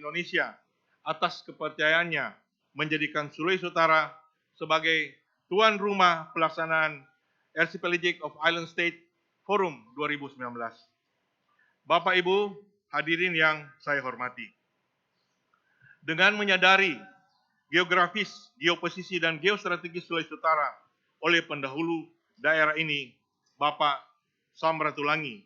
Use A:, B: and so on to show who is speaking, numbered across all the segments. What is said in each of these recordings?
A: Indonesia atas kepercayaannya menjadikan Sulawesi Utara sebagai tuan rumah pelaksanaan Archipelagic of Island State Forum 2019. Bapak Ibu hadirin yang saya hormati, dengan menyadari geografis, geoposisi, dan geostrategis Sulawesi Utara oleh pendahulu daerah ini, Bapak Samratulangi,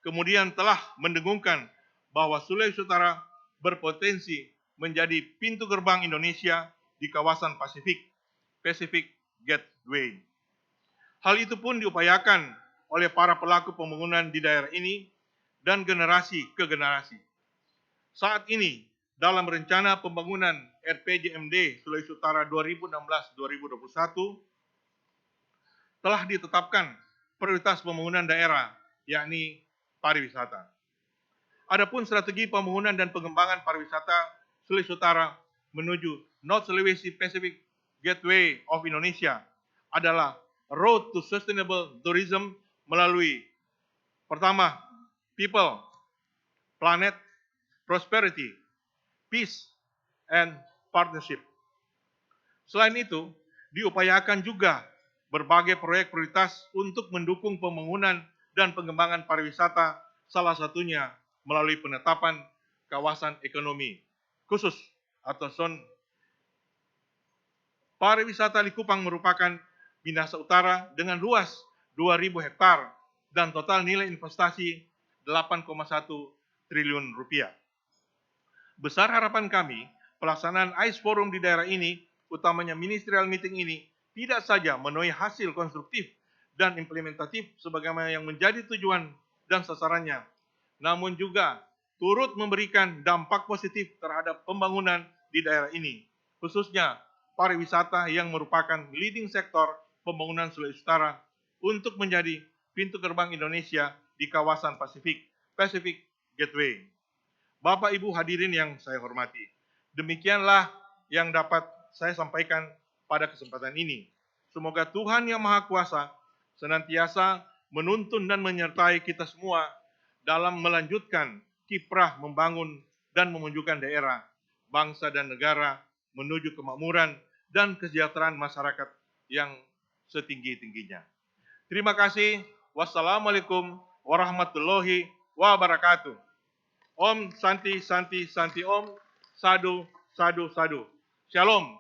A: kemudian telah mendengungkan bahwa Sulawesi Utara berpotensi menjadi pintu gerbang Indonesia di kawasan Pasifik, Pacific Gateway. Hal itu pun diupayakan oleh para pelaku pembangunan di daerah ini dan generasi ke generasi. Saat ini, dalam rencana pembangunan RPJMD Sulawesi Utara 2016-2021, telah ditetapkan prioritas pembangunan daerah, yakni pariwisata. Adapun strategi pembangunan dan pengembangan pariwisata Sulawesi Utara menuju North Sulawesi Pacific Gateway of Indonesia adalah Road to Sustainable Tourism melalui pertama, people, planet, prosperity, peace, and partnership. Selain itu, diupayakan juga berbagai proyek prioritas untuk mendukung pembangunan dan pengembangan pariwisata, salah satunya melalui penetapan kawasan ekonomi khusus atau zon pariwisata Likupang merupakan Minahasa Utara dengan luas 2.000 hektar dan total nilai investasi 8,1 triliun rupiah. Besar harapan kami, pelaksanaan AIS Forum di daerah ini, utamanya Ministerial Meeting ini, tidak saja menuai hasil konstruktif dan implementatif sebagaimana yang menjadi tujuan dan sasarannya, namun juga turut memberikan dampak positif terhadap pembangunan di daerah ini, khususnya pariwisata yang merupakan leading sektor pembangunan Sulawesi Utara untuk menjadi pintu gerbang Indonesia di kawasan Pasifik, Pacific Gateway. Bapak Ibu hadirin yang saya hormati, demikianlah yang dapat saya sampaikan pada kesempatan ini. Semoga Tuhan Yang Maha Kuasa senantiasa menuntun dan menyertai kita semua dalam melanjutkan kiprah membangun dan memajukan daerah, bangsa dan negara menuju kemakmuran dan kesejahteraan masyarakat yang setinggi-tingginya. Terima kasih. Wassalamualaikum warahmatullahi wabarakatuh. Om Santi Santi Santi Om, Sadu Sadu Sadu. Shalom.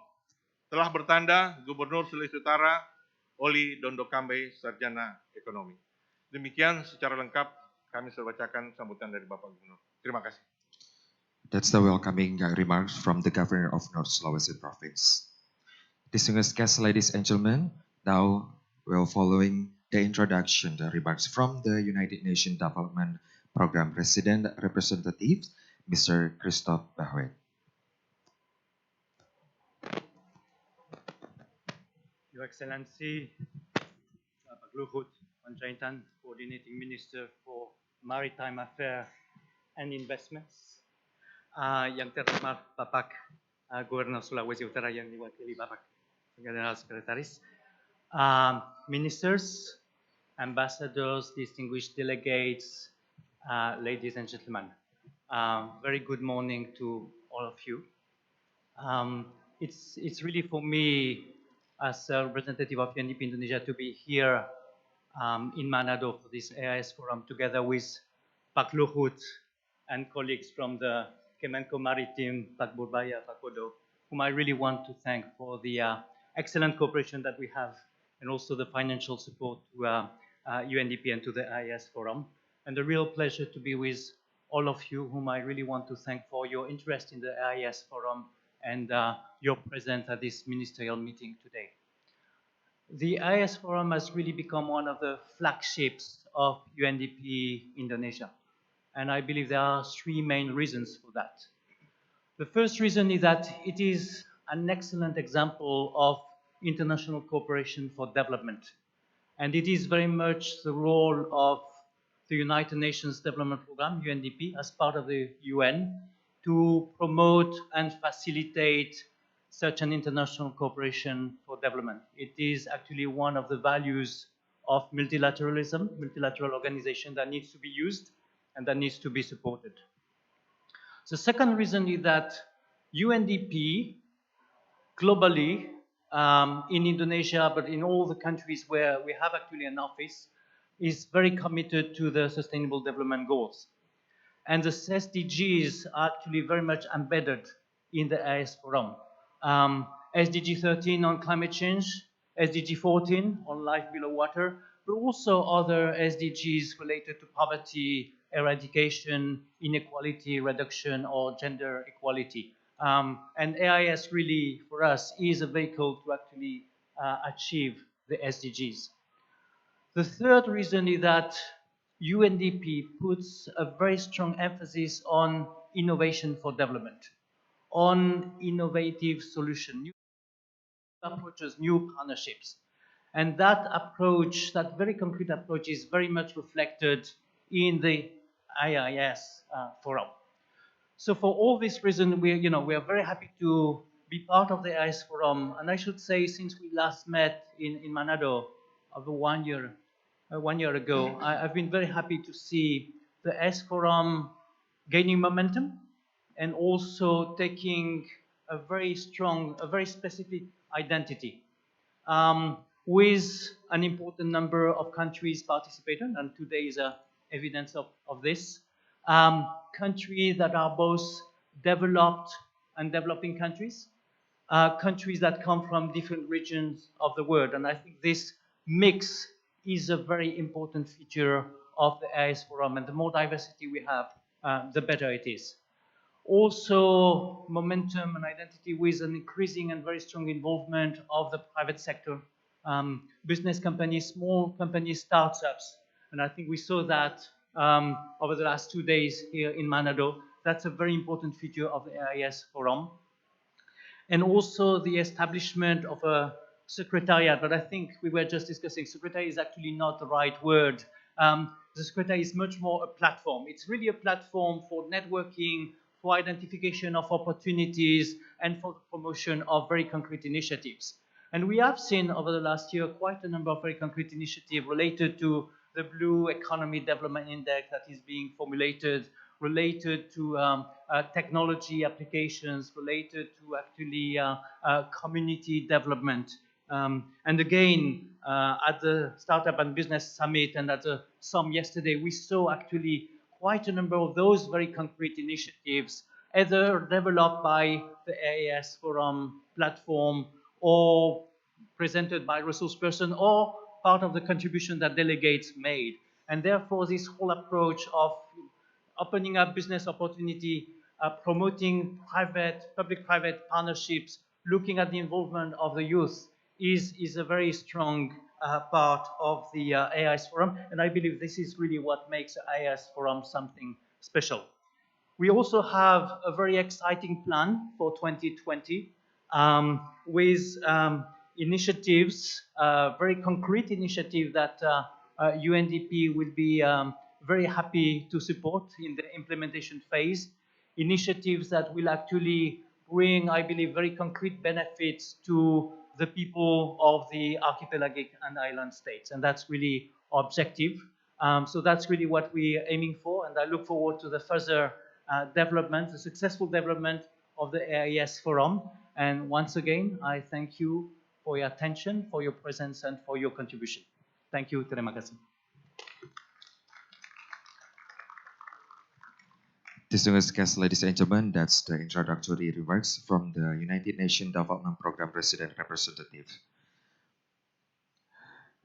A: Telah bertanda Gubernur Sulawesi Utara Oli Dondokambe, Sarjana Ekonomi. Demikian secara lengkap kami sudah bacakan sambutan dari Bapak Gubernur. Terima kasih.
B: That's the welcoming remarks from the Governor of North Sulawesi Province. Distinguished guests, ladies and gentlemen, now we're following the introduction, the remarks from the United Nations Development Program Resident Representative, Mr. Christoph Bahwet.
C: Your Excellency, Pak Luhut Panjaitan, Coordinating Minister for Maritime Affairs and Investments, yang terhormat Bapak Gubernur Sulawesi Utara yang diwakili Bapak General Sekretaris, Ministers, Ambassadors, distinguished delegates, ladies and gentlemen, very good morning to all of you. It's really for me as a representative of UNDP Indonesia to be here in Manado for this AIS forum together with Pak Luhut and colleagues from the Kemenko Maritim, Pak Burbaya, Pak Kodo, whom I really want to thank for the excellent cooperation that we have and also the financial support to UNDP and to the AIS forum. And a real pleasure to be with all of you whom I really want to thank for your interest in the AIS forum and your presence at this ministerial meeting today. The AIS forum has really become one of the flagships of UNDP Indonesia. And I believe there are three main reasons for that. The first reason is that it is an excellent example of international cooperation for development. And it is very much the role of the United Nations Development Program, UNDP, as part of the UN, to promote and facilitate such an international cooperation for development. It is actually one of the values of multilateralism, multilateral organization that needs to be used and that needs to be supported. The second reason is that UNDP globally, in Indonesia, but in all the countries where we have actually an office, is very committed to the Sustainable Development Goals. And the SDGs are actually very much embedded in the AIS Forum. SDG 13 on climate change, SDG 14 on life below water, but also other SDGs related to poverty eradication, inequality reduction, or gender equality. And AIS really, for us, is a vehicle to actually achieve the SDGs. The third reason is that UNDP puts a very strong emphasis on innovation for development, on innovative solutions, new approaches, new partnerships. And that approach, that very concrete approach, is very much reflected in the IIS forum. So for all these reasons, we are very happy to be part of the IIS forum. And I should say, since we last met in Manado over 1 year, 1 year ago, I've been very happy to see the IIS forum gaining momentum and also taking a very strong, a very specific identity, with an important number of countries participating, and today is evidence of this. Countries that are both developed and developing countries, countries that come from different regions of the world. And I think this mix is a very important feature of the AIS Forum, and the more diversity we have, the better it is. Also, momentum and identity with an increasing and very strong involvement of the private sector, business companies, small companies, startups. And I think we saw that over the last 2 days here in Manado. That's a very important feature of the AIS Forum. And also the establishment of a secretariat, but I think we were just discussing, secretariat is actually not the right word. The secretariat is much more a platform. It's really a platform for networking, for identification of opportunities, and for the promotion of very concrete initiatives. And we have seen over the last year quite a number of very concrete initiatives related to the Blue Economy Development Index that is being formulated, related to technology applications, related to actually community development. And again, at the Startup and Business Summit and at the SOM yesterday, we saw actually quite a number of those very concrete initiatives, either developed by the AIS Forum platform or presented by resource person or part of the contribution that delegates made. And therefore, this whole approach of opening up business opportunity, promoting public-private partnerships, looking at the involvement of the youth is a very strong part of the AIS Forum. And I believe this is really what makes the AIS Forum something special. We also have a very exciting plan for 2020 with initiatives, very concrete initiatives that UNDP will be very happy to support in the implementation phase. Initiatives that will actually bring, I believe, very concrete benefits to the people of the archipelagic and island states. And that's really our objective. So that's really what we're aiming for. And I look forward to the further development, the successful development of the AIS Forum. And once again, I thank you for your attention, for your presence, and for your contribution. Thank you. Terima kasih.
B: Distinguished guests, ladies and gentlemen, that's the introductory remarks from the United Nations Development Program Resident Representative.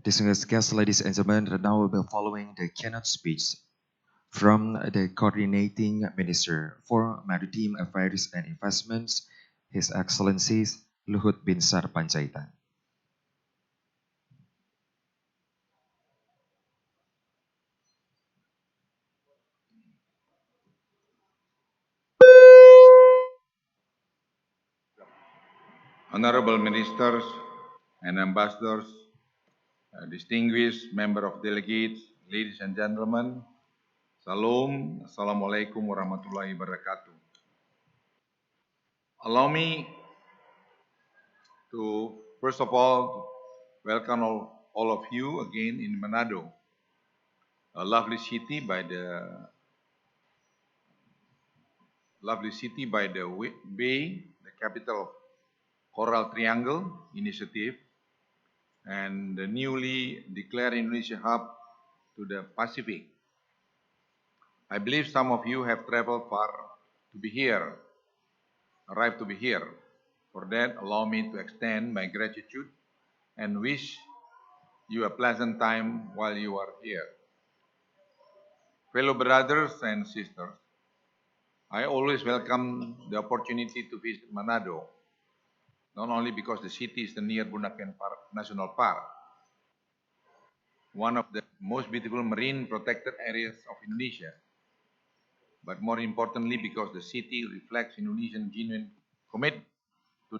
B: Distinguished guests, ladies and gentlemen, now we'll be following the keynote speech from the Coordinating Minister for Maritime Affairs and Investments, His Excellency Luhut Binsar Panjaitan.
D: Honorable Ministers and Ambassadors, distinguished member of delegates, ladies and gentlemen, Salam, Assalamualaikum warahmatullahi wabarakatuh. Allow me to, first of all, welcome all of you again in Manado, a lovely city by the lovely city by the bay, the capital of Coral Triangle Initiative, and the newly declared Indonesia hub to the Pacific. I believe some of you have traveled far to be here, arrived to be here. For that, allow me to extend my gratitude and wish you a pleasant time while you are here. Fellow brothers and sisters, I always welcome the opportunity to visit Manado, not only because the city is near Bunaken National Park, one of the most beautiful marine protected areas of Indonesia, but more importantly because the city reflects Indonesian genuine commitment to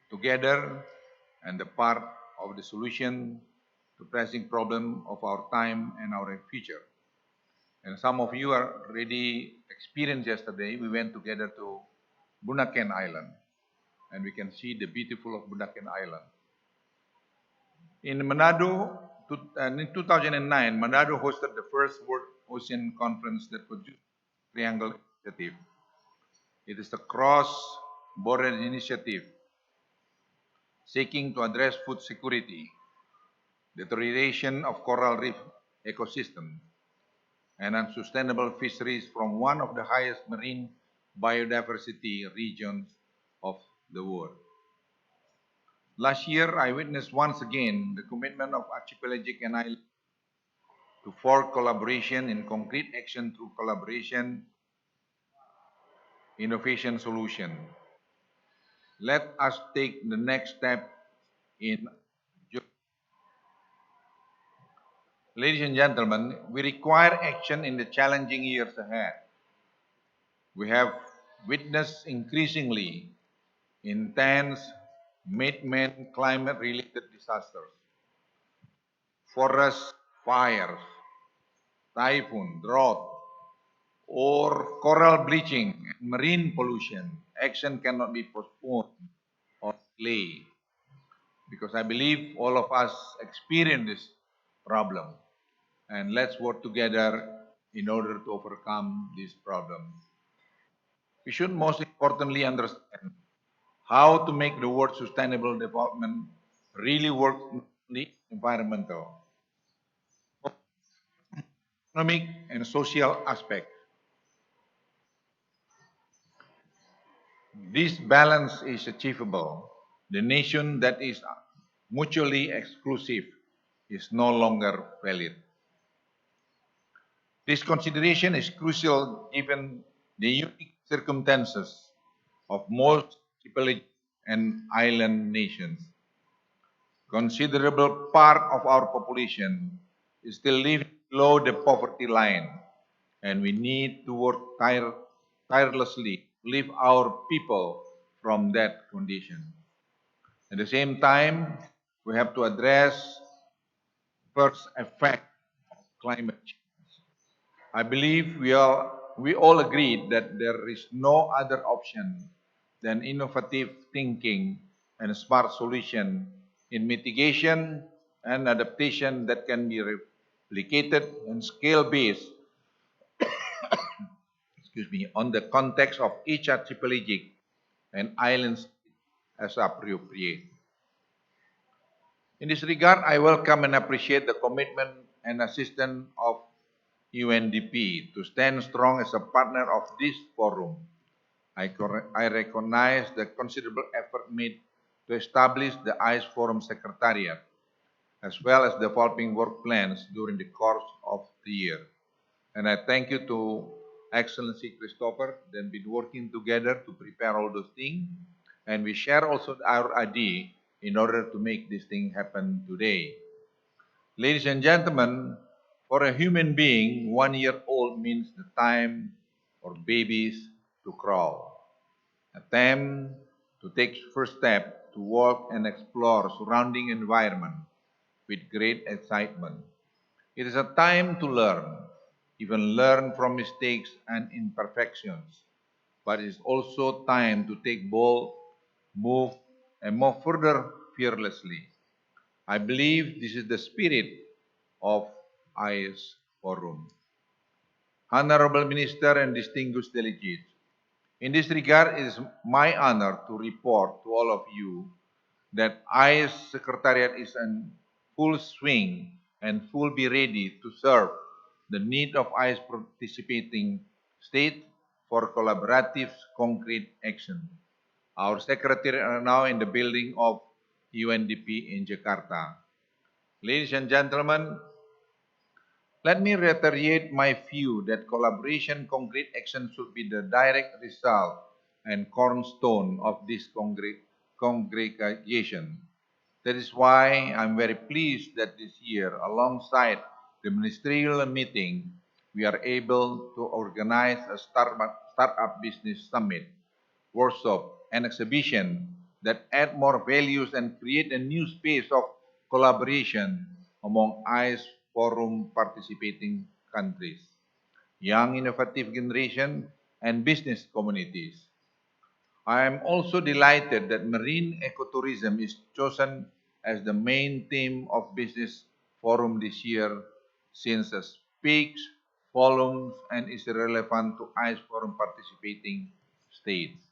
D: together and the part of the solution to pressing problem of our time and our future. And some of you are already experienced yesterday. We went together to Bunaken Island, and we can see the beautiful of Bunaken Island. In Manado, in 2009, Manado hosted the first World Ocean Conference that produced Triangle Initiative. It is a cross-border initiative seeking to address food security, deterioration of coral reef ecosystem, and unsustainable fisheries from one of the highest marine biodiversity regions of the world. Last year, I witnessed once again the commitment of Archipelagic and Island to forge collaboration in concrete action through collaboration, innovation solution. Let us take the next step in. Ladies and gentlemen, we require action in the challenging years ahead. We have witnessed increasingly intense man climate-related disasters, forest fires, typhoon, drought, or coral bleaching and marine pollution. Action cannot be postponed or delayed because I believe all of us experience this problem, and let's work together in order to overcome this problem. We should most importantly understand how to make the word sustainable development really work in the environmental, economic, and social aspect. This balance is achievable. The nation that is mutually exclusive is no longer valid. This consideration is crucial given the unique circumstances of most archipelagic and island nations. Considerable part of our population is still living below the poverty line, and we need to work tirelessly to lift our people from that condition. At the same time, we have to address first effect of climate change. I believe we all agreed that there is no other option than innovative thinking and smart solution in mitigation and adaptation that can be replicated and scale-based on the context of each archipelagic and islands as appropriate. In this regard, I welcome and appreciate the commitment and assistance of UNDP to stand strong as a partner of this forum. I recognize the considerable effort made to establish the ICE Forum Secretariat, as well as developing work plans during the course of the year. And I thank you to Excellency Christopher, that been working together to prepare all those things. And we share also our idea in order to make this thing happen today. Ladies and gentlemen, for a human being, 1 year old means the time for babies to crawl. Attempt to take first step to walk and explore surrounding environment with great excitement. It is a time to learn, even learn from mistakes and imperfections. But it is also time to take bold, move, and move further fearlessly. I believe this is the spirit of IS Forum. Honorable Minister and distinguished delegates, In this regard, it is my honor to report to all of you that IS Secretariat is in full swing and full be ready to serve the need of IS participating state for collaborative concrete action. Our secretariat are now in the building of UNDP in Jakarta. Ladies and gentlemen, let me reiterate my view that collaboration concrete action should be the direct result and cornerstone of this congregation. That is why I'm very pleased that this year, alongside the ministerial meeting, we are able to organize a startup business summit, workshop, and exhibition that add more values and create a new space of collaboration among ICE forum participating countries, young innovative generation, and business communities. I am also delighted that marine ecotourism is chosen as the main theme of Business Forum this year since it speaks volumes and is relevant to ICE Forum participating states.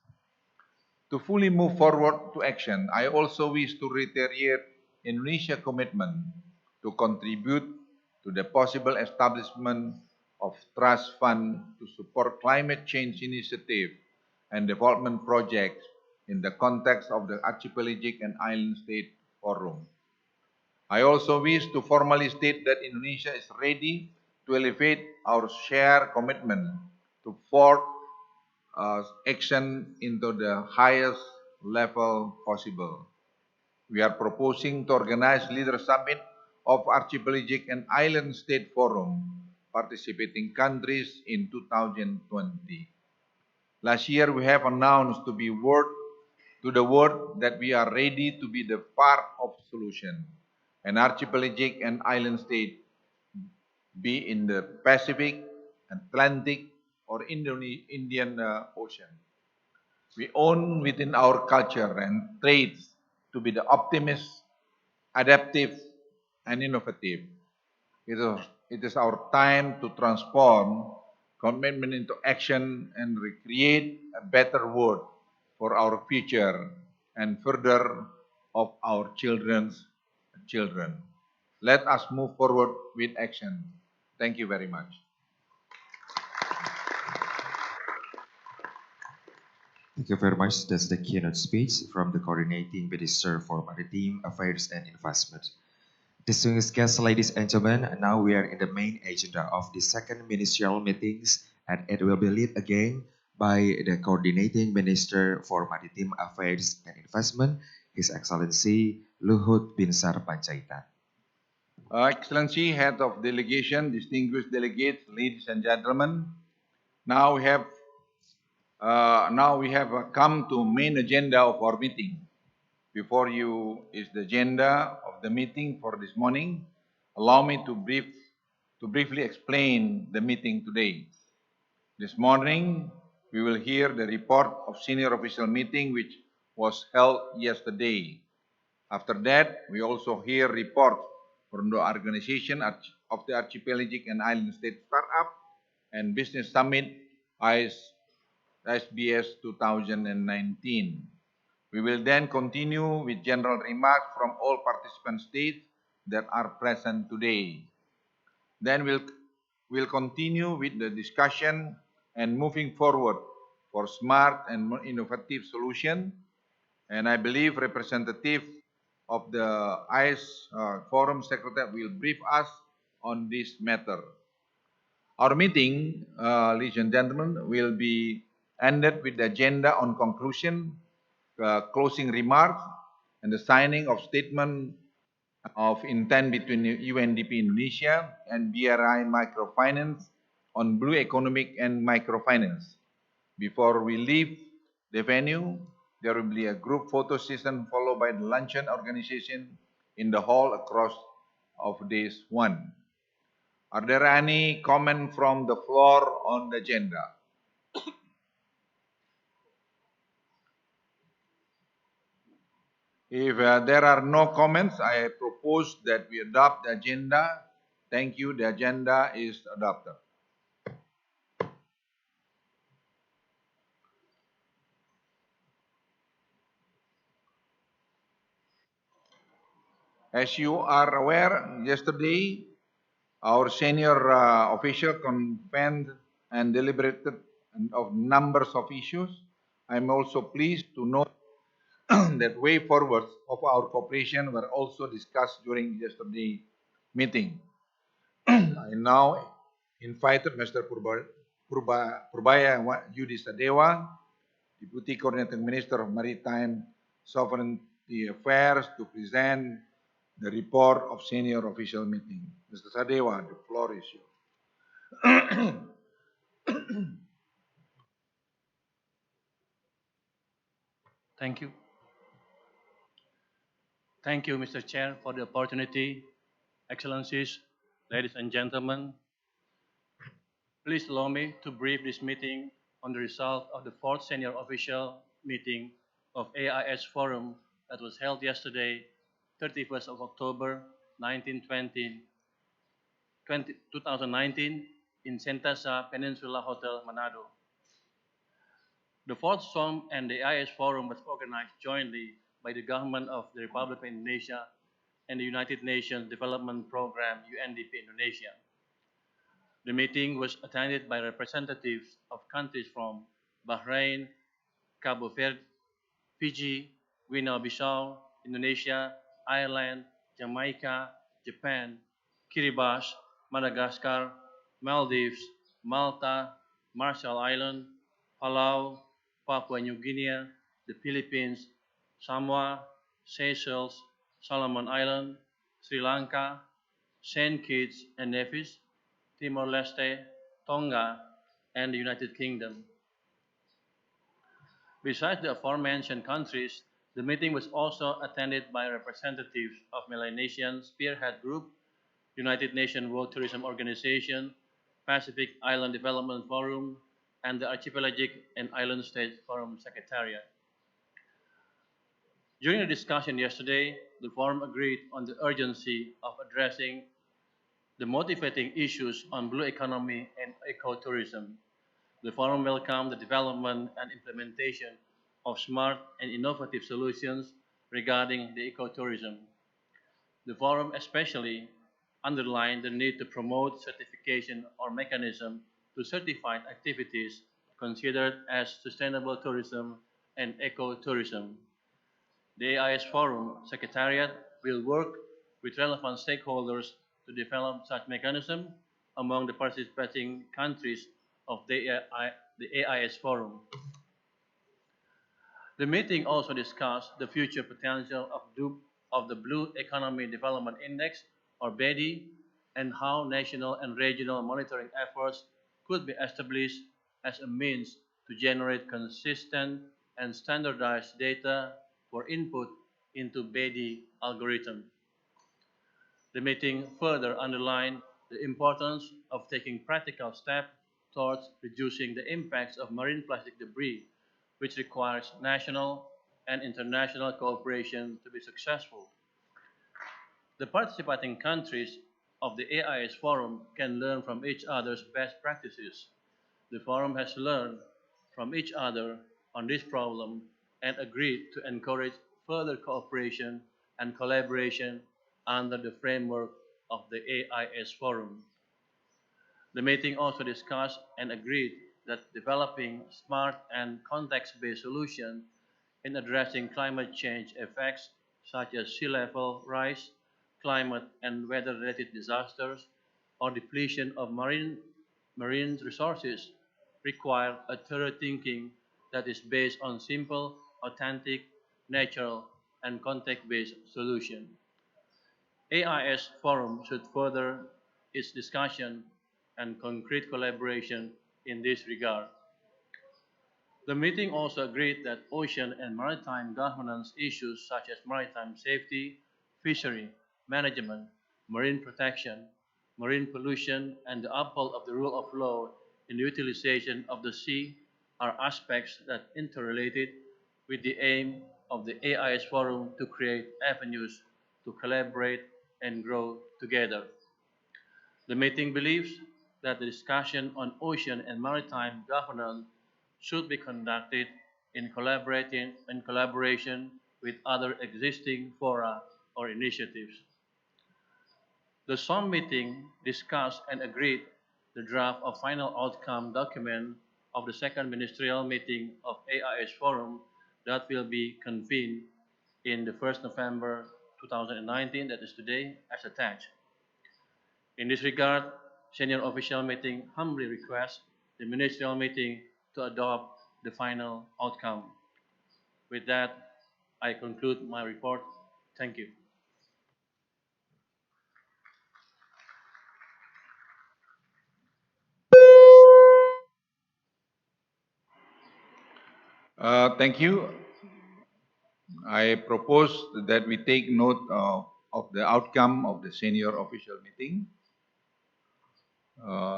D: To fully move forward to action, I also wish to reiterate Indonesia's commitment to contribute to the possible establishment of trust fund to support climate change initiative and development projects in the context of the Archipelagic and Island State Forum. I also wish to formally state that Indonesia is ready to elevate our shared commitment to forward action into the highest level possible. We are proposing to organize Leader Summit of Archipelagic and Island State Forum participating countries in 2020. Last year, we have announced to the world that we are ready to be the part of solution. An archipelagic and island state, be in the Pacific, Atlantic, or Indian Ocean. We own within our culture and traits to be the optimist, adaptive, and innovative. It is our time to transform commitment into action and recreate a better world for our future and further of our children's children. Let us move forward with action. Thank you very much.
B: Thank you very much. That's the keynote speech from the Coordinating Minister for Maritime Affairs and Investment. Distinguished guests, ladies and gentlemen, now we are in the main agenda of the second ministerial meetings, and it will be led again by the Coordinating Minister for Maritime Affairs and Investment, His Excellency Luhut Binsar Panjaitan.
D: Excellency, Head of Delegation, distinguished delegates, ladies and gentlemen, now we have come to main agenda of our meeting. Before you is the agenda of the meeting for this morning. Allow me to briefly explain the meeting today. This morning, we will hear the report of senior official meeting which was held yesterday. After that, we also hear reports from the organization of the Archipelagic and Island State Startup and Business Summit SBS 2019. We will then continue with general remarks from all participant states that are present today. Then we'll continue with the discussion and moving forward for smart and more innovative solution. And I believe representative of the ICE Forum Secretary will brief us on this matter. Our meeting, ladies and gentlemen, will be ended with the agenda on conclusion, closing remarks, and the signing of statement of intent between UNDP Indonesia and BRI Microfinance on blue economic and microfinance. Before we leave the venue, there will be a group photo session followed by the luncheon organization in the hall across of this one. Are there any comment from the floor on the agenda? If there are no comments, I propose that we adopt the agenda. Thank you. The agenda is adopted. As you are aware, yesterday our senior official convened and deliberated of numbers of issues. I'm also pleased to note that way forwards of our cooperation were also discussed during yesterday's meeting. I now invited Mr. Purbaya Yudi Sadewa, Deputy Coordinating Minister of Maritime Sovereignty Affairs, to present the report of senior official meeting. Mr. Sadewa, the floor is yours.
E: Thank you. Thank you, Mr. Chair, for the opportunity. Excellencies, ladies and gentlemen, please allow me to brief this meeting on the result of the fourth senior official meeting of AIS Forum that was held yesterday, 31st of October 2019 in Sentosa Peninsula Hotel, Manado. The fourth SOM and the AIS Forum was organized jointly by the Government of the Republic of Indonesia and the United Nations Development Program, UNDP Indonesia. The meeting was attended by representatives of countries from Bahrain, Cabo Verde, Fiji, Guinea-Bissau, Indonesia, Ireland, Jamaica, Japan, Kiribati, Madagascar, Maldives, Malta, Marshall Islands, Palau, Papua New Guinea, the Philippines, Samoa, Seychelles, Solomon Islands, Sri Lanka, Saint Kitts and Nevis, Timor-Leste, Tonga, and the United Kingdom. Besides the aforementioned countries, the meeting was also attended by representatives of Melanesian Spearhead Group, United Nations World Tourism Organization, Pacific Island Development Forum, and the Archipelagic and Island States Forum Secretariat. During the discussion yesterday, the forum agreed on the urgency of addressing the motivating issues on blue economy and ecotourism. The forum welcomed the development and implementation of smart and innovative solutions regarding the ecotourism. The forum especially underlined the need to promote certification or mechanism to certified activities considered as sustainable tourism and ecotourism. The AIS Forum Secretariat will work with relevant stakeholders to develop such mechanism among the participating countries of the AIS Forum. The meeting also discussed the future potential of the Blue Economy Development Index, or BEDI, and how national and regional monitoring efforts could be established as a means to generate consistent and standardized data for input into BEDI algorithm. The meeting further underlined the importance of taking practical steps towards reducing the impacts of marine plastic debris, which requires national and international cooperation to be successful. The participating countries of the AIS Forum can learn from each other's best practices. The Forum has learned from each other on this problem and agreed to encourage further cooperation and collaboration under the framework of the AIS Forum. The meeting also discussed and agreed that developing smart and context-based solutions in addressing climate change effects such as sea level rise, climate and weather-related disasters, or depletion of marine resources require a thorough thinking that is based on simple, authentic, natural, and context-based solutions. AIS Forum should further its discussion and concrete collaboration in this regard. The meeting also agreed that ocean and maritime governance issues such as maritime safety, fishery management, marine protection, marine pollution, and the uphold of the rule of law in the utilization of the sea are aspects that interrelated with the aim of the AIS Forum to create avenues to collaborate and grow together. The meeting believes that the discussion on ocean and maritime governance should be conducted in collaboration with other existing fora or initiatives. The SOM meeting discussed and agreed the draft of final outcome document of the second ministerial meeting of AIS Forum that will be convened in the 1st November 2019, that is today, as attached. In this regard, senior official meeting humbly requests the ministerial meeting to adopt the final outcome. With that, I conclude my report. Thank you.
D: Thank you. I propose that we take note of the outcome of the senior official meeting.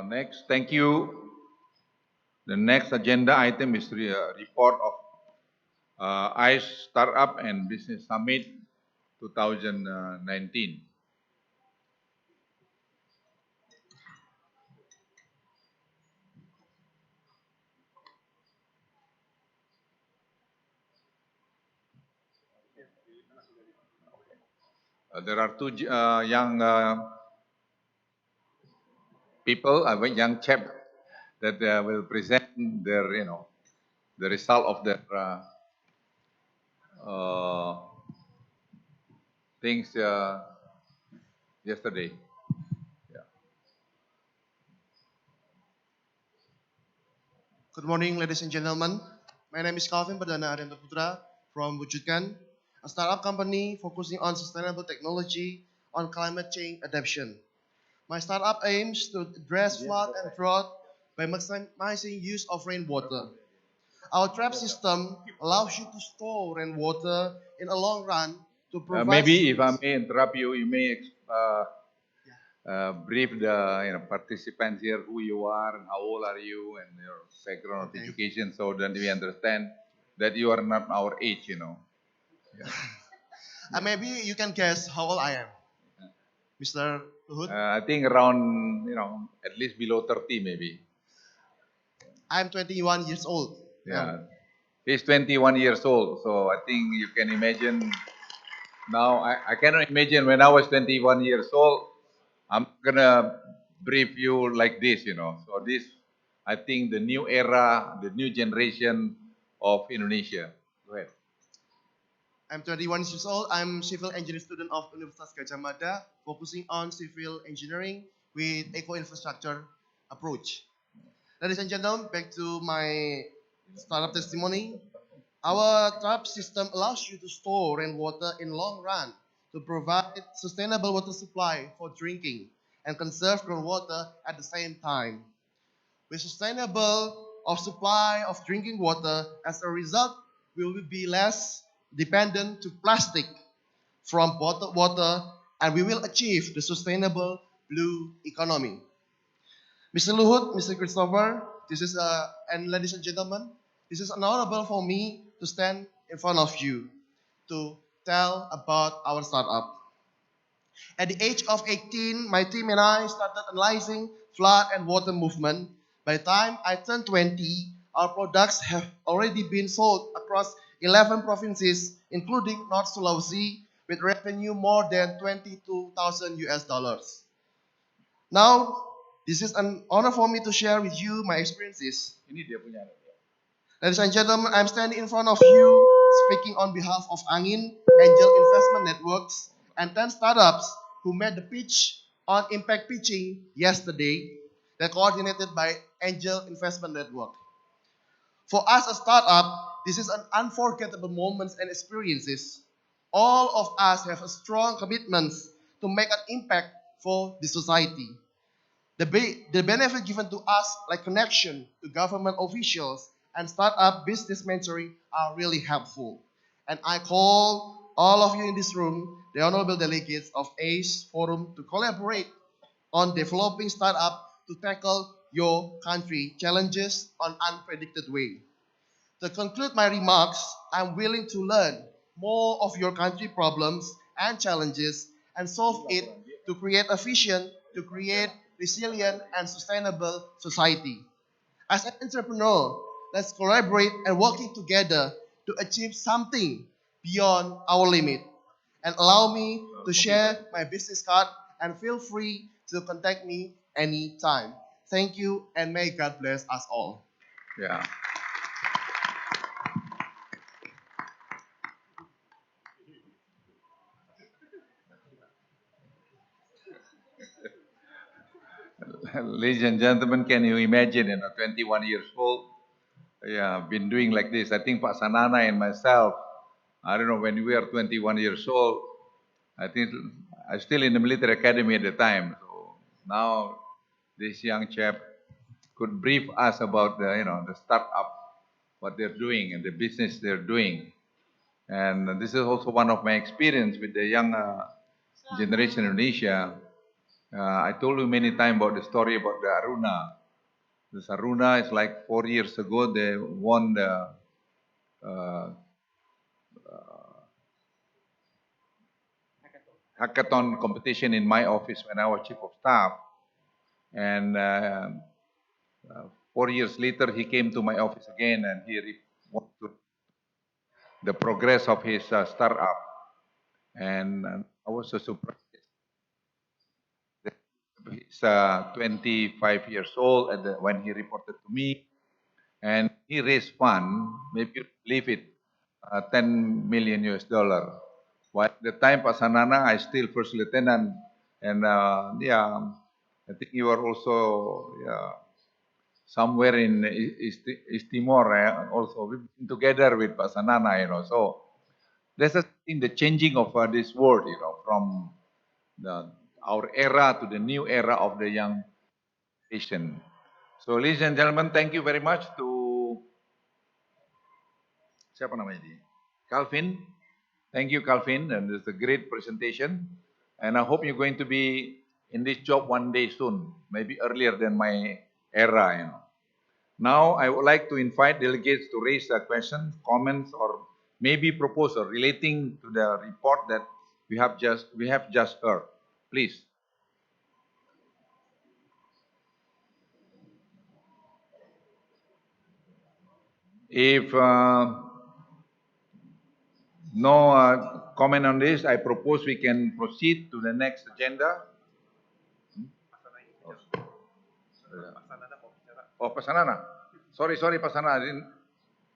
D: Next, thank you. The next agenda item is report of ICE Startup and Business Summit 2019. There are two young people, young chap that will present their, the result of their things yesterday. Yeah.
F: Good morning, ladies and gentlemen. My name is Calvin Perdana Arianta Putra from Wujudkan, a startup company focusing on sustainable technology on climate change adaptation. My startup aims to address flood and drought by maximizing use of rainwater. Our trap system allows you to store rainwater in a long run to provide.
D: Maybe if I may interrupt you, you may brief the participants here who you are and how old are you and your background of education, so that we understand that you are not our age, Yeah.
F: Maybe you can guess how old I am, Mr. Luhut.
D: I think around, at least below 30 maybe.
F: I'm 21 years old.
D: Yeah. He's 21 years old, so I think you can imagine. Now, I cannot imagine when I was 21 years old, I'm gonna brief you like this, So this, I think the new era, the new generation of Indonesia. Go ahead.
F: I'm 21 years old. I'm civil engineering student of Universitas Gadjah Mada, focusing on civil engineering with eco-infrastructure approach. Ladies and gentlemen, back to my startup testimony. Our trap system allows you to store rainwater in long run to provide sustainable water supply for drinking and conserve groundwater at the same time. With sustainable of supply of drinking water, as a result, we will be less dependent to plastic from bottled water, and we will achieve the sustainable blue economy. Mr. Luhut, Mr. Christopher, and ladies and gentlemen, this is honorable for me to stand in front of you to tell about our startup. At the age of 18, my team and I started analyzing flood and water movement. By the time I turned 20, our products have already been sold across 11 provinces, including North Sulawesi, with revenue more than 22,000 US dollars. Now, this is an honor for me to share with you my experiences.
D: Ini dia punya.
F: Ladies and gentlemen, I'm standing in front of you speaking on behalf of Angin, Angel Investment Networks, and 10 startups who made the pitch on impact pitching yesterday that coordinated by Angel Investment Network. For us as a startup, this is an unforgettable moments and experiences. All of us have a strong commitments to make an impact for the society. The benefit given to us, like connection to government officials and startup business mentoring, are really helpful. And I call all of you in this room, the honorable delegates of ACE Forum, to collaborate on developing startup to tackle your country challenges on unpredicted way. To conclude my remarks, I'm willing to learn more of your country problems and challenges and solve it to create a vision, to create resilient and sustainable society. As an entrepreneur, let's collaborate and working together to achieve something beyond our limit. and allow me to share my business card, and feel free to contact me anytime. Thank you, and may God bless us all.
D: Yeah. Ladies and gentlemen, can you imagine, 21 years old, yeah, been doing like this. I think Pak Sanana and myself, I don't know, when we were 21 years old, I think I was still in the military academy at the time. So now this young chap could brief us about the startup, what they're doing and the business they're doing. And this is also one of my experience with the young generation in Indonesia. I told you many times about the story about the Aruna. This Aruna is like 4 years ago, they won the uh, hackathon competition in my office when I was chief of staff. And 4 years later, he came to my office again and he wanted the progress of his startup. And I was so surprised. He's 25 years old when he reported to me, and he raised fund, maybe you believe it, 10 million US dollar. While at the time, Pasanana, I still first lieutenant, and yeah, I think you were also somewhere in East Timor, also we've been together with Pasanana. So there's a thing, the changing of this world, from our era to the new era of the young nation. So, ladies and gentlemen, thank you very much to siapa namanya ini? Calvin. Thank you, Calvin, and it's a great presentation. And I hope you're going to be in this job one day soon, maybe earlier than my era. Now, I would like to invite delegates to raise a question, comments, or maybe proposal relating to the report that we have just heard. Please. If no comment on this, I propose we can proceed to the next agenda. Oh, Pasanana. Sorry, Pasanana.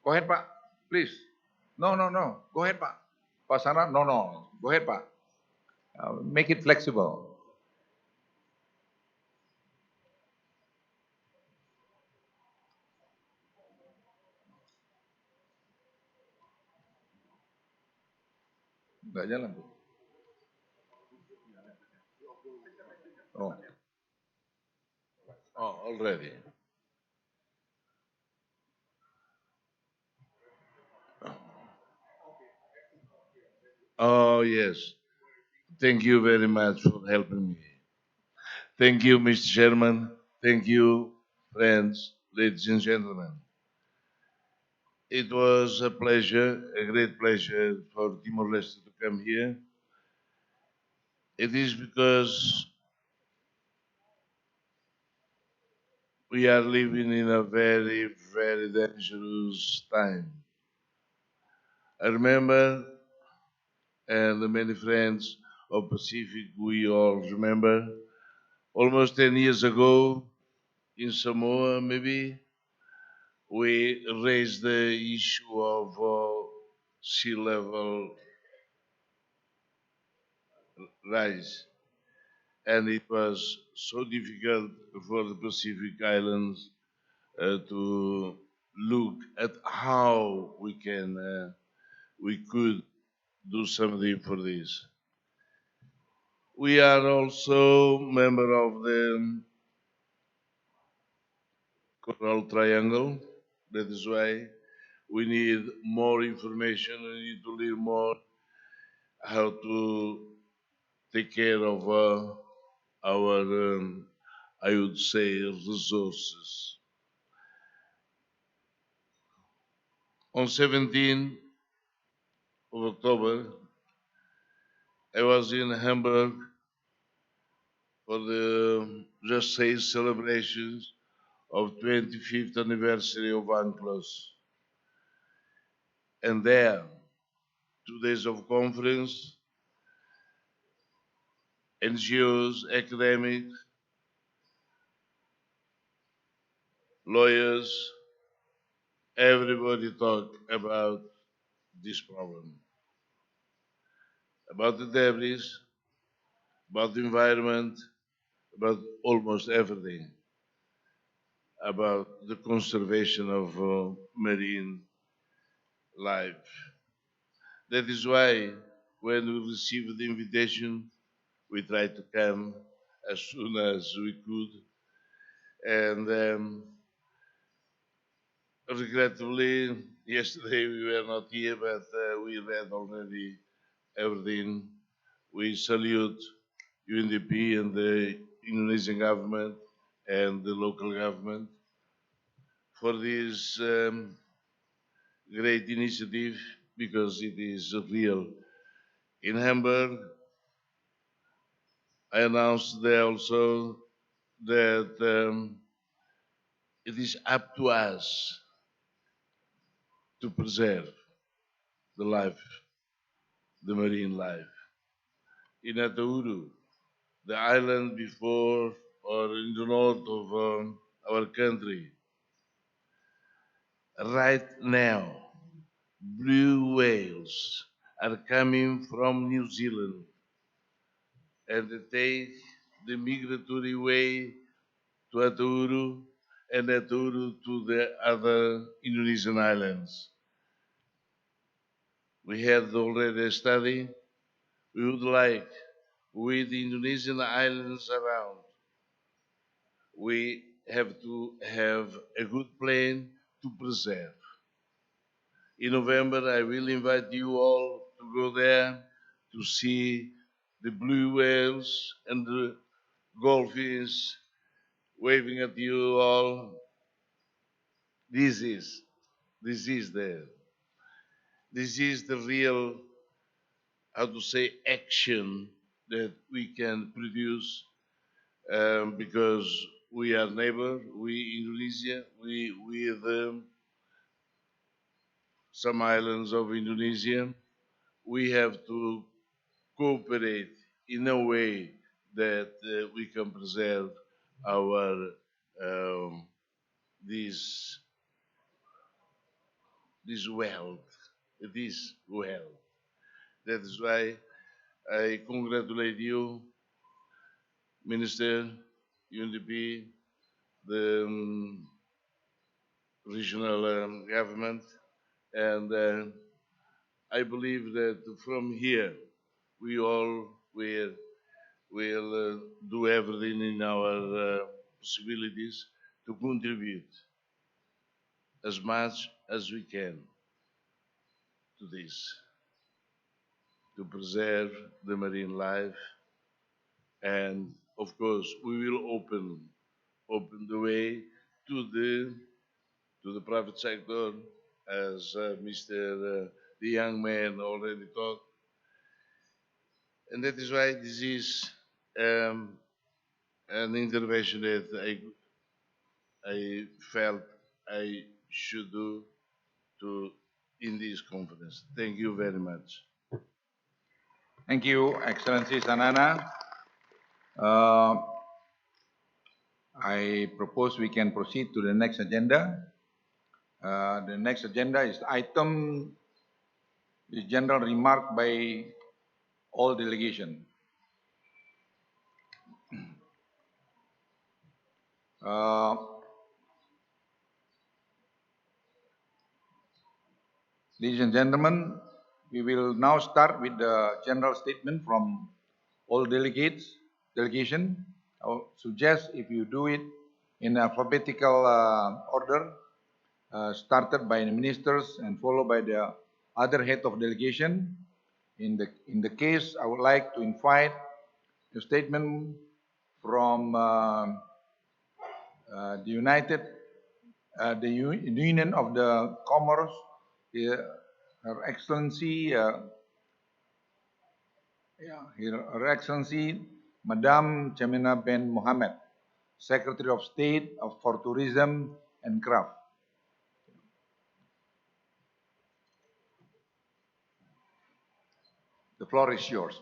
D: Go ahead, Pak. Please. No. Go ahead, Pak. Pasanana. No. Go ahead, Pak. Make it flexible. Nggak jalan tuh. Oh. Oh, already.
G: Oh, yes. Thank you very much for helping me. Thank you, Mr. Chairman. Thank you, friends, ladies and gentlemen. It was a pleasure, a great pleasure for Timor-Leste to come here. It is because we are living in a very, very dangerous time. I remember, and the many friends of Pacific, we all remember, almost 10 years ago in Samoa, maybe, we raised the issue of sea level rise. And it was so difficult for the Pacific Islands to look at how we could do something for this. We are also member of the Coral Triangle. That is why we need more information. We need to learn more how to take care of our, I would say, resources. On 17th of October, I was in Hamburg for the Just Say celebrations of 25th anniversary of UNCLOS. And there, 2 days of conference, NGOs, academics, lawyers, everybody talk about this problem, about the debris, about the environment, about almost everything, about the conservation of marine life. That is why when we received the invitation, we tried to come as soon as we could. And regrettably, yesterday we were not here, but we read already everything. We salute UNDP and the Indonesian government and the local government for this great initiative because it is real. In Hamburg, I announced there also that it is up to us to preserve the life, the marine life. In Atauru, the island before or in the north of our country, right now, blue whales are coming from New Zealand and they take the migratory way to Atauru and Atauru to the other Indonesian islands. We had already a study. We would like, with the Indonesian islands around, we have to have a good plan to preserve. In November, I will invite you all to go there to see the blue whales and the dolphins waving at you all. This is the real, how to say, action that we can produce because we are neighbor, we Indonesia, we with some islands of Indonesia, we have to cooperate in a way that we can preserve our this wealth, this wealth. That is why I congratulate you, Minister, UNDP, the regional government, and I believe that from here we all will do everything in our possibilities to contribute as much as we can to this, to preserve the marine life, and of course we will open the way to the private sector, as Mr. The young man already talked, and that is why this is an intervention that I felt I should do in this conference. Thank you very much.
D: Thank you, Excellency Sanana. I propose we can proceed to the next agenda. The next agenda is item the general remark by all delegation. Ladies and gentlemen, we will now start with the general statement from all delegation. I would suggest if you do it in alphabetical order, started by the ministers and followed by the other head of delegation. In the case, I would like to invite a statement from the Union of the Comoros, Her Excellency, Her Excellency, Madam Chamina Ben Mohammed, Secretary of State for Tourism and Craft. The floor is yours.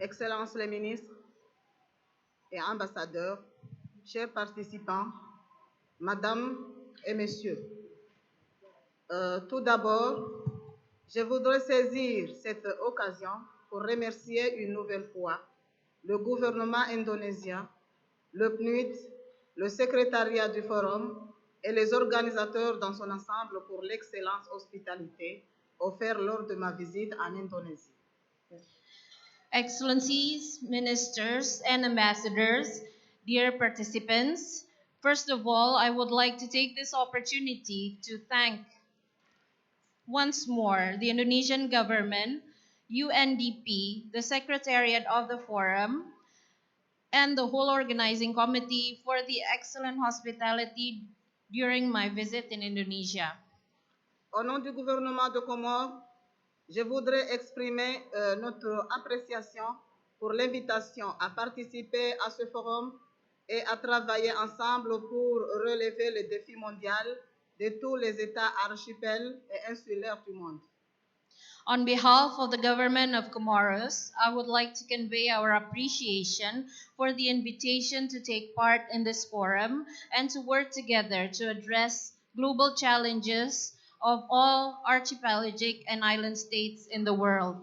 H: Excellences les ministres et ambassadeurs, chers participants, Madame et Messieurs, tout d'abord, je voudrais saisir cette occasion pour remercier une nouvelle fois le gouvernement indonésien, le PNUD, le secrétariat du Forum et les organisateurs dans son ensemble pour l'excellente hospitalité offerte lors de ma visite en Indonésie.
I: Excellencies, ministers, and ambassadors, dear participants, first of all, I would like to take this opportunity to thank once more the Indonesian government, UNDP, the Secretariat of the Forum, and the whole organizing committee for the excellent hospitality during my visit in Indonesia.
H: Au nom du gouvernement de Comores, je voudrais exprimer notre appréciation pour l'invitation à participer à ce forum et à travailler ensemble pour relever le défi mondial de tous les États archipels et insulaires du monde.
I: On behalf of the government of Comoros, I would like to convey our appreciation for the invitation to take part in this forum and to work together to address global challenges of all archipelagic and island states in the world.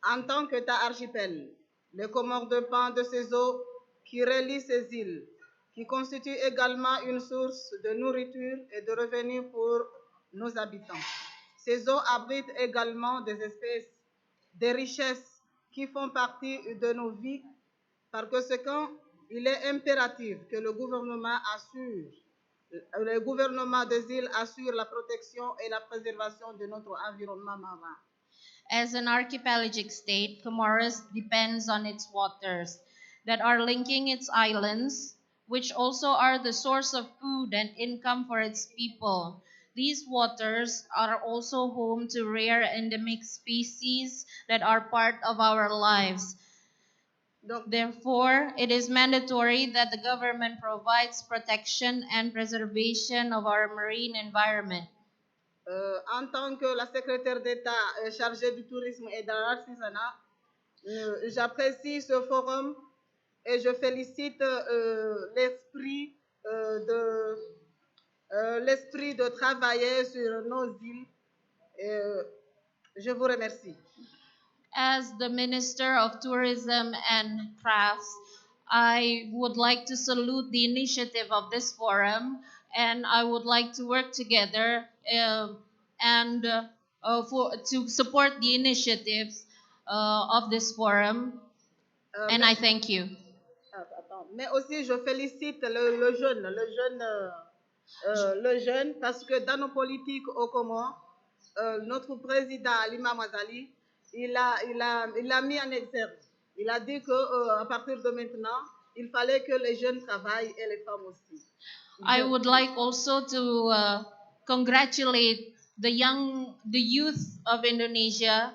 H: En tant qu'État archipel, les Comores dépendent de ces eaux qui relient ces îles, qui constituent également une source de nourriture et de revenus pour nos habitants. Ces eaux abritent également des espèces, des richesses qui font partie de nos vies. Par conséquent, il est impératif que le gouvernement des îles assure la protection et la préservation de notre environnement marin.
I: As an archipelagic state, Comoros depends on its waters that are linking its islands, which also are the source of food and income for its people. These waters are also home to rare endemic species that are part of our lives. Therefore, it is mandatory that the government provides protection and preservation of our marine environment.
H: En tant que la secrétaire d'État chargée du tourisme et de l'artisanat, j'apprécie ce forum et je félicite l'esprit de travailler sur nos îles. Je vous remercie.
I: As the Minister of Tourism and Crafts, I would like to salute the initiative of this forum, and I would like to work together to support the initiatives of this forum, and I thank you.
H: Mais aussi, je félicite le jeune, parce que dans nos politiques au Comores, notre président Alima Mazali, il a mis en exergue. Il a dit qu'à partir de maintenant, il fallait que les jeunes travaillent et les femmes aussi.
I: I would like also to congratulate the youth of Indonesia,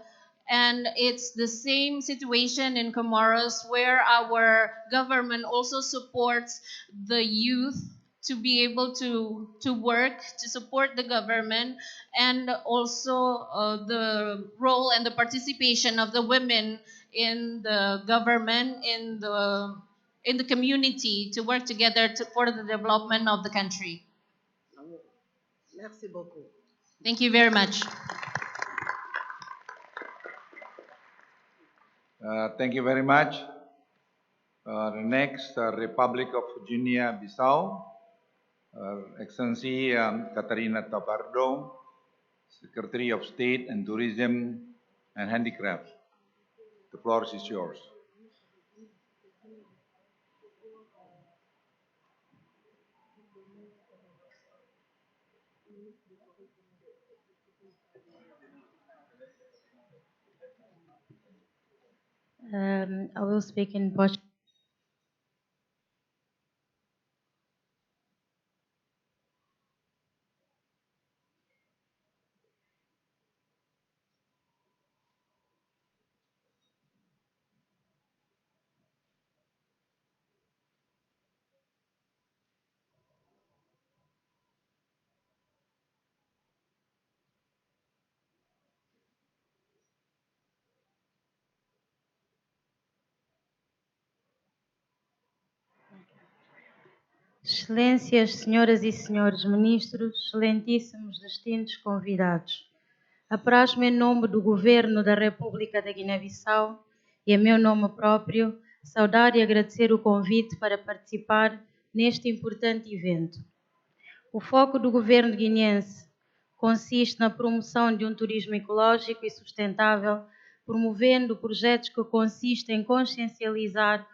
I: and it's the same situation in Comoros where our government also supports the youth to be able to work, to support the government, and also the role and the participation of the women in the government, in the community, to work together for the development of the country.
H: Merci beaucoup.
I: Thank you very much.
D: Thank you very much. The next, Republic of Guinea-Bissau, Excellency Catarina Tapardo, Secretary of State and Tourism and Handicrafts. The floor is yours.
J: I will speak in Portuguese. Excelências, senhoras e senhores ministros, excelentíssimos distintos convidados. Apraz-me em nome do Governo da República da Guiné-Bissau e em meu nome próprio, saudar e agradecer o convite para participar neste importante evento. O foco do governo guineense consiste na promoção de um turismo ecológico e sustentável, promovendo projetos que consistem em consciencializar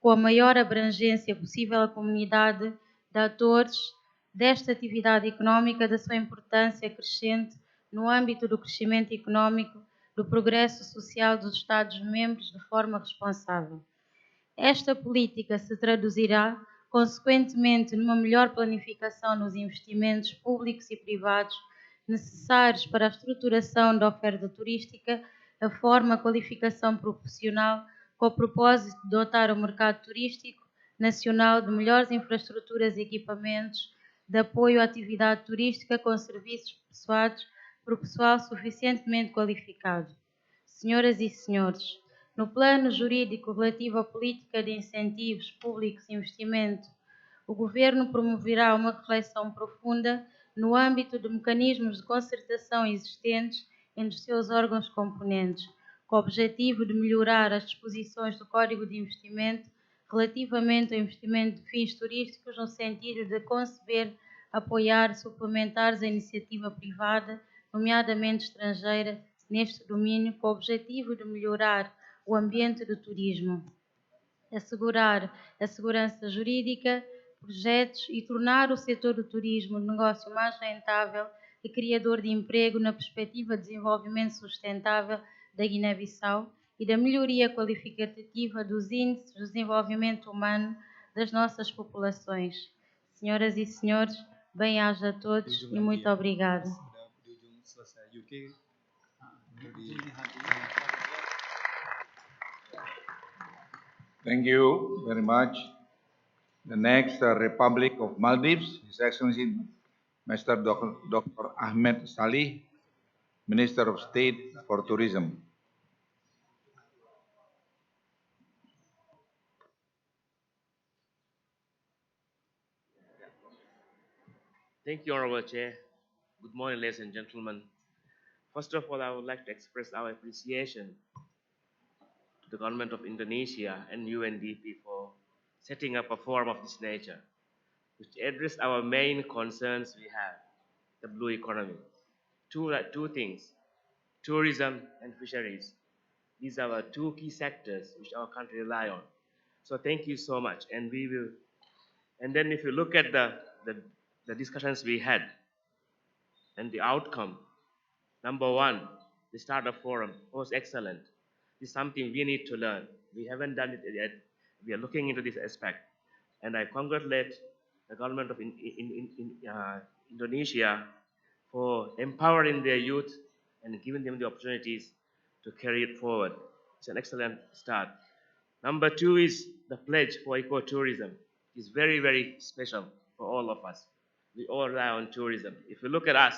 J: com a maior abrangência possível a comunidade de atores desta atividade económica, da sua importância crescente no âmbito do crescimento económico, do progresso social dos Estados-membros de forma responsável. Esta política se traduzirá, consequentemente, numa melhor planificação nos investimentos públicos e privados necessários para a estruturação da oferta turística, a forma, a qualificação profissional, com o propósito de dotar o mercado turístico nacional de melhores infraestruturas e equipamentos de apoio à atividade turística com serviços pessoados por pessoal suficientemente qualificado. Senhoras e senhores, no plano jurídico relativo à política de incentivos públicos e investimento, o Governo promoverá uma reflexão profunda no âmbito de mecanismos de concertação existentes entre os seus órgãos componentes, com o objetivo de melhorar as disposições do Código de Investimento relativamente ao investimento de fins turísticos, no sentido de conceber, apoiar, suplementar a iniciativa privada, nomeadamente estrangeira, neste domínio, com o objetivo de melhorar o ambiente do turismo, assegurar a segurança jurídica, projetos e tornar o setor do turismo um negócio mais rentável e criador de emprego na perspectiva de desenvolvimento sustentável da Guiné-Bissau e da melhoria qualificativa dos índices de desenvolvimento humano das nossas populações. Senhoras e senhores, bem-aja a todos e muito obrigada.
D: Thank you very much. The next, Republic of Maldives, His Excellency Mr. Dr. Ahmed Salih, Minister of State for Tourism.
K: Thank you, Honorable Chair. Good morning, ladies and gentlemen. First of all, I would like to express our appreciation to the government of Indonesia and UNDP for setting up a forum of this nature, which address our main concerns we have, the blue economy. Two things, tourism and fisheries. These are our two key sectors which our country rely on. So thank you so much. And we will, and then if you look at the discussions we had and the outcome, number one, the startup forum was excellent. This is something we need to learn. We haven't done it yet. We are looking into this aspect. And I congratulate the government of Indonesia for empowering their youth and giving them the opportunities to carry it forward. It's an excellent start. Number two is the pledge for ecotourism. It's very, very special for all of us. We all rely on tourism. If you look at us,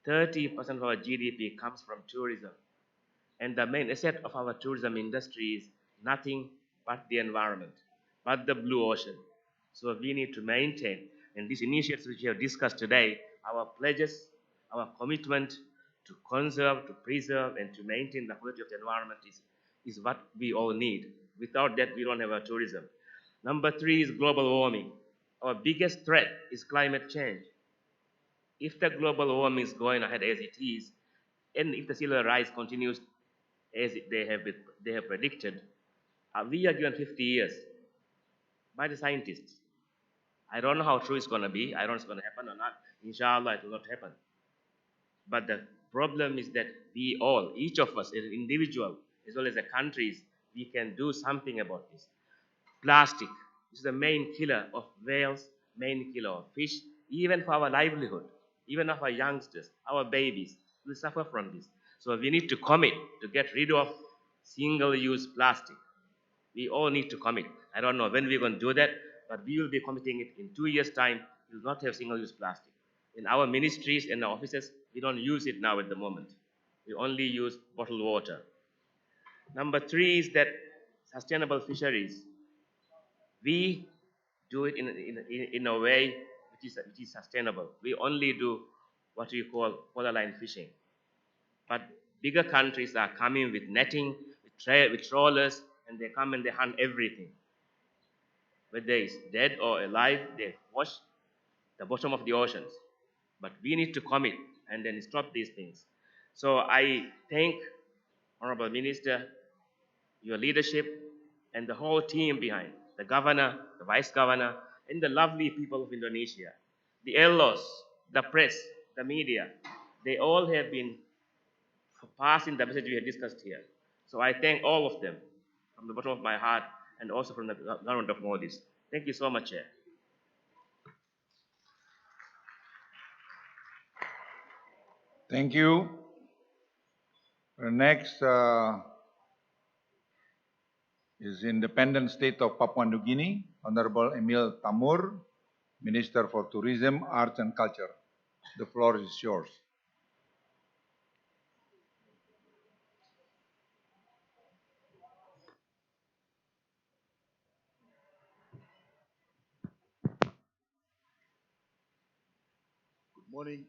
K: 30% of our GDP comes from tourism. And the main asset of our tourism industry is nothing but the environment, but the blue ocean. So we need to maintain, and these initiatives which we have discussed today, our pledges, our commitment to conserve, to preserve, and to maintain the quality of the environment is what we all need. Without that, we don't have our tourism. Number three is global warming. Our biggest threat is climate change. If the global warming is going ahead as it is, and if the sea level rise continues as they have predicted, we are given 50 years by the scientists. I don't know how true it's going to be. I don't know if it's going to happen or not. Inshallah, it will not happen. But the problem is that we all, each of us as an individual, as well as the countries, we can do something about this. Plastic is the main killer of whales, main killer of fish, even for our livelihood, even of our youngsters, our babies will suffer from this. So we need to commit to get rid of single-use plastic. We all need to commit. I don't know when we're going to do that, but we will be committing it in 2 years' time. We will not have single-use plastic. In our ministries and our offices, we don't use it now at the moment. We only use bottled water. Number three is that sustainable fisheries. We do it in a way which is sustainable. We only do what we call borderline fishing. But bigger countries are coming with netting, with trawlers, and they come and they hunt everything. Whether it's dead or alive, they wash the bottom of the oceans. But we need to commit and then stop these things. So I thank Honorable Minister, your leadership, and the whole team behind, the governor, the vice governor, and the lovely people of Indonesia, the LOs, the press, the media. They all have been passing the message we have discussed here. So I thank all of them from the bottom of my heart and also from the government of Maldives. Thank you so much, Chair.
D: Thank you. Next is Independent State of Papua New Guinea, Honorable Emil Tamur, Minister for Tourism, Arts and Culture. The floor is yours.
L: Good morning.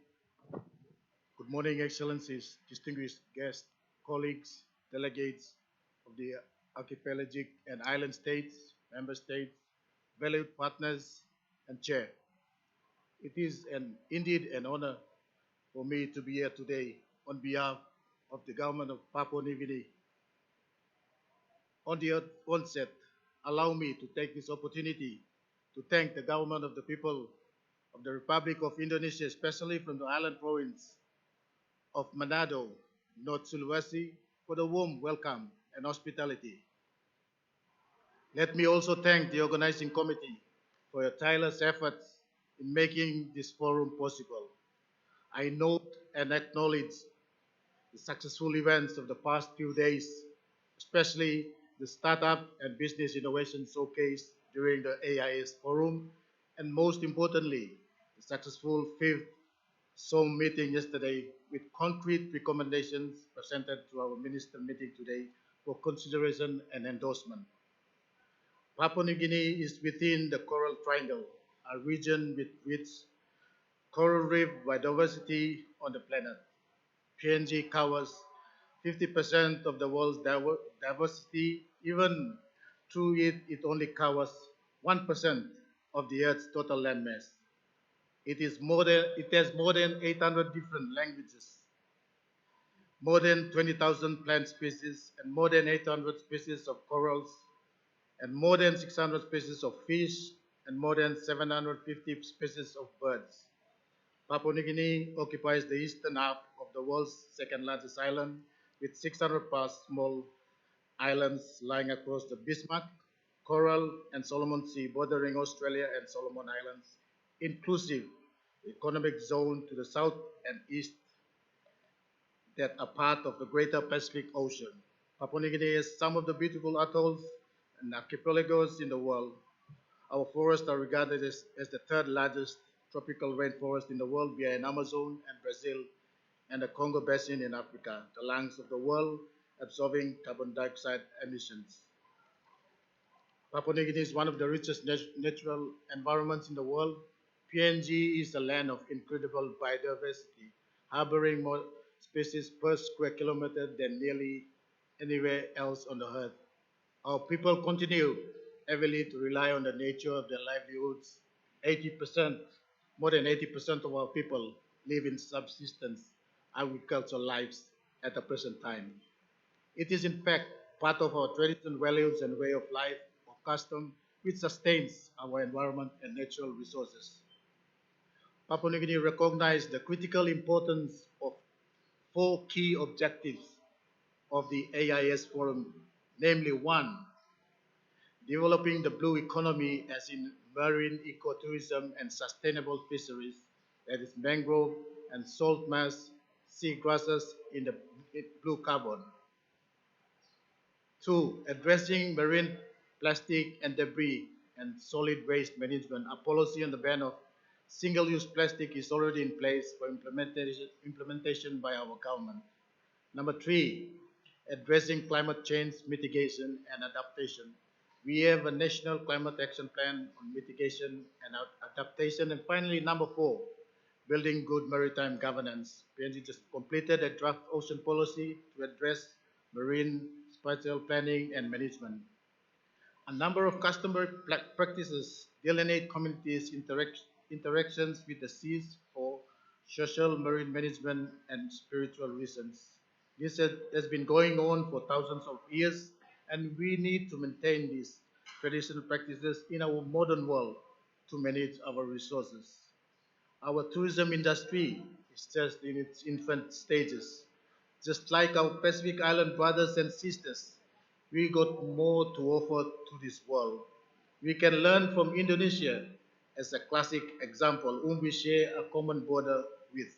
L: Good morning, Excellencies, distinguished guests, colleagues, delegates of the archipelagic and island states, member states, valued partners, and chair. It is indeed an honor for me to be here today on behalf of the government of Papua New Guinea. On the onset, allow me to take this opportunity to thank the government of the people of the Republic of Indonesia, especially from the island province of Manado, North Sulawesi, for the warm welcome and hospitality. Let me also thank the organizing committee for your tireless efforts in making this forum possible. I note and acknowledge the successful events of the past few days, especially the Startup and Business Innovation Showcase during the AIS Forum, and most importantly, the successful fifth SOM meeting yesterday with concrete recommendations presented to our minister meeting today for consideration and endorsement. Papua New Guinea is within the Coral Triangle, a region with rich coral reef biodiversity on the planet. PNG covers 50% of the world's diversity. Even through it only covers 1% of the Earth's total landmass. It has more than 800 different languages, more than 20,000 plant species, and more than 800 species of corals, and more than 600 species of fish, and more than 750 species of birds. Papua New Guinea occupies the eastern half of the world's second largest island, with 600 plus small islands lying across the Bismarck, Coral, and Solomon Sea, bordering Australia and Solomon Islands, inclusive economic zone to the south and east that are part of the greater Pacific Ocean. Papua New Guinea has some of the beautiful atolls and archipelagos in the world. Our forests are regarded as the third largest tropical rainforest in the world behind Amazon and Brazil and the Congo Basin in Africa, the lungs of the world absorbing carbon dioxide emissions. Papua New Guinea is one of the richest natural environments in the world. PNG is a land of incredible biodiversity, harboring more species per square kilometer than nearly anywhere else on the earth. Our people continue heavily to rely on the nature of their livelihoods. 80%, more than 80% of our people live in subsistence agricultural lives at the present time. It is in fact part of our tradition, values, and way of life or custom which sustains our environment and natural resources. Papua New Guinea recognized the critical importance of 4 key objectives of the AIS Forum, namely 1, developing the blue economy as in marine ecotourism and sustainable fisheries, that is mangrove and salt marsh sea grasses in the blue carbon. 2, addressing marine plastic and debris and solid waste management. A policy on the ban of single-use plastic is already in place for implementation by our government. Number 3, addressing climate change mitigation and adaptation. We have a national climate action plan on mitigation and adaptation. And finally, number 4, building good maritime governance. PNG just completed a draft ocean policy to address marine spatial planning and management. A number of customary practices delineate communities' interactions with the seas for social marine management and spiritual reasons. This has been going on for thousands of years, and we need to maintain these traditional practices in our modern world to manage our resources. Our tourism industry is just in its infant stages. Just like our Pacific Island brothers and sisters, we got more to offer to this world. We can learn from Indonesia as a classic example, whom we share a common border with.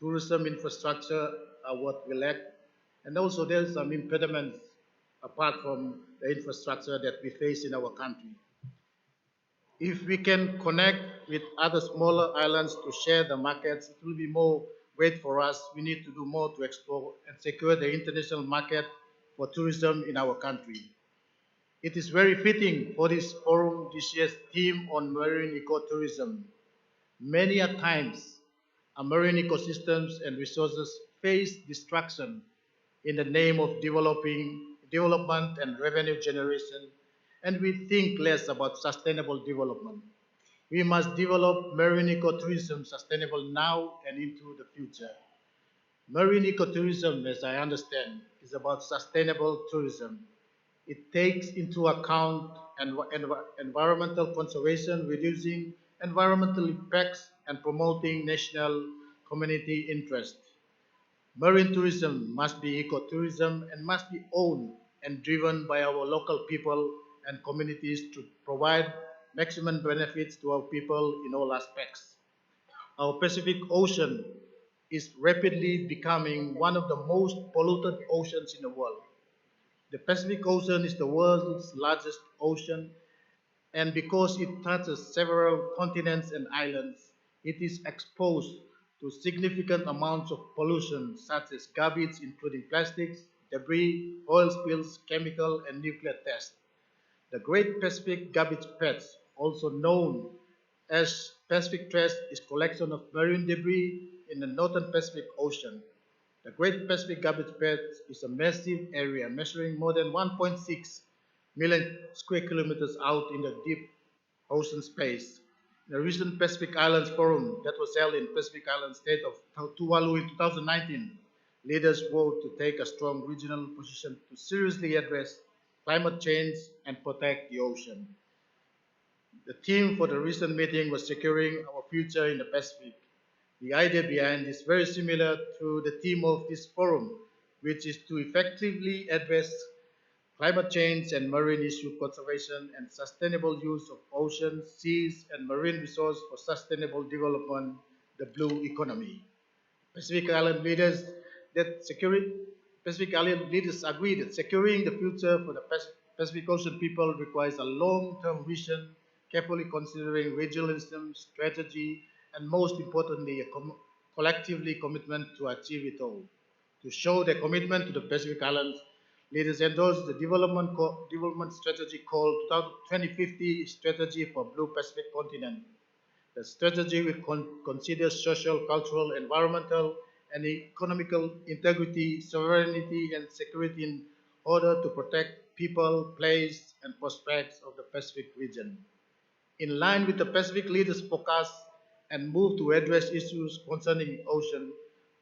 L: Tourism infrastructure are what we lack, and also there's some impediments apart from the infrastructure that we face in our country. If we can connect with other smaller islands to share the markets, it will be more great for us. We need to do more to explore and secure the international market for tourism in our country. It is very fitting for this forum this year's theme on marine ecotourism. Many a times, our marine ecosystems and resources face destruction in the name of development and revenue generation, and we think less about sustainable development. We must develop marine ecotourism sustainable now and into the future. Marine ecotourism, as I understand, is about sustainable tourism. It takes into account environmental conservation, reducing environmental impacts, and promoting national community interest. Marine tourism must be ecotourism and must be owned and driven by our local people and communities to provide maximum benefits to our people in all aspects. Our Pacific Ocean is rapidly becoming one of the most polluted oceans in the world. The Pacific Ocean is the world's largest ocean, and because it touches several continents and islands, it is exposed to significant amounts of pollution such as garbage including plastics, debris, oil spills, chemical and nuclear tests. The Great Pacific Garbage Patch, also known as Pacific Trash, is collection of marine debris in the northern Pacific Ocean. The Great Pacific Garbage Patch is a massive area measuring more than 1.6 million square kilometers out in the deep ocean space. In a recent Pacific Islands Forum that was held in Pacific Island state of Tuvalu in 2019, leaders vowed to take a strong regional position to seriously address climate change and protect the ocean. The theme for the recent meeting was securing our future in the Pacific. The idea behind is very similar to the theme of this forum, which is to effectively address climate change and marine issue conservation and sustainable use of oceans, seas, and marine resources for sustainable development, the blue economy. Pacific Island leaders agree that securing the future for the Pacific Ocean people requires a long-term vision, carefully considering regionalism, strategy, and most importantly, a collectively commitment to achieve it all. To show their commitment to the Pacific Islands, leaders endorsed the development strategy called 2050 Strategy for Blue Pacific Continent. The strategy will consider social, cultural, environmental, and economical integrity, sovereignty, and security in order to protect people, place, and prospects of the Pacific region. In line with the Pacific leaders' focus and move to address issues concerning ocean,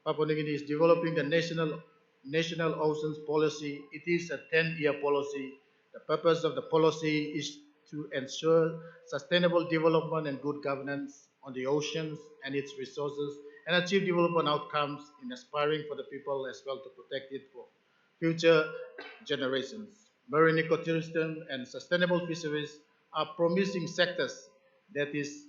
L: Papua New Guinea is developing the National Oceans Policy. It is a 10-year policy. The purpose of the policy is to ensure sustainable development and good governance on the oceans and its resources and achieve development outcomes in aspiring for the people as well to protect it for future generations. Marine ecotourism and sustainable fisheries are promising sectors that is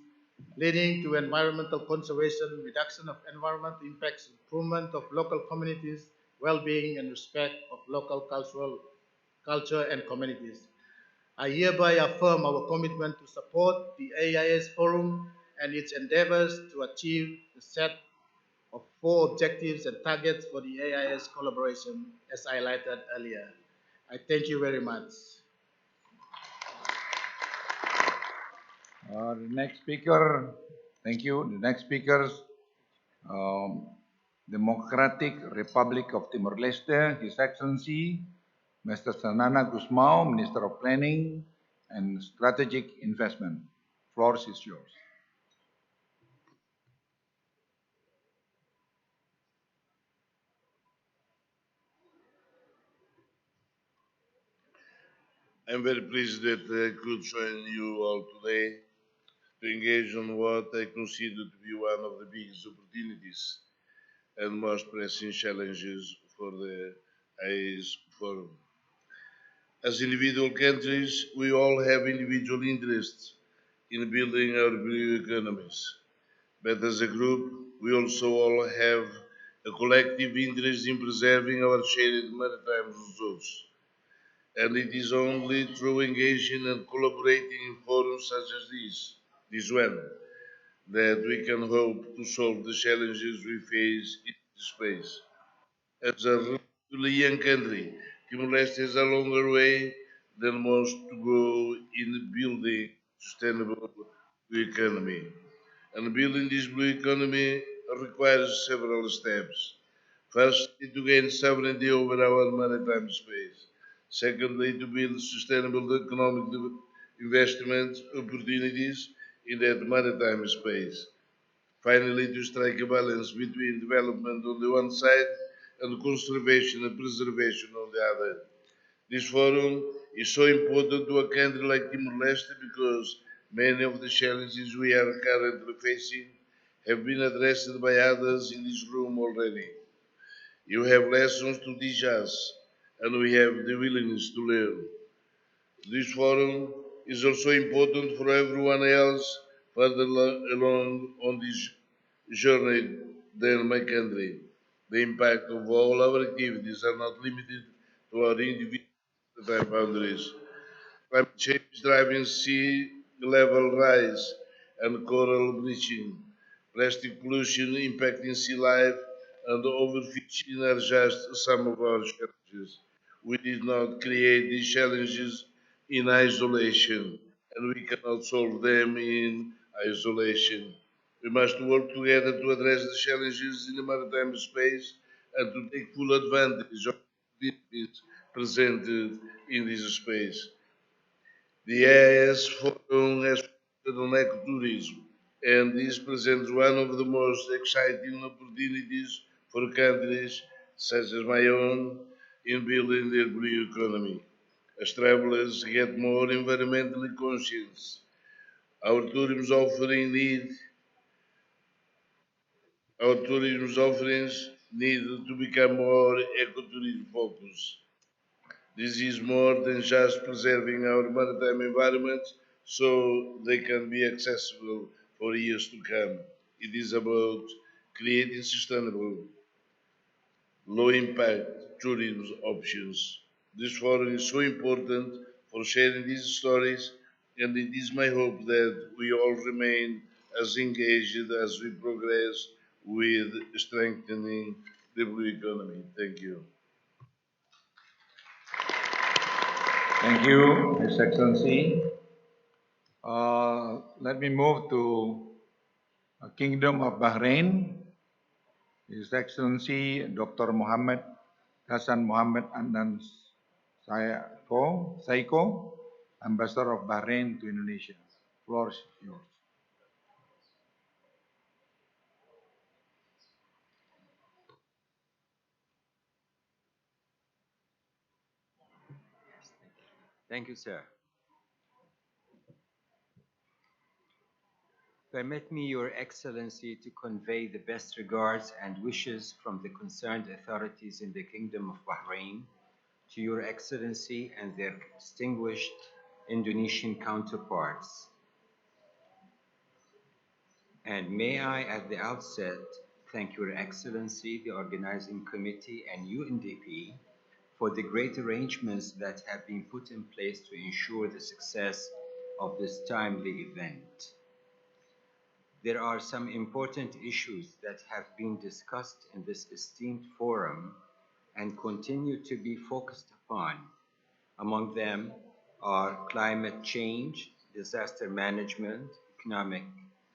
L: leading to environmental conservation, reduction of environmental impacts, improvement of local communities, well-being and respect of local culture and communities. I hereby affirm our commitment to support the AIS Forum and its endeavors to achieve the set of 4 objectives and targets for the AIS collaboration as highlighted earlier. I thank you very much.
D: The next speaker, thank you. The next speakers, um, Democratic Republic of Timor-Leste, His Excellency, Mr. Sanana Gusmao, Minister of Planning and Strategic Investment. Floor is yours.
G: I'm very pleased that I could join you all today to engage on what I consider to be one of the biggest opportunities and most pressing challenges for the AIS Forum. As individual countries, we all have individual interests in building our blue economies. But as a group, we also all have a collective interest in preserving our shared maritime resources. And it is only through engaging and collaborating in forums such as this one, that we can hope to solve the challenges we face in this space. As a relatively young country, Timor-Leste has a longer way than most to go in building sustainable blue economy. And building this blue economy requires several steps. Firstly, to gain sovereignty over our maritime space. Secondly, to build sustainable economic investment opportunities in that maritime space. Finally, to strike a balance between development on the one side and conservation and preservation on the other. This forum is so important to a country like Timor-Leste because many of the challenges we are currently facing have been addressed by others in this room already. You have lessons to teach us, and we have the willingness to learn. This forum is also important for everyone else further along on this journey than my country. The impact of all our activities are not limited to our individual boundaries. Climate change is driving sea level rise and coral bleaching. Plastic pollution impacting sea life and overfishing are just some of our challenges. We did not create these challenges in isolation, and we cannot solve them in isolation. We must work together to address the challenges in the maritime space and to take full advantage of the opportunities presented in this space. The AIS Forum has focused on ecotourism, and this presents one of the most exciting opportunities for countries such as my own in building their blue economy. As travelers get more environmentally conscious, our tourism offering need our tourism offerings need to become more ecotourism focused. This is more than just preserving our maritime environment so they can be accessible for years to come. It is about creating sustainable, low impact tourism options. This forum is so important for sharing these stories, and it is my hope that we all remain as engaged as we progress with strengthening the blue economy. Thank you.
D: Thank you, His Excellency. Let me move to Kingdom of Bahrain. His Excellency Dr. Muhammad Hassan Muhammad Adnan Saiko, Ambassador of Bahrain to Indonesia. Floor is yours.
M: Thank you, sir. Permit me, Your Excellency, to convey the best regards and wishes from the concerned authorities in the Kingdom of Bahrain to Your Excellency and their distinguished Indonesian counterparts. And may I, at the outset, thank Your Excellency, the Organizing Committee, and UNDP for the great arrangements that have been put in place to ensure the success of this timely event. There are some important issues that have been discussed in this esteemed forum and continue to be focused upon. Among them are climate change, disaster management, economic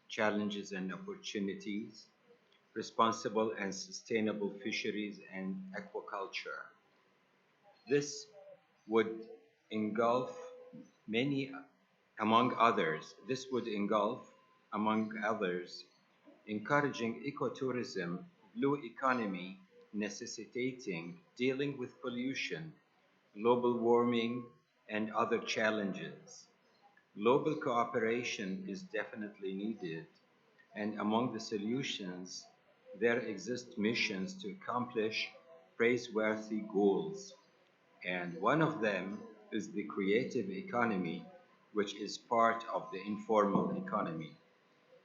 M: challenges and opportunities, responsible and sustainable fisheries and aquaculture. This would engulf many, among others, encouraging ecotourism, blue economy, necessitating dealing with pollution, global warming, and other challenges. Global cooperation is definitely needed, and among the solutions, there exist missions to accomplish praiseworthy goals. And one of them is the creative economy, which is part of the informal economy.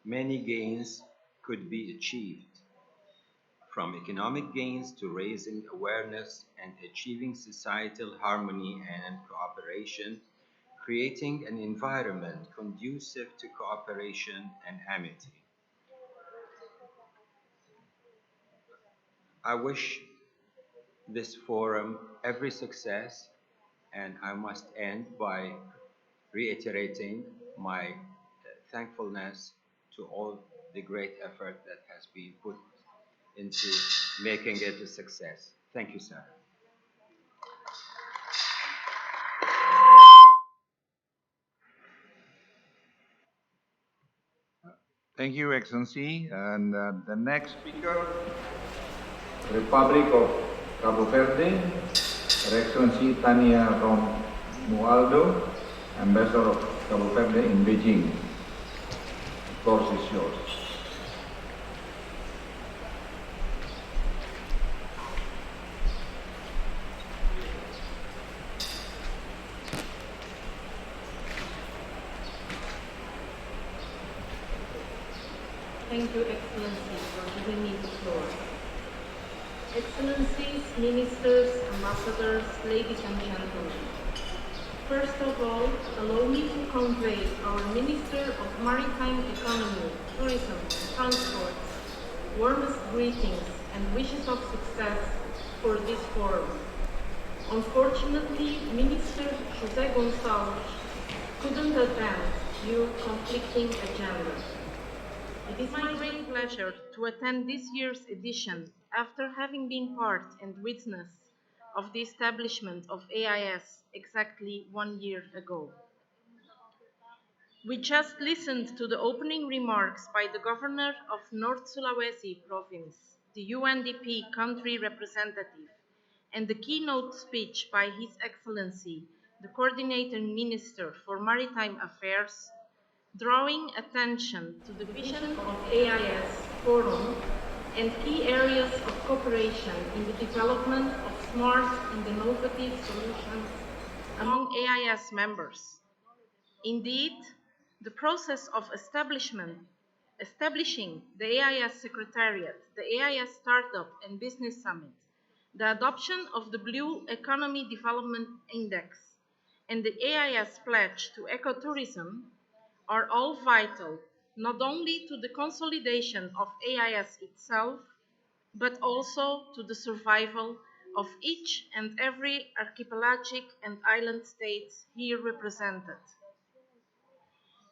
M: Many gains could be achieved, from economic gains to raising awareness and achieving societal harmony and cooperation, creating an environment conducive to cooperation and amity. I wish this forum every success, and I must end by reiterating my thankfulness to all the great effort that has been put into making it a success. Thank you, sir.
D: Thank you, Excellency. And the next speaker, Republic of Cabo Verde, Her Excellency Tania Romualdo, Ambassador of Cabo Verde in Beijing. The floor is yours.
N: Thank you, Excellency, for giving me the floor. Excellencies, Ministers, Ambassadors, ladies and gentlemen. First of all, allow me to convey our Minister of Maritime Economy, Tourism and Transport warmest greetings and wishes of success for this forum. Unfortunately, Minister José Gonçalves couldn't attend due to conflicting agendas. It is my great pleasure to attend this year's edition after having been part and witness of the establishment of AIS exactly 1 year ago. We just listened to the opening remarks by the Governor of North Sulawesi Province, the UNDP country representative, and the keynote speech by His Excellency, the Coordinator Minister for Maritime Affairs, drawing attention to the vision of AIS Forum and key areas of cooperation in the development of smart and innovative solutions among AIS members. Indeed, the process of establishing the AIS Secretariat, the AIS Startup and Business Summit, the adoption of the Blue Economy Development Index, and the AIS Pledge to Ecotourism are all vital, not only to the consolidation of AIS itself, but also to the survival of each and every archipelagic and island states here represented.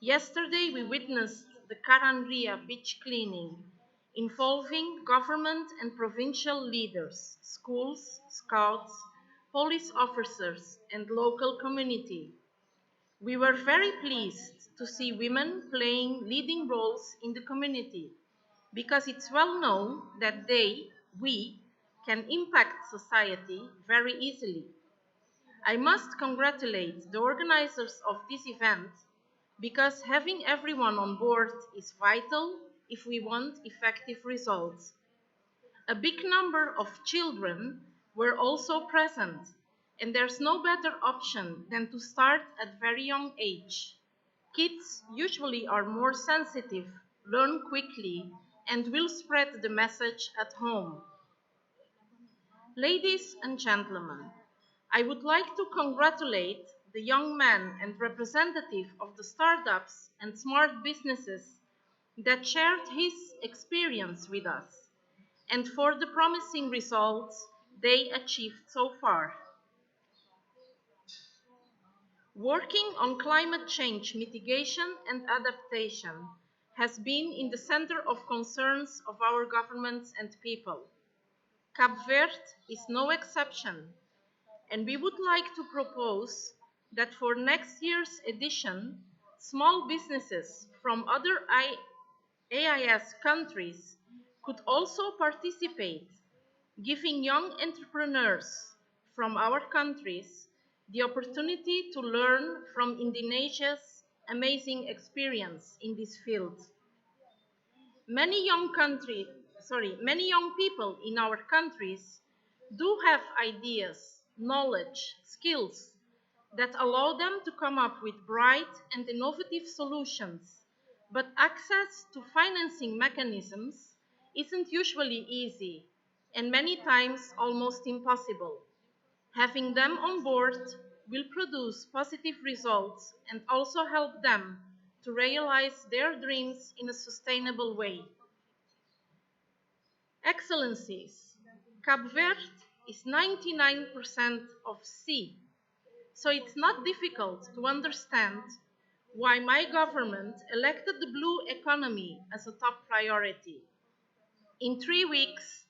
N: Yesterday, we witnessed the Karanria beach cleaning, involving government and provincial leaders, schools, scouts, police officers, and local community. We were very pleased to see women playing leading roles in the community, because it's well known that we, can impact society very easily. I must congratulate the organizers of this event, because having everyone on board is vital if we want effective results. A big number of children were also present, and there's no better option than to start at very young age. Kids usually are more sensitive, learn quickly, and will spread the message at home. Ladies and gentlemen, I would like to congratulate the young man and representative of the startups and smart businesses that shared his experience with us, and for the promising results they achieved so far. Working on climate change mitigation and adaptation has been in the center of concerns of our governments and people. Cape Verde is no exception, and we would like to propose that for next year's edition, small businesses from other AIS countries could also participate, giving young entrepreneurs from our countries the opportunity to learn from Indonesia's amazing experience in this field. Many many young people in our countries do have ideas, knowledge, skills that allow them to come up with bright and innovative solutions, but access to financing mechanisms isn't usually easy and many times almost impossible. Having them on board will produce positive results and also help them to realize their dreams in a sustainable way. Excellencies, Cape Verde is 99% of sea, so it's not difficult to understand why my government elected the blue economy as a top priority. In 3 weeks,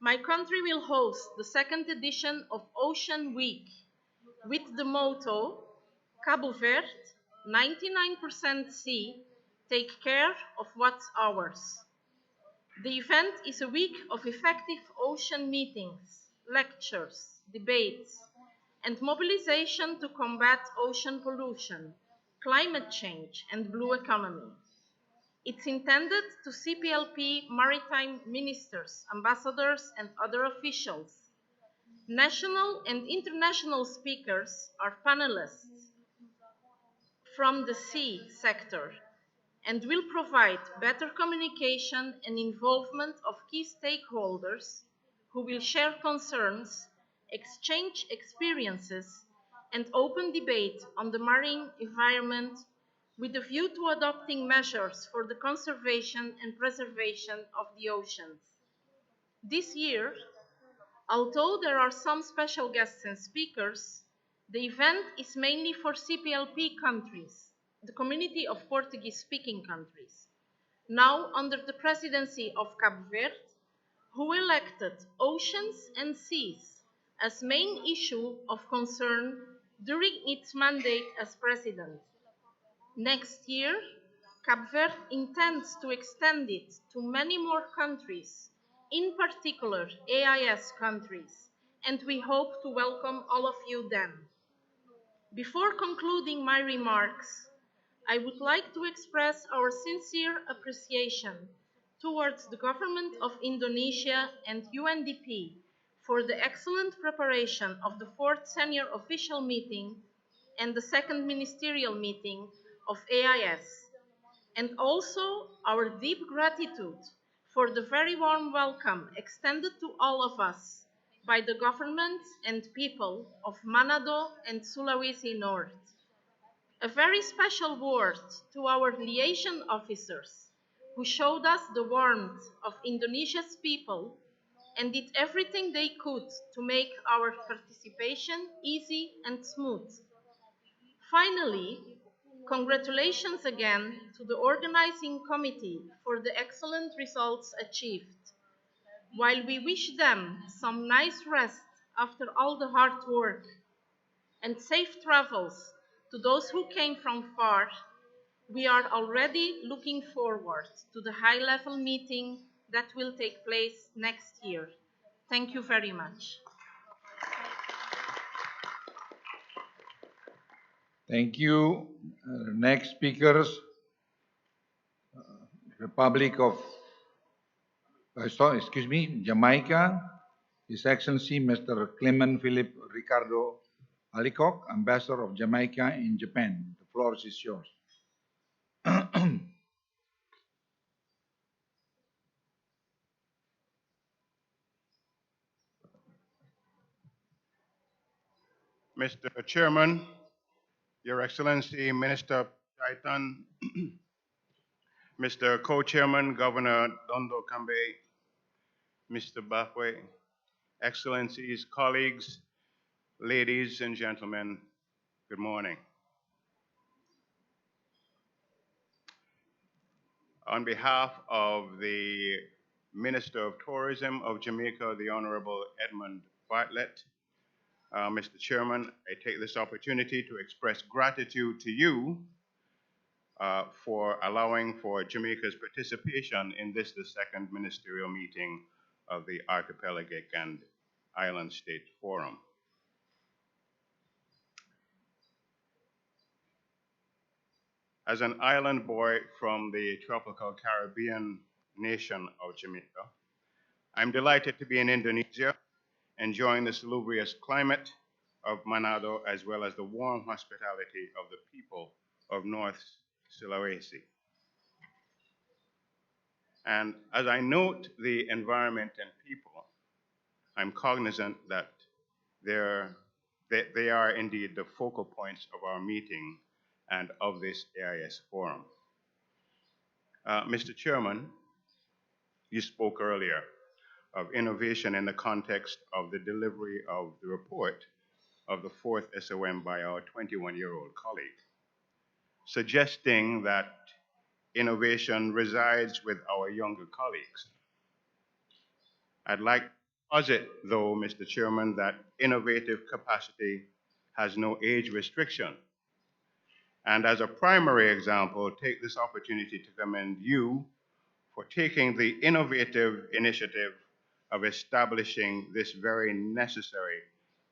N: my country will host the second edition of Ocean Week with the motto, Cabo Verde, 99% sea, take care of what's ours. The event is a week of effective ocean meetings, lectures, debates, and mobilization to combat ocean pollution, climate change, and blue economy. It's intended to CPLP maritime ministers, ambassadors, and other officials. National and international speakers are panelists from the sea sector and will provide better communication and involvement of key stakeholders who will share concerns, exchange experiences, and open debate on the marine environment with a view to adopting measures for the conservation and preservation of the oceans. This year, although there are some special guests and speakers, the event is mainly for CPLP countries, the community of Portuguese-speaking countries, now under the presidency of Cape Verde, who elected oceans and seas as main issue of concern during its mandate as president. Next year, Cape Verde intends to extend it to many more countries, in particular AIS countries, and we hope to welcome all of you then. Before concluding my remarks, I would like to express our sincere appreciation towards the government of Indonesia and UNDP for the excellent preparation of the fourth senior official meeting and the second ministerial meeting of AIS, and also our deep gratitude for the very warm welcome extended to all of us by the governments and people of Manado and Sulawesi North. A very special word to our liaison officers who showed us the warmth of Indonesia's people and did everything they could to make our participation easy and smooth. Finally, congratulations again to the organizing committee for the excellent results achieved. While we wish them some nice rest after all the hard work and safe travels to those who came from far, we are already looking forward to the high-level meeting that will take place next year. Thank you very much.
D: Thank you. Next speakers, Republic of, Jamaica, His Excellency Mr. Clement Philip Ricardo Alicock, Ambassador of Jamaica in Japan. The floor is yours.
O: Mr. Chairman, Your Excellency Minister Titan, Mr. Co-Chairman Governor Dondo Kambe, Mr. Bahwe, Excellencies, colleagues, ladies and gentlemen, good morning. On behalf of the Minister of Tourism of Jamaica, the Honorable Edmund Bartlett, Mr. Chairman, I take this opportunity to express gratitude to you for allowing for Jamaica's participation in this, the second ministerial meeting of the Archipelagic and Island State Forum. As an island boy from the tropical Caribbean nation of Jamaica, I'm delighted to be in Indonesia, enjoying the salubrious climate of Manado as well as the warm hospitality of the people of North Sulawesi. And as I note the environment and people, I'm cognizant that they are indeed the focal points of our meeting and of this AIS forum. Mr. Chairman, you spoke earlier of innovation in the context of the delivery of the report of the fourth SOM by our 21-year-old colleague, suggesting that innovation resides with our younger colleagues. I'd like to posit, though, Mr. Chairman, that innovative capacity has no age restriction. And as a primary example, take this opportunity to commend you for taking the innovative initiative of establishing this very necessary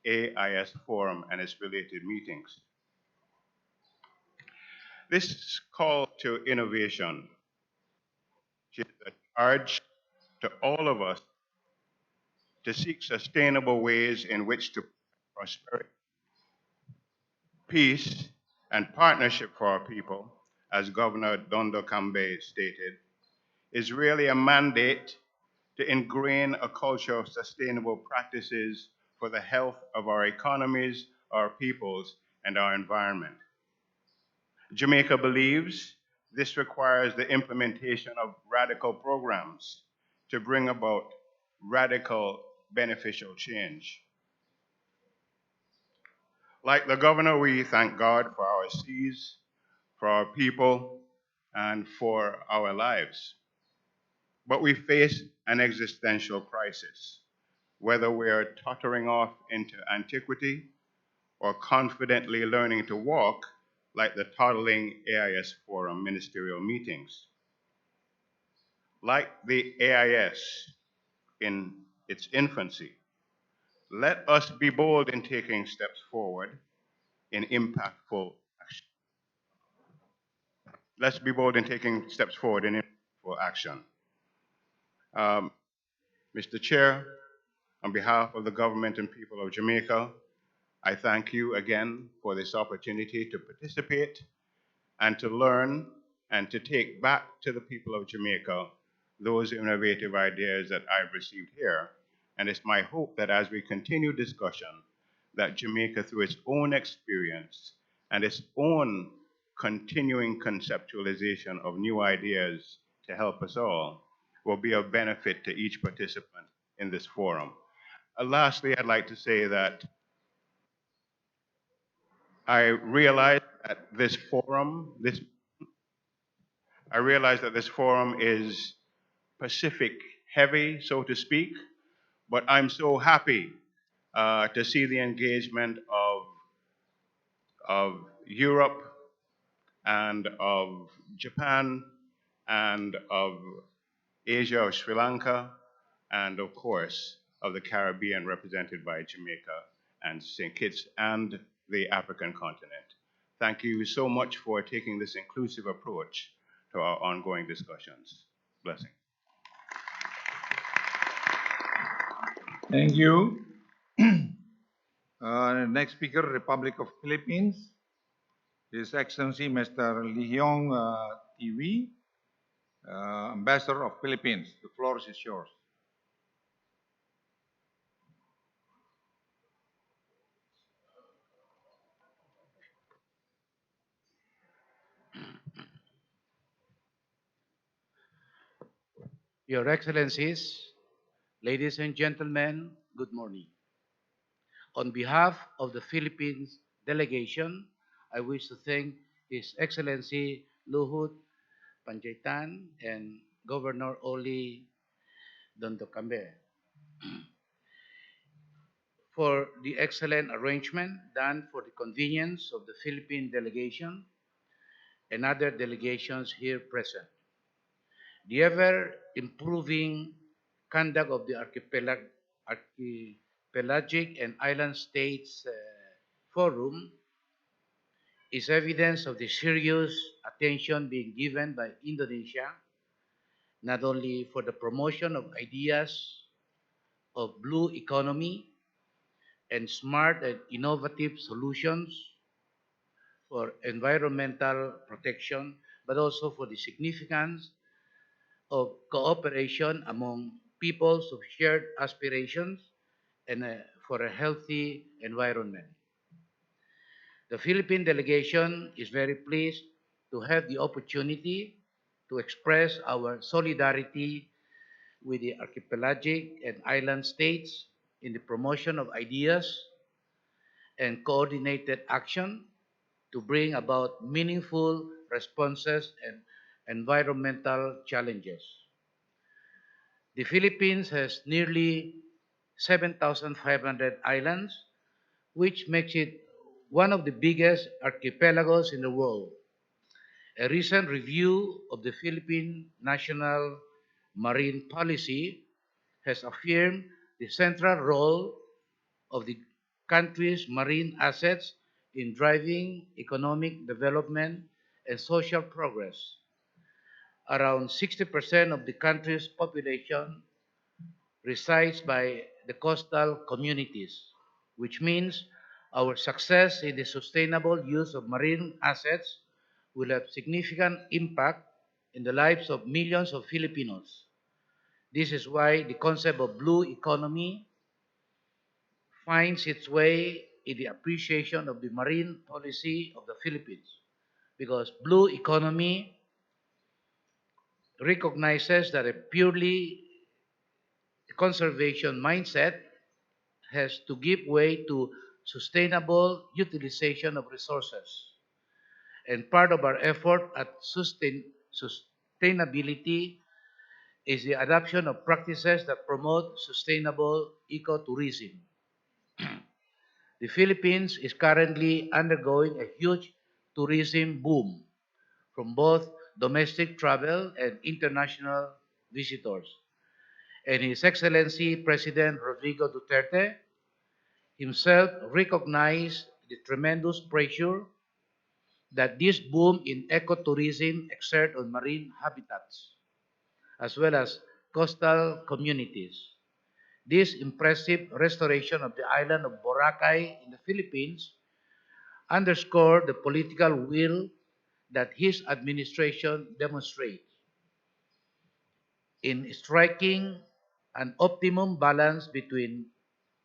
O: AIS forum and its related meetings. This call to innovation is a charge to all of us to seek sustainable ways in which to prosperity, peace, and partnership for our people, as Governor Dondo Kambe stated, is really a mandate to ingrain a culture of sustainable practices for the health of our economies, our peoples, and our environment. Jamaica believes this requires the implementation of radical programs to bring about radical beneficial change. Like the governor, we thank God for our seas, for our people, and for our lives. But we face an existential crisis, whether we are tottering off into antiquity or confidently learning to walk like the toddling AIS Forum ministerial meetings. Like the AIS in its infancy, let us be bold in taking steps forward in impactful action. Let's be bold in taking steps forward in impactful action. Mr. Chair, on behalf of the government and people of Jamaica, I thank you again for this opportunity to participate and to learn and to take back to the people of Jamaica those innovative ideas that I've received here. And it's my hope that as we continue discussion, that Jamaica, through its own experience and its own continuing conceptualization of new ideas to help us all, will be of benefit to each participant in this forum. Lastly, I'd like to say that I realize that this forum is Pacific heavy, so to speak, but I'm so happy to see the engagement of Europe and of Japan and of Asia or Sri Lanka, and of course of the Caribbean represented by Jamaica and St. Kitts and the African continent. Thank you so much for taking this inclusive approach to our ongoing discussions. Blessing.
D: Thank you. Next speaker, Republic of Philippines. His Excellency Mr. Lihyong TV, Ambassador of Philippines. The floor is yours.
P: Your Excellencies, ladies and gentlemen, good morning. On behalf of the Philippines delegation, I wish to thank His Excellency Luhut Panjaitan, and Governor Oli Dondocambe for the excellent arrangement done for the convenience of the Philippine delegation and other delegations here present. The ever improving conduct of the Archipelagic and Island States Forum is evidence of the serious attention being given by Indonesia not only for the promotion of ideas of blue economy and smart and innovative solutions for environmental protection, but also for the significance of cooperation among peoples of shared aspirations and for a healthy environment. The Philippine delegation is very pleased to have the opportunity to express our solidarity with the archipelagic and island states in the promotion of ideas and coordinated action to bring about meaningful responses and environmental challenges. The Philippines has nearly 7,500 islands, which makes it one of the biggest archipelagos in the world. A recent review of the Philippine national marine policy has affirmed the central role of the country's marine assets in driving economic development and social progress. Around 60% of the country's population resides by the coastal communities, which means our success in the sustainable use of marine assets will have significant impact in the lives of millions of Filipinos. This is why the concept of blue economy finds its way in the appreciation of the marine policy of the Philippines. Because blue economy recognizes that a purely conservation mindset has to give way to sustainable utilization of resources. And part of our effort at sustainability is the adoption of practices that promote sustainable ecotourism. The Philippines is currently undergoing a huge tourism boom from both domestic travel and international visitors. And His Excellency President Rodrigo Duterte himself recognized the tremendous pressure that this boom in ecotourism exert on marine habitats, as well as coastal communities. This impressive restoration of the island of Boracay in the Philippines underscored the political will that his administration demonstrates in striking an optimum balance between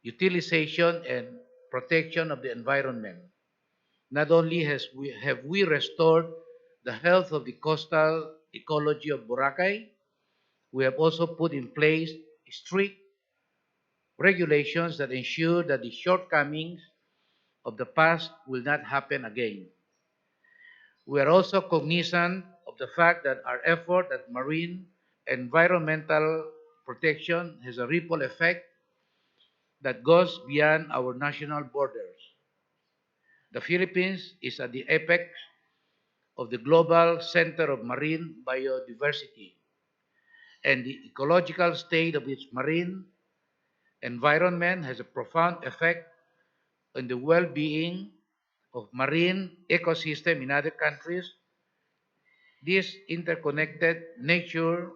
P: utilization and protection of the environment. Not only have we restored the health of the coastal ecology of Boracay, we have also put in place strict regulations that ensure that the shortcomings of the past will not happen again. We are also cognizant of the fact that our effort at marine environmental protection has a ripple effect that goes beyond our national borders. The Philippines is at the apex of the global center of marine biodiversity, and the ecological state of its marine environment has a profound effect on the well-being of marine ecosystem in other countries. This interconnected nature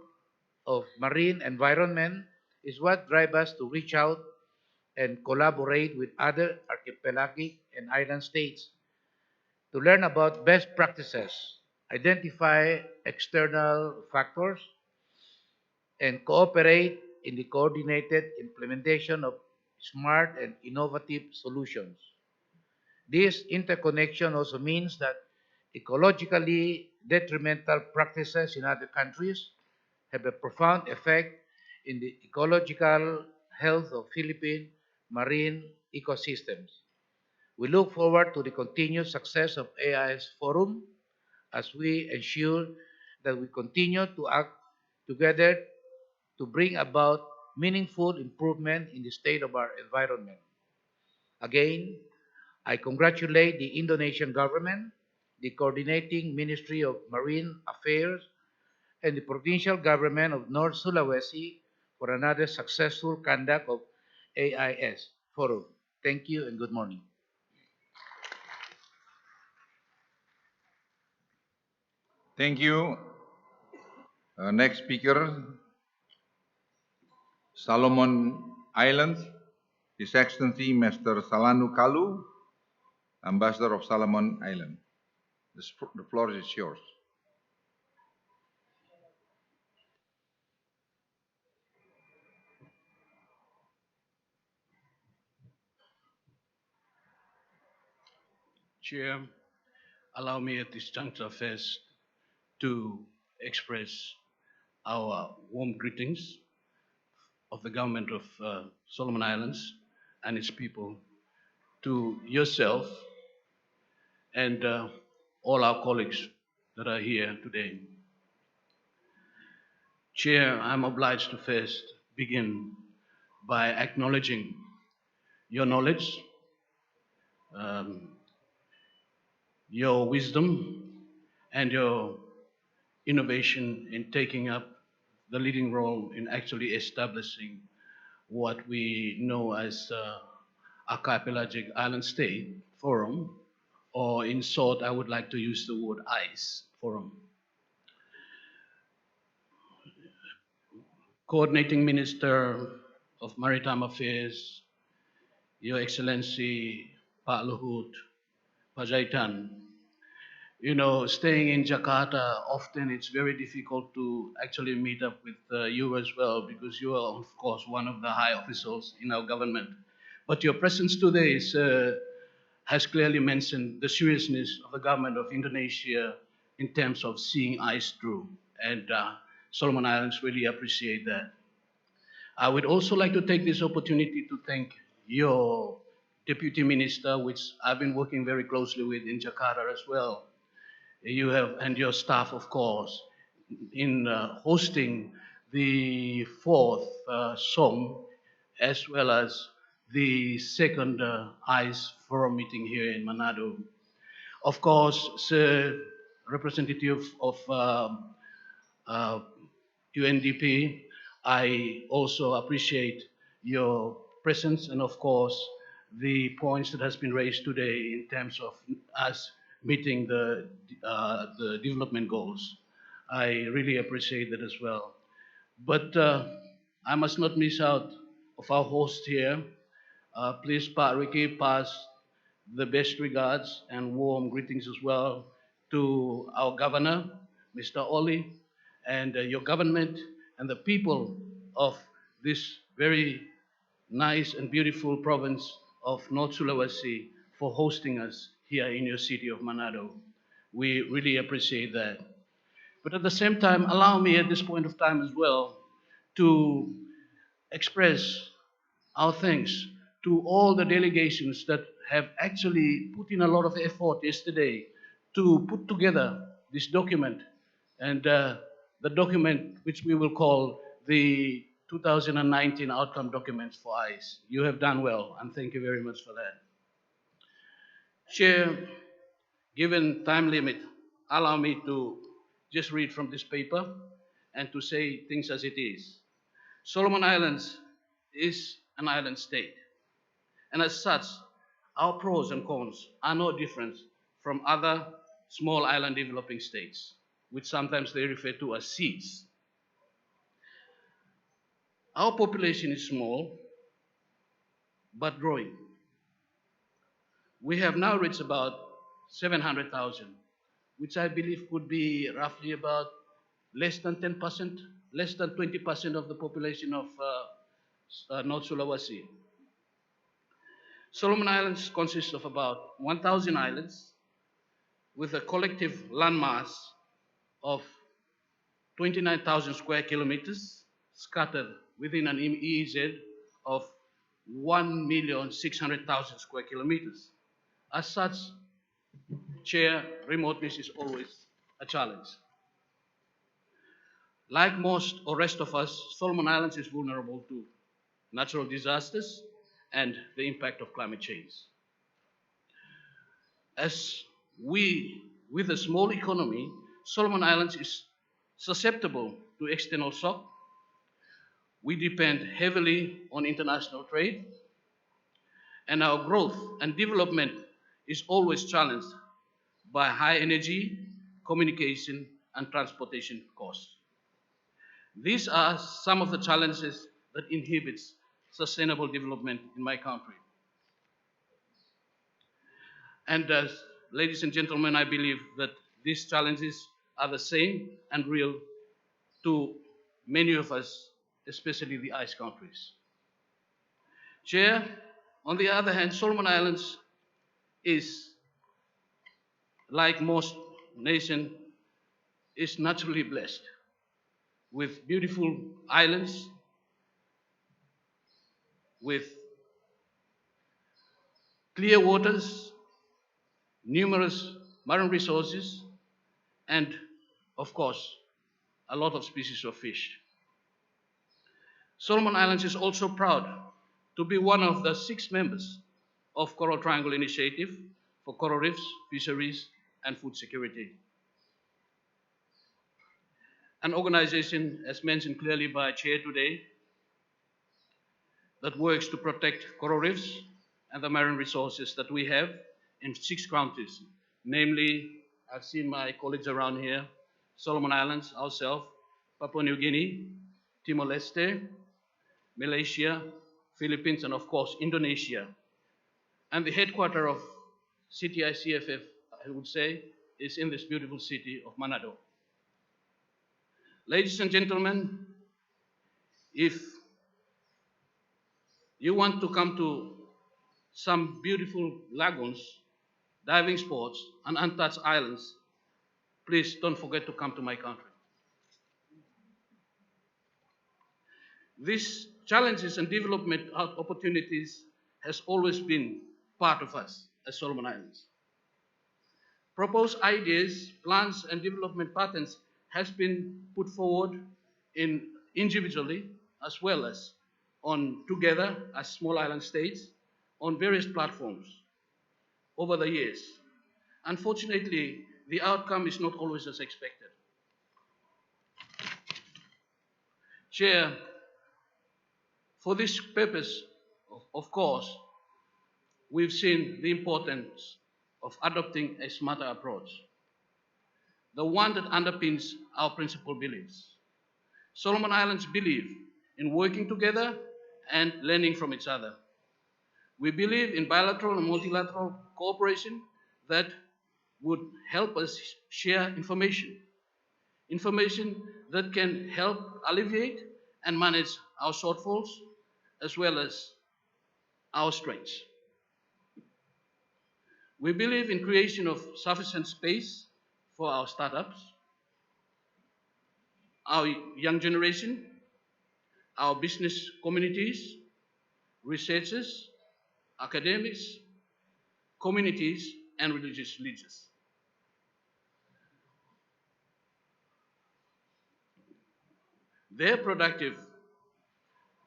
P: of marine environment is what drives us to reach out and collaborate with other archipelagic and island states to learn about best practices, identify external factors, and cooperate in the coordinated implementation of smart and innovative solutions. This interconnection also means that ecologically detrimental practices in other countries have a profound effect in the ecological health of Philippine marine ecosystems. We look forward to the continued success of AIS Forum as we ensure that we continue to act together to bring about meaningful improvement in the state of our environment. Again, I congratulate the Indonesian government, the coordinating Ministry of Marine Affairs, and the provincial government of North Sulawesi for another successful conduct of AIS Forum. Thank you and good morning.
D: Thank you. Next speaker, Solomon Islands, His Excellency Mr. Salanu Kalu, Ambassador of Solomon Island. The floor is yours.
Q: Chair, allow me at this juncture first to express our warm greetings of the government of Solomon Islands and its people to yourself and all our colleagues that are here today. Chair, I'm obliged to first begin by acknowledging your knowledge, your wisdom, and your innovation in taking up the leading role in actually establishing what we know as Archipelagic Island State Forum, or in short, I would like to use the word ICE Forum. Coordinating Minister of Maritime Affairs, Your Excellency Pak Luhut Panjaitan. You know, staying in Jakarta, often it's very difficult to actually meet up with you as well, because you are, of course, one of the high officials in our government. But your presence today has clearly mentioned the seriousness of the government of Indonesia in terms of seeing ICE through. And Solomon Islands really appreciate that. I would also like to take this opportunity to thank your Deputy Minister, which I've been working very closely with in Jakarta as well. You have, and your staff, of course, in hosting the fourth SOM, as well as the second ICE Forum meeting here in Manado. Of course, Sir Representative of UNDP, I also appreciate your presence and, of course, the points that has been raised today in terms of us meeting the development goals. I really appreciate that as well. But I must not miss out of our host here. Please, Pak Ricky, pass the best regards and warm greetings as well to our governor, Mr. Oli, and your government and the people of this very nice and beautiful province of North Sulawesi for hosting us here in your city of Manado. We really appreciate that. But at the same time, allow me at this point of time as well to express our thanks to all the delegations that have actually put in a lot of effort yesterday to put together this document, and the document which we will call the 2019 outcome documents for ICE. You have done well, and thank you very much for that. Chair, given time limit, allow me to just read from this paper and to say things as it is. Solomon Islands is an island state, and as such, our pros and cons are no different from other small island developing states, which sometimes they refer to as seas. Our population is small, but growing. We have now reached about 700,000, which I believe could be roughly about less than 10%, less than 20% of the population of North Sulawesi. Solomon Islands consists of about 1,000 islands with a collective landmass of 29,000 square kilometers scattered within an EEZ of 1,600,000 square kilometers. As such, Chair, remoteness is always a challenge. Like most or rest of us, Solomon Islands is vulnerable to natural disasters and the impact of climate change. As with a small economy, Solomon Islands is susceptible to external shock. We depend heavily on international trade, and our growth and development is always challenged by high energy, communication, and transportation costs. These are some of the challenges that inhibits sustainable development in my country. And ladies and gentlemen, I believe that these challenges are the same and real to many of us, especially the ice countries. Chair, on the other hand, Solomon Islands is, like most nations, is naturally blessed with beautiful islands, with clear waters, numerous marine resources, and of course, a lot of species of fish. Solomon Islands is also proud to be one of the 6 members of Coral Triangle Initiative for coral reefs, fisheries, and food security. An organization, as mentioned clearly by Chair today, that works to protect coral reefs and the marine resources that we have in 6 countries, namely, I've seen my colleagues around here, Solomon Islands, ourselves, Papua New Guinea, Timor-Leste, Malaysia, Philippines, and of course, Indonesia. And the headquarters of CTI-CFF, I would say, is in this beautiful city of Manado. Ladies and gentlemen, if you want to come to some beautiful lagoons, diving spots, and untouched islands, please don't forget to come to my country. These challenges and development opportunities has always been part of us as Solomon Islands. Proposed ideas, plans, and development patterns has been put forward individually as well as together as small island states on various platforms over the years. Unfortunately, the outcome is not always as expected. Chair, for this purpose, of course, we've seen the importance of adopting a smarter approach, the one that underpins our principal beliefs. Solomon Islands believe in working together and learning from each other. We believe in bilateral and multilateral cooperation that would help us share information that can help alleviate and manage our shortfalls as well as our strengths. We believe in creation of sufficient space for our startups, our young generation, our business communities, researchers, academics, communities, and religious leaders. Their productive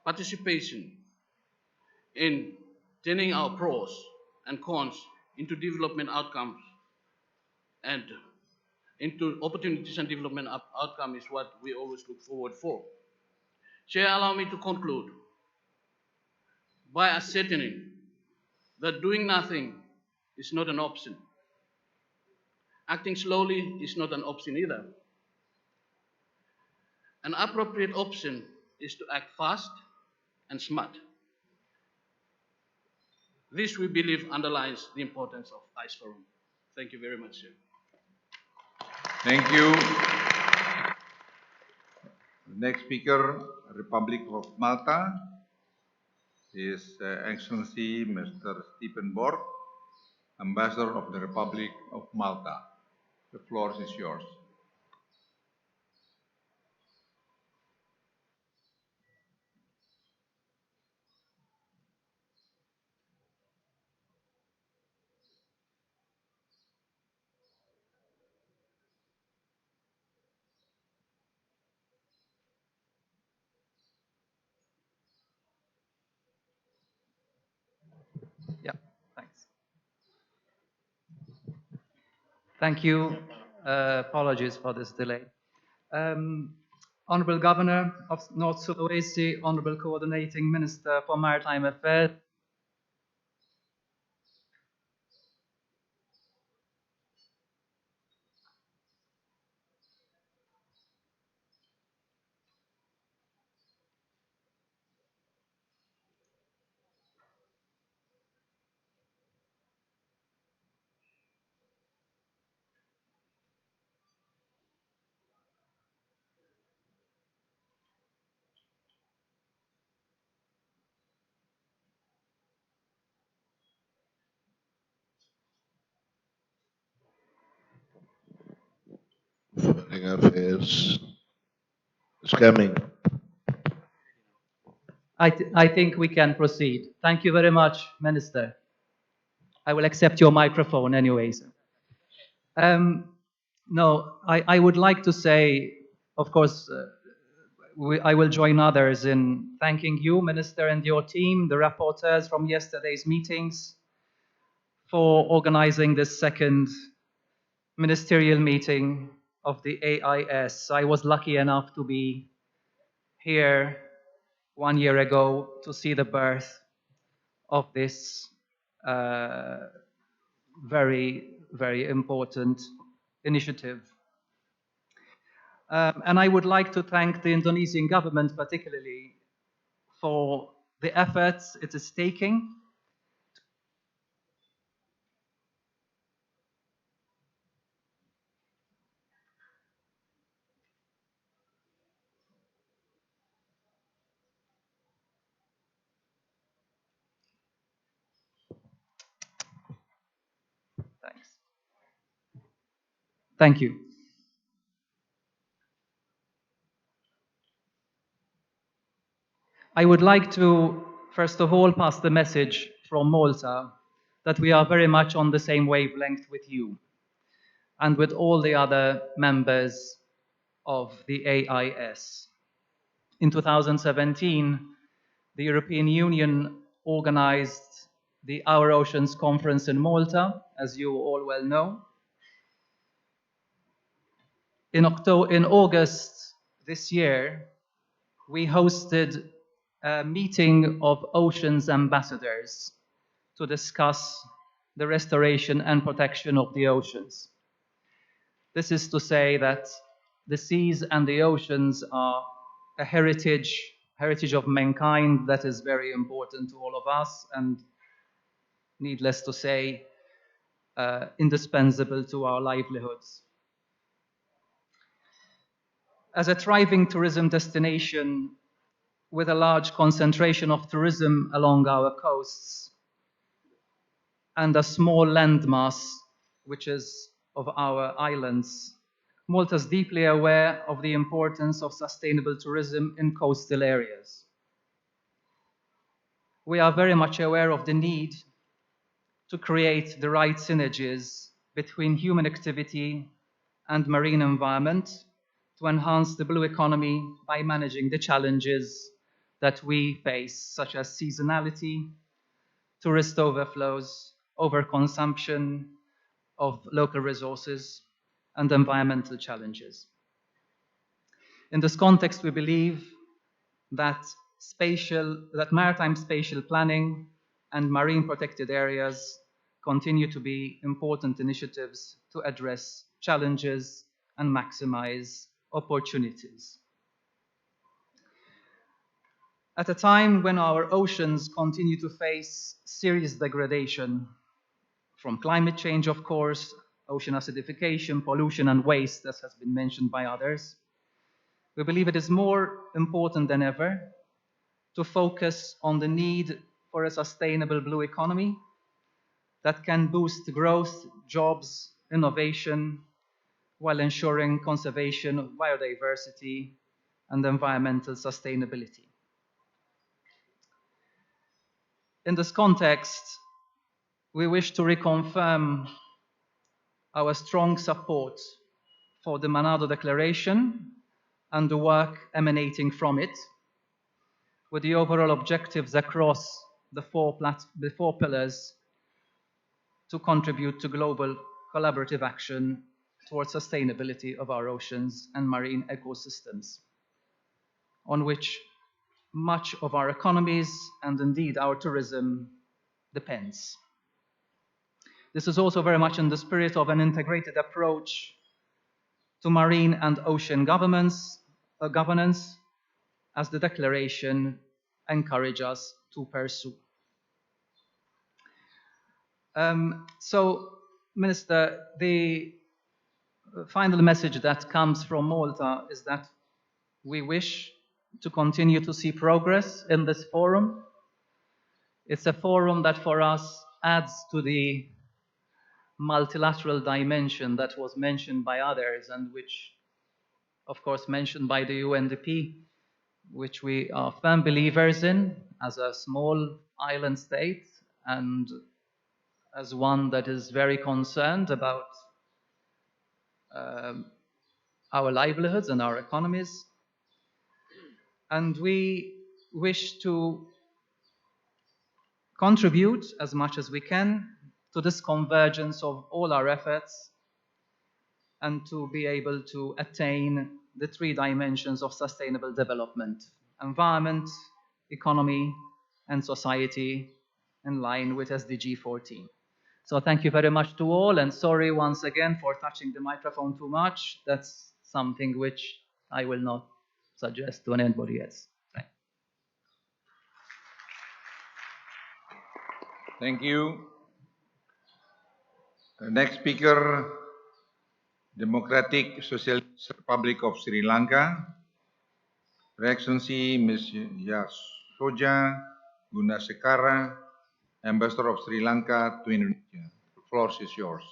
Q: participation in turning our pros and cons into development outcomes and into opportunities and development outcome is what we always look forward for. Chair, allow me to conclude by ascertaining that doing nothing is not an option. Acting slowly is not an option either. An appropriate option is to act fast and smart. This, we believe, underlines the importance of ICE Forum. Thank you very much, sir.
D: Thank you. The next speaker, Republic of Malta, is Excellency Mr. Stephen Borg, Ambassador of the Republic of Malta. The floor is yours.
R: Thank you. Apologies for this delay. Honorable Governor of North Sulawesi, Honorable Coordinating Minister for Maritime Affairs,
G: Foreign Affairs is coming.
R: I think we can proceed. Thank you very much, Minister. I will accept your microphone anyways. No, I would like to say, of course, I will join others in thanking you, Minister, and your team, the rapporteurs from yesterday's meetings, for organizing this second ministerial meeting of the AIS. I was lucky enough to be here 1 year ago to see the birth of this very, very important initiative. And I would like to thank the Indonesian government particularly for the efforts it is taking. Thanks. Thank you. I would like to, first of all, pass the message from Malta that we are very much on the same wavelength with you and with all the other members of the AIS. In 2017, the European Union organized the Our Oceans Conference in Malta, as you all well know. In August this year, we hosted a meeting of oceans ambassadors to discuss the restoration and protection of the oceans. This is to say that the seas and the oceans are a heritage of mankind that is very important to all of us and, needless to say, indispensable to our livelihoods. As a thriving tourism destination with a large concentration of tourism along our coasts and a small landmass, which is of our islands, Malta is deeply aware of the importance of sustainable tourism in coastal areas. We are very much aware of the need to create the right synergies between human activity and marine environment to enhance the blue economy by managing the challenges that we face, such as seasonality, tourist overflows, overconsumption of local resources, and environmental challenges. In this context, we believe that maritime spatial planning and marine protected areas continue to be important initiatives to address challenges and maximize opportunities. At a time when our oceans continue to face serious degradation from climate change, of course, ocean acidification, pollution, and waste, as has been mentioned by others, we believe it is more important than ever to focus on the need for a sustainable blue economy that can boost growth, jobs, innovation, while ensuring conservation of biodiversity and environmental sustainability. In this context, we wish to reconfirm our strong support for the Manado Declaration and the work emanating from it, with the overall objectives across the four pillars to contribute to global collaborative action towards sustainability of our oceans and marine ecosystems, on which much of our economies and indeed our tourism depends. This is also very much in the spirit of an integrated approach to marine and ocean governance, as the declaration encourages us to pursue. So, Minister, the final message that comes from Malta is that we wish to continue to see progress in this forum. It's a forum that for us adds to the multilateral dimension that was mentioned by others and which, of course, mentioned by the UNDP, which we are firm believers in as a small island state and as one that is very concerned about our livelihoods and our economies. And we wish to contribute as much as we can to this convergence of all our efforts and to be able to attain the three dimensions of sustainable development: environment, economy, and society, in line with SDG 14. So thank you very much to all, and sorry once again for touching the microphone too much. That's something which I will not suggest to anybody else.
D: Thank you. The next speaker, Democratic Socialist Republic of Sri Lanka, Her Excellency Ms. Yasoja Gunasekara, Ambassador of Sri Lanka to Indonesia. The floor is yours.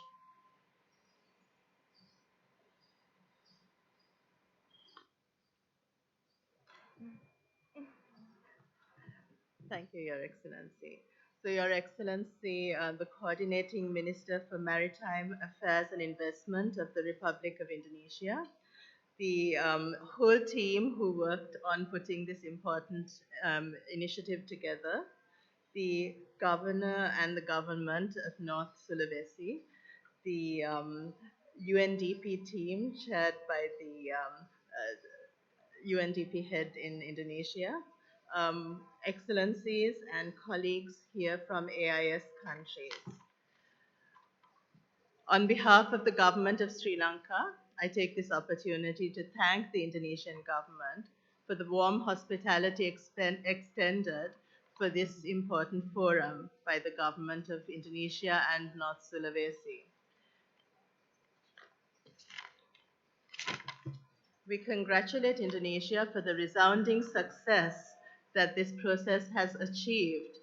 S: Thank you, Your Excellency. So, Your Excellency, the Coordinating Minister for Maritime Affairs and Investment of the Republic of Indonesia, the whole team who worked on putting this important initiative together, the Governor and the Government of North Sulawesi, the UNDP team chaired by the UNDP head in Indonesia, excellencies and colleagues here from AIS countries. On behalf of the government of Sri Lanka, I take this opportunity to thank the Indonesian government for the warm hospitality extended for this important forum by the government of Indonesia and North Sulawesi. We congratulate Indonesia for the resounding success that this process has achieved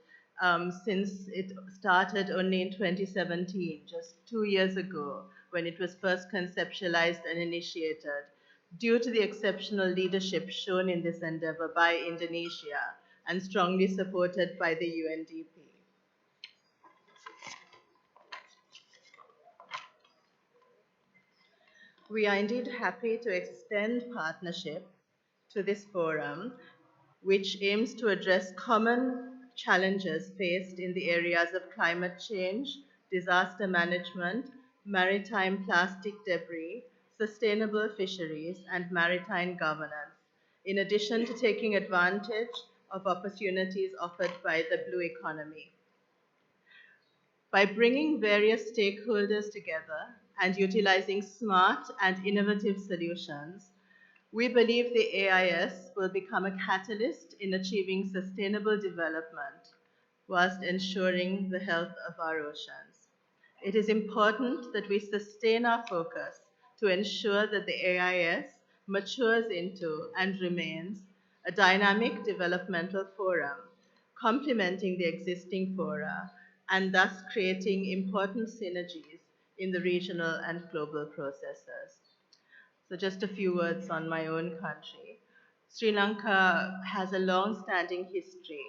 S: since it started only in 2017, just 2 years ago, when it was first conceptualized and initiated, due to the exceptional leadership shown in this endeavor by Indonesia and strongly supported by the UNDP. We are indeed happy to extend partnership to this forum, which aims to address common challenges faced in the areas of climate change, disaster management, maritime plastic debris, sustainable fisheries, and maritime governance, in addition to taking advantage of opportunities offered by the blue economy. By bringing various stakeholders together and utilizing smart and innovative solutions, we believe the AIS will become a catalyst in achieving sustainable development whilst ensuring the health of our oceans. It is important that we sustain our focus to ensure that the AIS matures into and remains a dynamic developmental forum, complementing the existing fora and thus creating important synergies in the regional and global processes. So just a few words on my own country. Sri Lanka has a long-standing history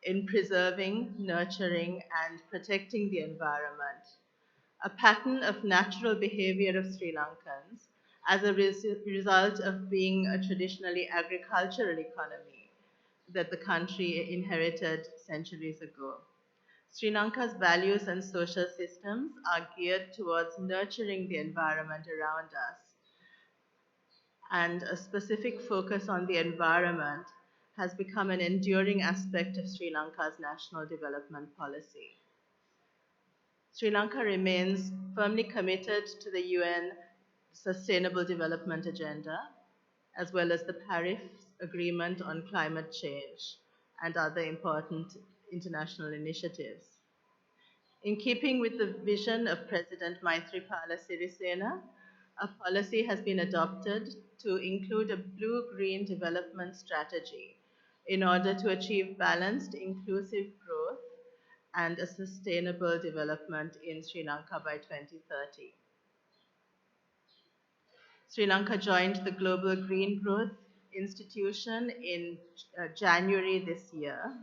S: in preserving, nurturing, and protecting the environment. A pattern of natural behavior of Sri Lankans as a result of being a traditionally agricultural economy that the country inherited centuries ago. Sri Lanka's values and social systems are geared towards nurturing the environment around us, and a specific focus on the environment has become an enduring aspect of Sri Lanka's national development policy. Sri Lanka remains firmly committed to the UN Sustainable Development Agenda, as well as the Paris Agreement on Climate Change and other important international initiatives. In keeping with the vision of President Maithripala Sirisena, a policy has been adopted to include a blue-green development strategy in order to achieve balanced, inclusive growth and a sustainable development in Sri Lanka by 2030. Sri Lanka joined the Global Green Growth Institution in January this year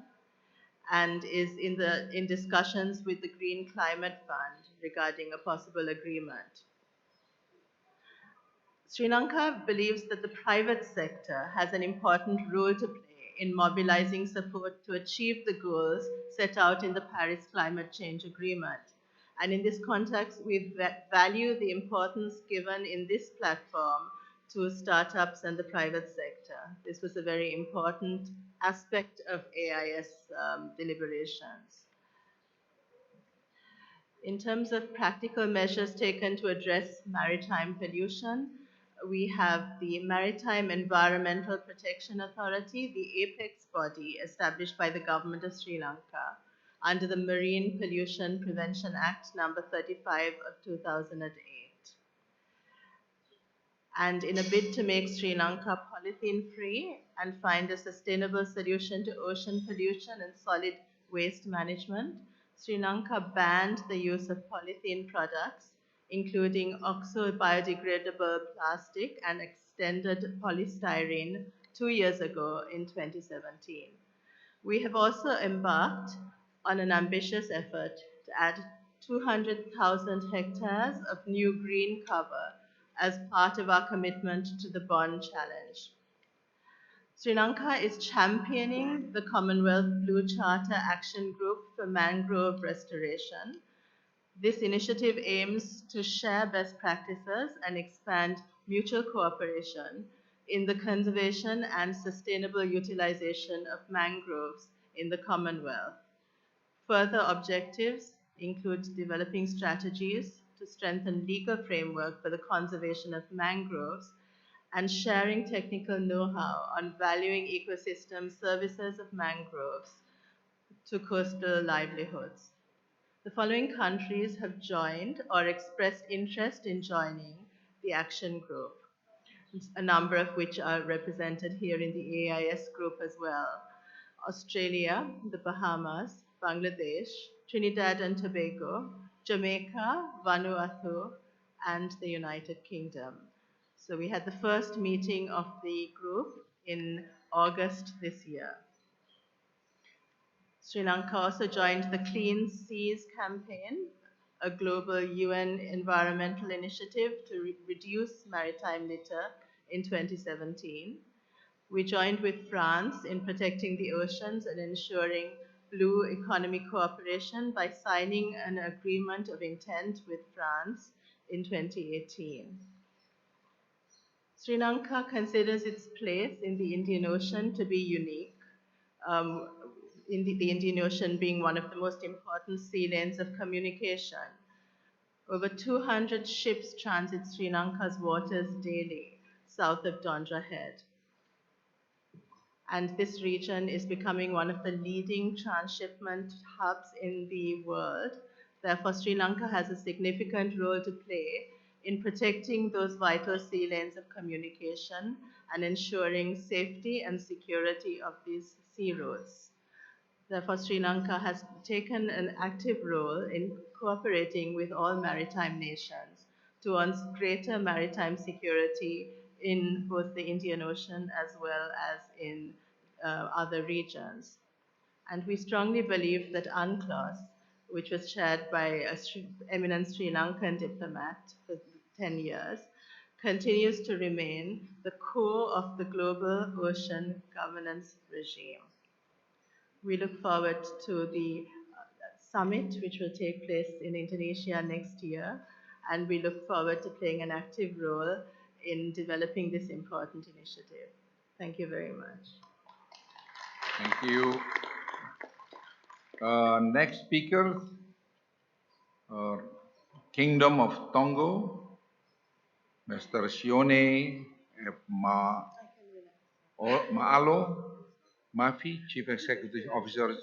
S: and is in discussions with the Green Climate Fund regarding a possible agreement. Sri Lanka believes that the private sector has an important role to play in mobilizing support to achieve the goals set out in the Paris Climate Change Agreement. And in this context, we value the importance given in this platform to startups and the private sector. This was a very important aspect of AIS deliberations. In terms of practical measures taken to address maritime pollution, we have the Maritime Environmental Protection Authority, the apex body established by the government of Sri Lanka under the Marine Pollution Prevention Act number 35 of 2008. And in a bid to make Sri Lanka polythene-free and find a sustainable solution to ocean pollution and solid waste management, Sri Lanka banned the use of polythene products, including oxo-biodegradable plastic and extended polystyrene 2 years ago in 2017. We have also embarked on an ambitious effort to add 200,000 hectares of new green cover as part of our commitment to the Bond Challenge. Sri Lanka is championing the Commonwealth Blue Charter Action Group for Mangrove Restoration. This initiative aims to share best practices and expand mutual cooperation in the conservation and sustainable utilization of mangroves in the Commonwealth. Further objectives include developing strategies to strengthen legal framework for the conservation of mangroves and sharing technical know-how on valuing ecosystem services of mangroves to coastal livelihoods. The following countries have joined or expressed interest in joining the action group, a number of which are represented here in the AIS group as well. Australia, the Bahamas, Bangladesh, Trinidad and Tobago, Jamaica, Vanuatu, and the United Kingdom. So we had the first meeting of the group in August this year. Sri Lanka also joined the Clean Seas Campaign, a global UN environmental initiative to reduce maritime litter in 2017. We joined with France in protecting the oceans and ensuring blue economy cooperation by signing an agreement of intent with France in 2018. Sri Lanka considers its place in the Indian Ocean to be unique, the Indian Ocean being one of the most important sea lanes of communication. Over 200 ships transit Sri Lanka's waters daily, south of Dondra Head. And this region is becoming one of the leading transshipment hubs in the world. Therefore, Sri Lanka has a significant role to play in protecting those vital sea lanes of communication and ensuring safety and security of these sea routes. Therefore, Sri Lanka has taken an active role in cooperating with all maritime nations towards greater maritime security in both the Indian Ocean as well as in other regions. And we strongly believe that UNCLOS, which was chaired by an eminent Sri Lankan diplomat for 10 years, continues to remain the core of the global ocean governance regime. We look forward to the summit, which will take place in Indonesia next year. And we look forward to playing an active role in developing this important initiative. Thank you very much.
D: Thank you. Next speaker, Kingdom of Tonga, Mr. Sione F. Maalo Mafi, Chief Executive Officer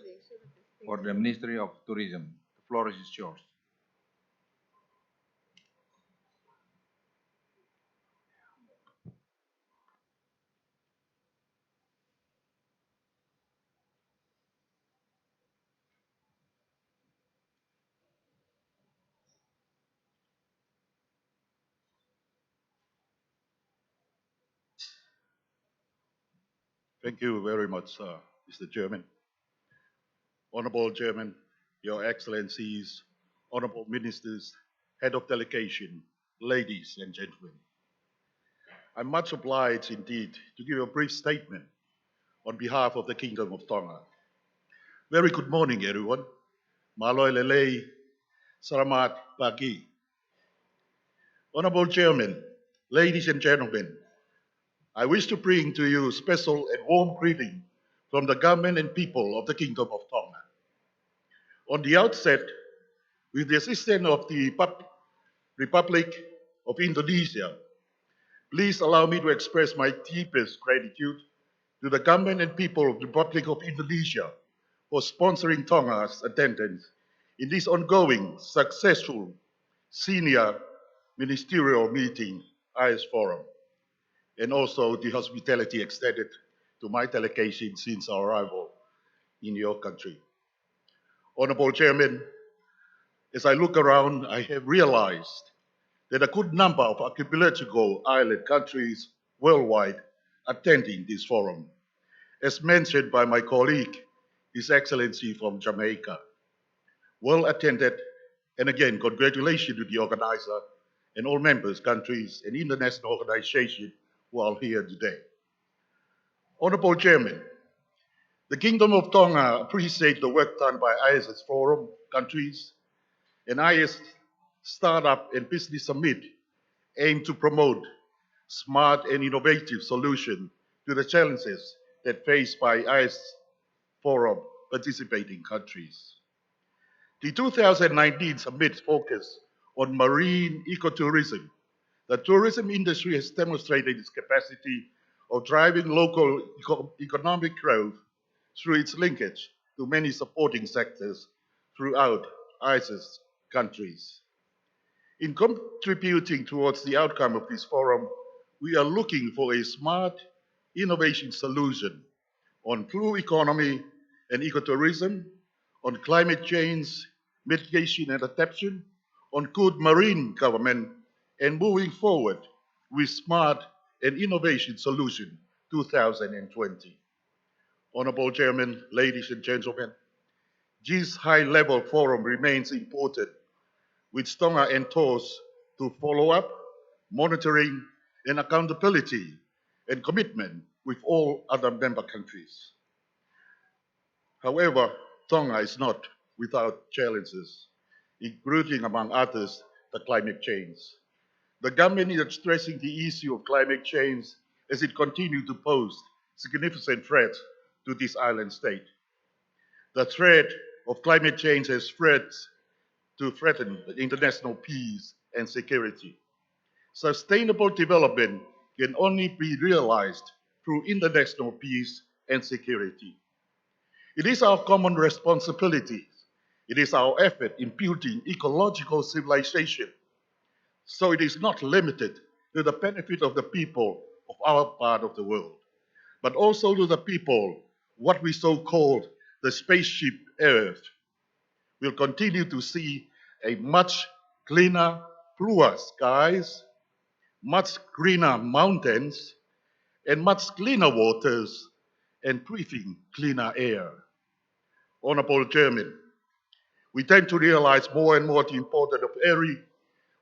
D: for the Ministry of Tourism. The floor is yours.
T: Thank you very much, Mr. Chairman. Honorable Chairman, Your Excellencies, Honorable Ministers, Head of Delegation, ladies and gentlemen. I'm much obliged indeed to give a brief statement on behalf of the Kingdom of Tonga. Very good morning, everyone. Maloi lelei, selamat pagi. Honorable Chairman, ladies and gentlemen, I wish to bring to you special and warm greeting from the government and people of the Kingdom of Tonga. On the outset, with the assistance of the Republic of Indonesia, please allow me to express my deepest gratitude to the government and people of the Republic of Indonesia for sponsoring Tonga's attendance in this ongoing, successful senior ministerial meeting, IS Forum, and also the hospitality extended to my delegation since our arrival in your country. Honorable Chairman, as I look around, I have realized that a good number of archipelagical island countries worldwide attending this forum, as mentioned by my colleague, His Excellency from Jamaica. Well attended, and again, congratulations to the organizer and all members, countries, and international organizations who are here today. Honorable Chairman, the Kingdom of Tonga appreciates the work done by ISS Forum countries and IS Startup and Business Summit aim to promote smart and innovative solutions to the challenges that faced by IS Forum participating countries. The 2019 summit focused on marine ecotourism. The tourism industry has demonstrated its capacity of driving local economic growth through its linkage to many supporting sectors throughout ISIS countries. In contributing towards the outcome of this forum, we are looking for a smart innovation solution on blue economy and ecotourism, on climate change, mitigation and adaptation, on good marine government, and moving forward with smart and innovation solution 2020. Honorable Chairman, ladies and gentlemen, this high-level forum remains important, which Tonga endorses to follow up, monitoring, and accountability and commitment with all other member countries. However, Tonga is not without challenges, including, among others, the climate change. The government is addressing the issue of climate change as it continues to pose significant threats to this island state. The threat of climate change has threatened international peace and security. Sustainable development can only be realized through international peace and security. It is our common responsibility. It is our effort in building ecological civilization. So it is not limited to the benefit of the people of our part of the world, but also to the people, what we so-called the spaceship Earth. We'll continue to see a much cleaner, bluer skies, much greener mountains, and much cleaner waters, and breathing cleaner air. Honorable Chairman, we tend to realize more and more the importance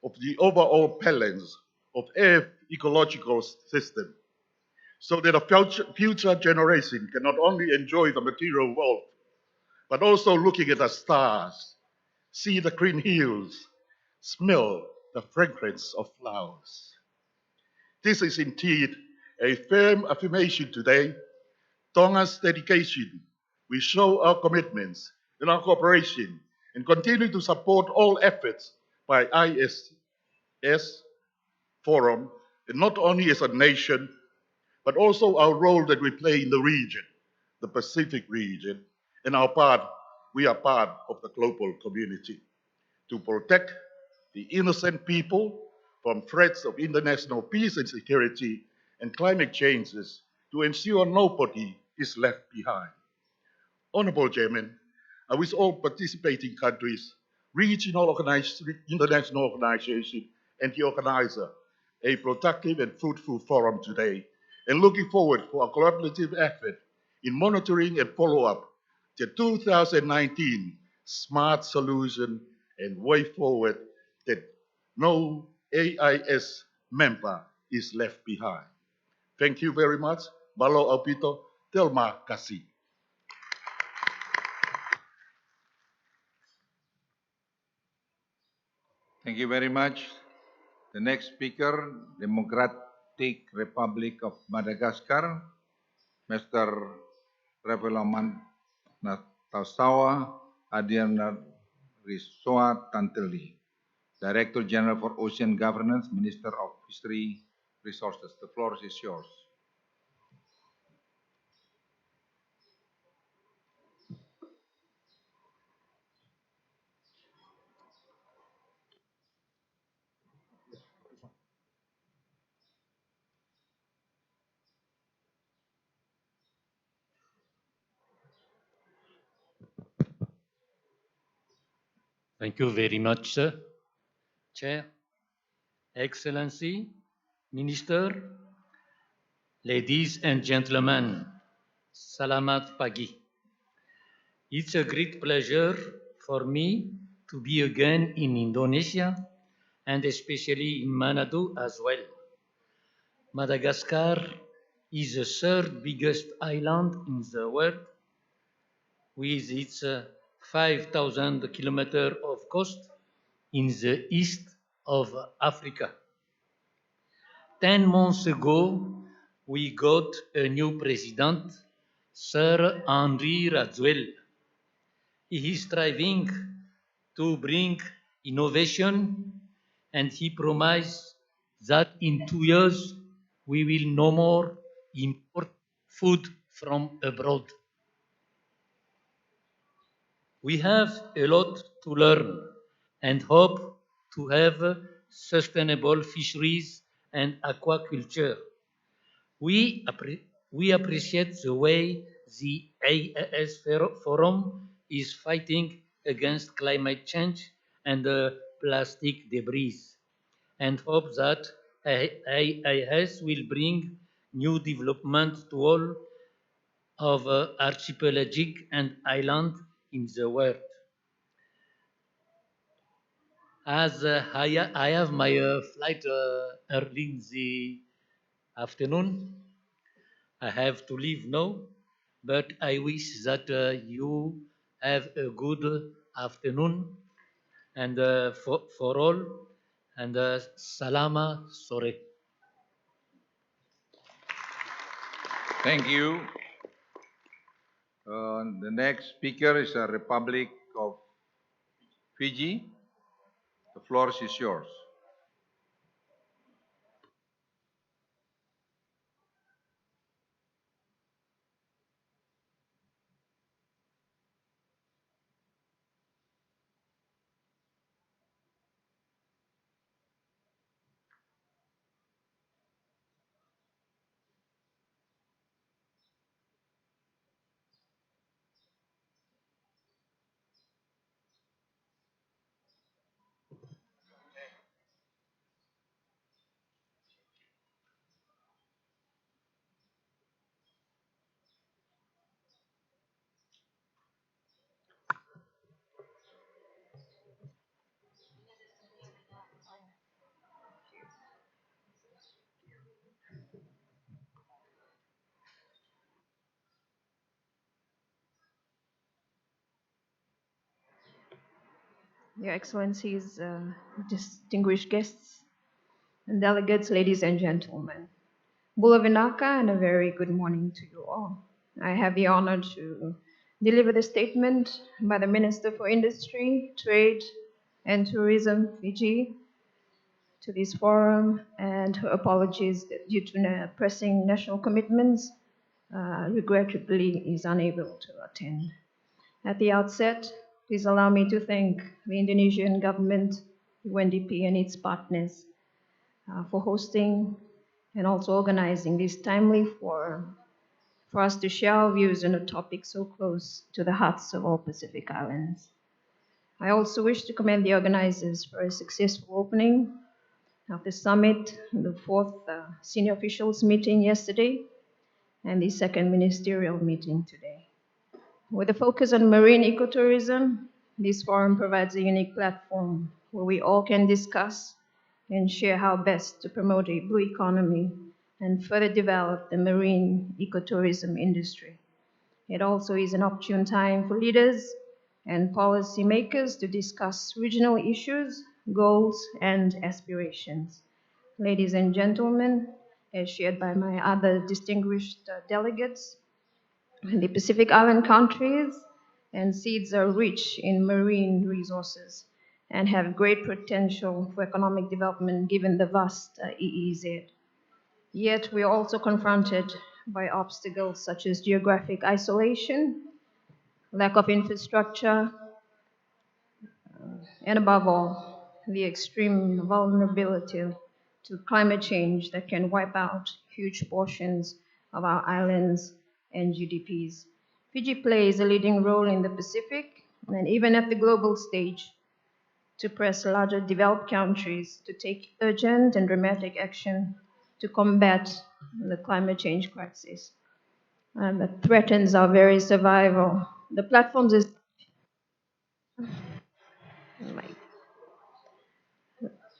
T: of the overall balance of Earth ecological system, so that a future generation can not only enjoy the material wealth, but also looking at the stars see the green hills, smell the fragrance of flowers. This is indeed a firm affirmation today. Tonga's dedication. We show our commitments and our cooperation and continue to support all efforts by ISS Forum, and not only as a nation, but also our role that we play in the region, the Pacific region, and we are part of the global community to protect the innocent people from threats of international peace and security and climate changes to ensure nobody is left behind. Honorable Chairman, I wish all participating countries, regional international organizations, and the organizer a productive and fruitful forum today, and looking forward for a collaborative effort in monitoring and follow up the 2019 Smart Solution and Way Forward that no AIS member is left behind. Thank you very much. Balo Alpito, Terima kasih.
D: Thank you very much. The next speaker, Democratic Republic of Madagascar, Mr. Revelaman Natasawa Adiana Risoa Tanteli, Director General for Ocean Governance, Minister of Fishery Resources. The floor is yours.
U: Thank you very much, sir. Chair, Excellency, Minister, ladies and gentlemen, Salamat Pagi. It's a great pleasure for me to be again in Indonesia and especially in Manado as well. Madagascar is the third biggest island in the world with its 5,000 kilometers of coast in the east of Africa. 10 months ago, we got a new president, Sir Henri Rajoel. He is striving to bring innovation, and he promised that in 2 years we will no more import food from abroad. We have a lot to learn and hope to have sustainable fisheries and aquaculture. We appreciate the way the AAS Forum is fighting against climate change and plastic debris, and hope that AAS will bring new development to all of archipelagic and island in the world. As I have my flight early in the afternoon, I have to leave now, but I wish that you have a good afternoon and for all, and salama sore.
D: Thank you. The next speaker is the Republic of Fiji. The floor is yours.
A: Your Excellencies, distinguished guests, and delegates, ladies and gentlemen. Bulavinaka, and a very good morning to you all. I have the honor to deliver the statement by the Minister for Industry, Trade, and Tourism, Fiji, to this forum, and her apologies that due to pressing national commitments, regrettably is unable to attend. At the outset, please allow me to thank the Indonesian government, UNDP, and its partners for hosting and also organizing this timely forum for us to share our views on a topic so close to the hearts of all Pacific Islands. I also wish to commend the organizers for a successful opening of the summit, the fourth senior officials meeting yesterday, and the second ministerial meeting today. With a focus on marine ecotourism, this forum provides a unique platform where we all can discuss and share how best to promote a blue economy and further develop the marine ecotourism industry. It also is an opportune time for leaders and policymakers to discuss regional issues, goals, and aspirations. Ladies and gentlemen, as shared by my other distinguished delegates, the Pacific Island countries and seas are rich in marine resources and have great potential for economic development given the vast EEZ. Yet we are also confronted by obstacles such as geographic isolation, lack of infrastructure, and above all, the extreme vulnerability to climate change that can wipe out huge portions of our islands and GDPs. Fiji plays a leading role in the Pacific and even at the global stage to press larger developed countries to take urgent and dramatic action to combat the climate change crisis that threatens our very survival. The platforms is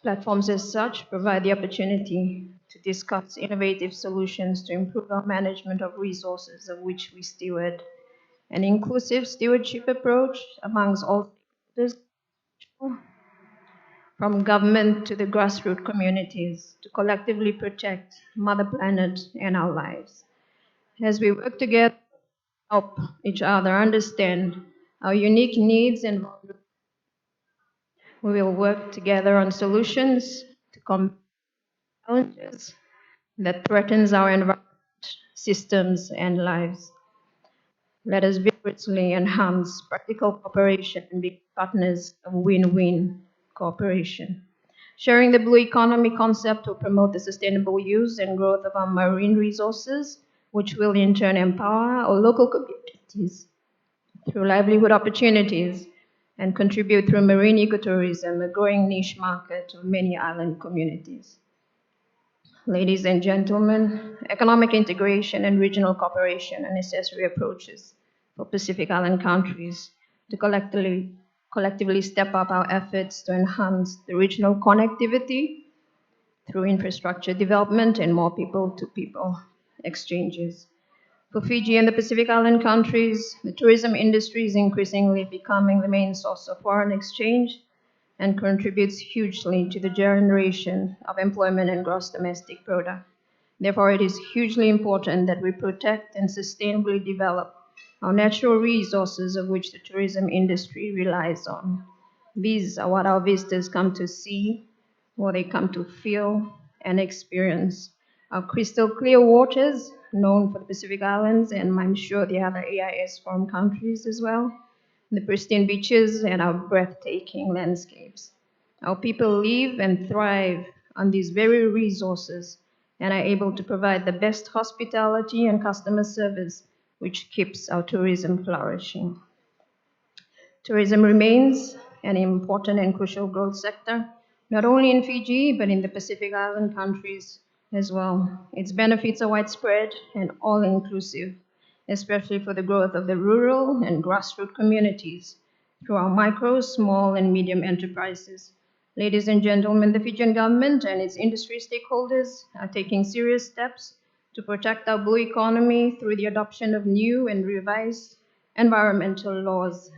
A: Platforms as such provide the opportunity to discuss innovative solutions to improve our management of resources of which we steward. An inclusive stewardship approach amongst all stakeholders, from government to the grassroots communities, to collectively protect Mother Planet and our lives. As we work together, help each other understand our unique needs and we will work together on solutions to combat challenges that threatens our environment, systems, and lives. Let us vigorously enhance practical cooperation and be partners of win-win cooperation. Sharing the blue economy concept will promote the sustainable use and growth of our marine resources, which will in turn empower our local communities through livelihood opportunities and contribute through marine ecotourism, a growing niche market of many island communities. Ladies and gentlemen, economic integration and regional cooperation are necessary approaches for Pacific Island countries to collectively step up our efforts to enhance the regional connectivity through infrastructure development and more people-to-people exchanges. For Fiji and the Pacific Island countries, the tourism industry is increasingly becoming the main source of foreign exchange and contributes hugely to the generation of employment and gross domestic product. Therefore, it is hugely important that we protect and sustainably develop our natural resources of which the tourism industry relies on. These are what our visitors come to see, what they come to feel and experience. Our crystal clear waters, known for the Pacific Islands and I'm sure the other AIS forum countries as well, the pristine beaches and our breathtaking landscapes. Our people live and thrive on these very resources and are able to provide the best hospitality and customer service, which keeps our tourism flourishing. Tourism remains an important and crucial growth sector, not only in Fiji, but in the Pacific Island countries as well. Its benefits are widespread and all-inclusive, especially for the growth of the rural and grassroots communities through our micro, small, and medium enterprises. Ladies and gentlemen, the Fijian government and its industry stakeholders are taking serious steps to protect our blue economy through the adoption of new and revised environmental laws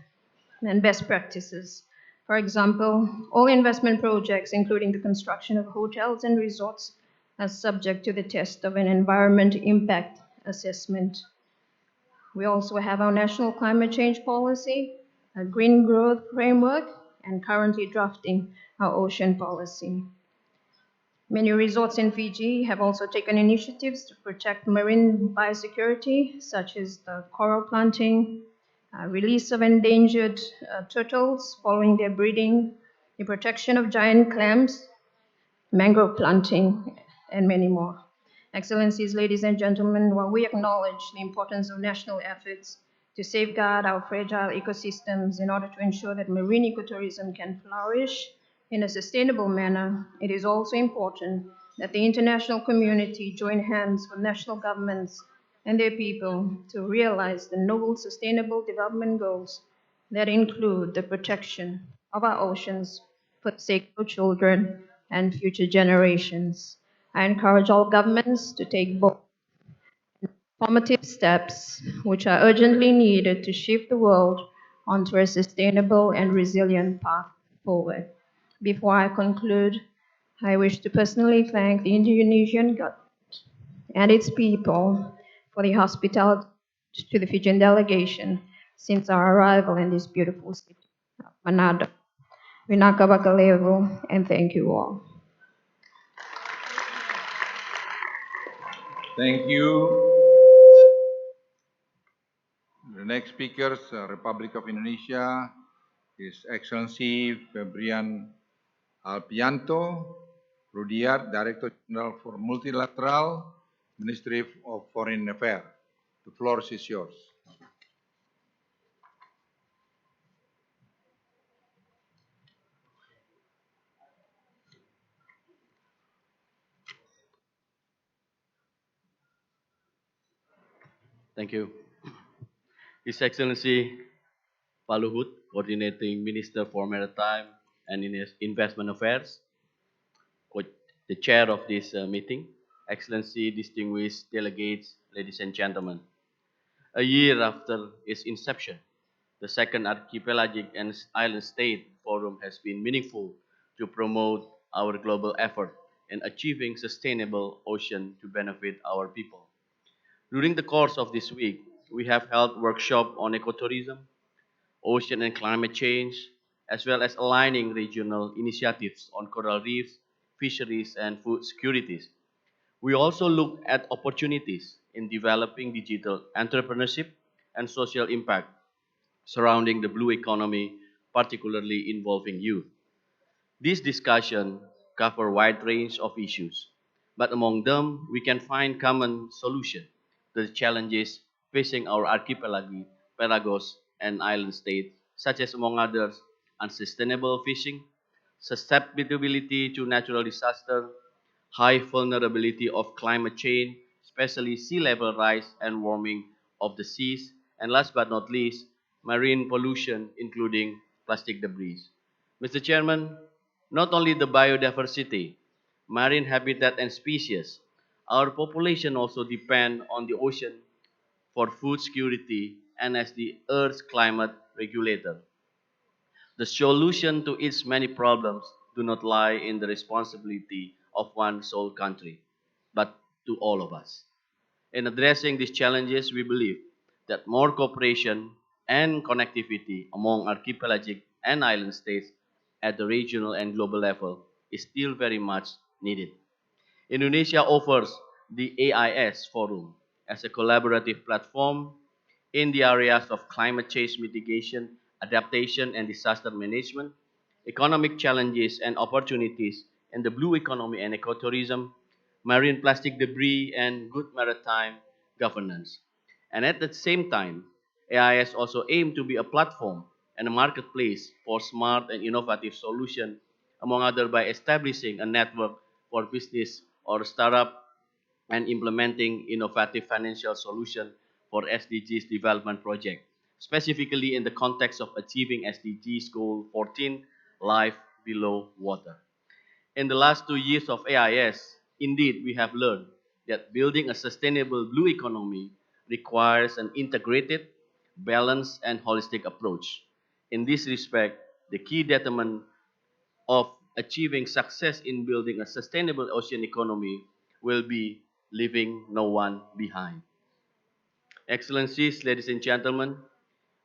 A: and best practices For example, all investment projects, including the construction of hotels and resorts, are subject to the test of an environment impact assessment. We also have our national climate change policy, a green growth framework, and currently drafting our ocean policy. Many resorts in Fiji have also taken initiatives to protect marine biosecurity, such as the coral planting, release of endangered turtles following their breeding, the protection of giant clams, mangrove planting, and many more. Excellencies, ladies and gentlemen, while we acknowledge the importance of national efforts to safeguard our fragile ecosystems in order to ensure that marine ecotourism can flourish in a sustainable manner, it is also important that the international community join hands with national governments and their people to realize the noble sustainable development goals that include the protection of our oceans for the sake of children and future generations. I encourage all governments to take bold formative steps which are urgently needed to shift the world onto a sustainable and resilient path forward. Before I conclude, I wish to personally thank the Indonesian government and its people for the hospitality to the Fijian delegation since our arrival in this beautiful city of Manado. Vinaka Bakalevu, and thank you all.
D: Thank you. The next speaker is Republic of Indonesia, His Excellency Febrian Alpianto Rudiat, Director General for Multilateral, Ministry of Foreign Affairs. The floor is yours.
C: Thank you. His Excellency Pak Luhut, Coordinating Minister for Maritime and Investment Affairs, the chair of this meeting, Excellency, distinguished delegates, ladies and gentlemen. A year after its inception, the second Archipelagic and Island State Forum has been meaningful to promote our global effort in achieving sustainable ocean to benefit our people. During the course of this week, we have held workshops on ecotourism, ocean and climate change, as well as aligning regional initiatives on coral reefs, fisheries, and food securities. We also look at opportunities in developing digital entrepreneurship and social impact surrounding the blue economy, particularly involving youth. This discussion cover a wide range of issues, but among them, we can find common solution to the challenges facing our archipelagos and island states, such as, among others, unsustainable fishing, susceptibility to natural disaster, high vulnerability of climate change, especially sea level rise and warming of the seas, and last but not least, marine pollution, including plastic debris. Mr. Chairman, not only the biodiversity, marine habitat and species, our population also depend on the ocean for food security and as the Earth's climate regulator. The solution to its many problems do not lie in the responsibility of one sole country, but to all of us. In addressing these challenges, we believe that more cooperation and connectivity among archipelagic and island states at the regional and global level is still very much needed. Indonesia offers the AIS Forum as a collaborative platform in the areas of climate change mitigation, adaptation and disaster management, economic challenges and opportunities in the blue economy and ecotourism, marine plastic debris, and good maritime governance. And at the same time, AIS also aims to be a platform and a marketplace for smart and innovative solutions, among others by establishing a network for business or startup and implementing innovative financial solutions for SDGs development project, specifically in the context of achieving SDGs Goal 14, Life Below Water. In the last 2 years of AIS, indeed, we have learned that building a sustainable blue economy requires an integrated, balanced, and holistic approach. In this respect, the key determinant of achieving success in building a sustainable ocean economy will be leaving no one behind. Excellencies, ladies and gentlemen,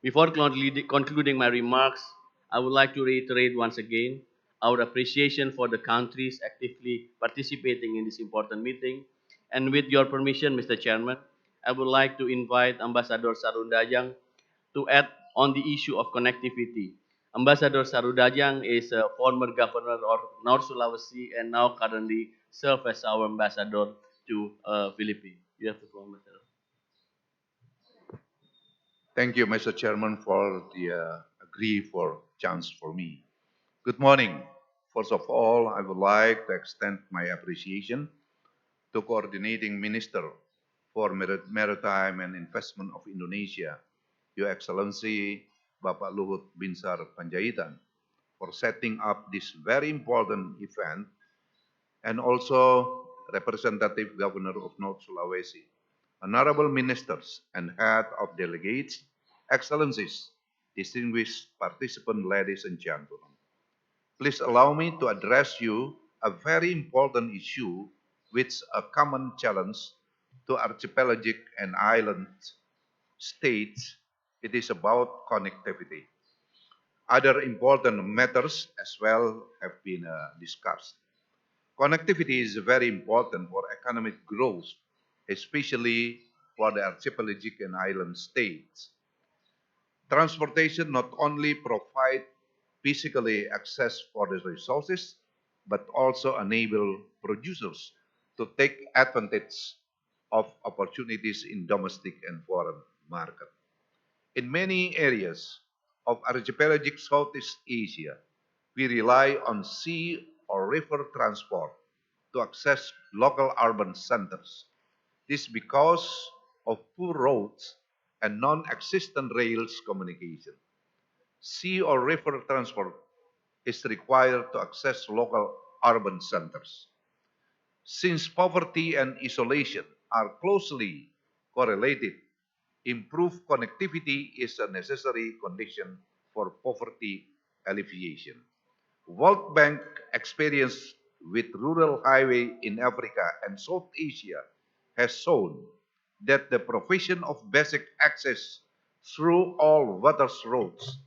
C: before concluding my remarks, I would like to reiterate once again our appreciation for the countries actively participating in this important meeting. And with your permission, Mr. Chairman, I would like to invite Ambassador Sarundayang to add on the issue of connectivity. Ambassador Sarundayang is a former governor of North Sulawesi and now currently serves as our ambassador to Philippines. You have the floor, Ambassador.
D: Thank you, Mr. Chairman, for the agree for chance for me. Good morning. First of all, I would like to extend my appreciation to Coordinating Minister for Maritime and Investment of Indonesia, Your Excellency Bapak Luhut Binsar Panjaitan, for setting up this very important event, and also Representative Governor of North Sulawesi, honorable ministers and head of delegates, excellencies, distinguished participants, ladies and gentlemen. Please allow me to address you a very important issue which a common challenge to archipelagic and island states. It is about connectivity. Other important matters as well have been discussed. Connectivity is very important for economic growth, especially for the archipelagic and island states. Transportation not only provide physically access for the resources, but also enable producers to take advantage of opportunities in domestic and foreign market. In many areas of archipelagic Southeast Asia, we rely on sea or river transport to access local urban centers. This because of poor roads and non-existent rails communication. Sea or river transport is required to access local urban centers. Since poverty and isolation are closely correlated, improved connectivity is a necessary condition for poverty alleviation. World Bank experience with rural highway in Africa and South Asia has shown that the provision of basic access through all water roads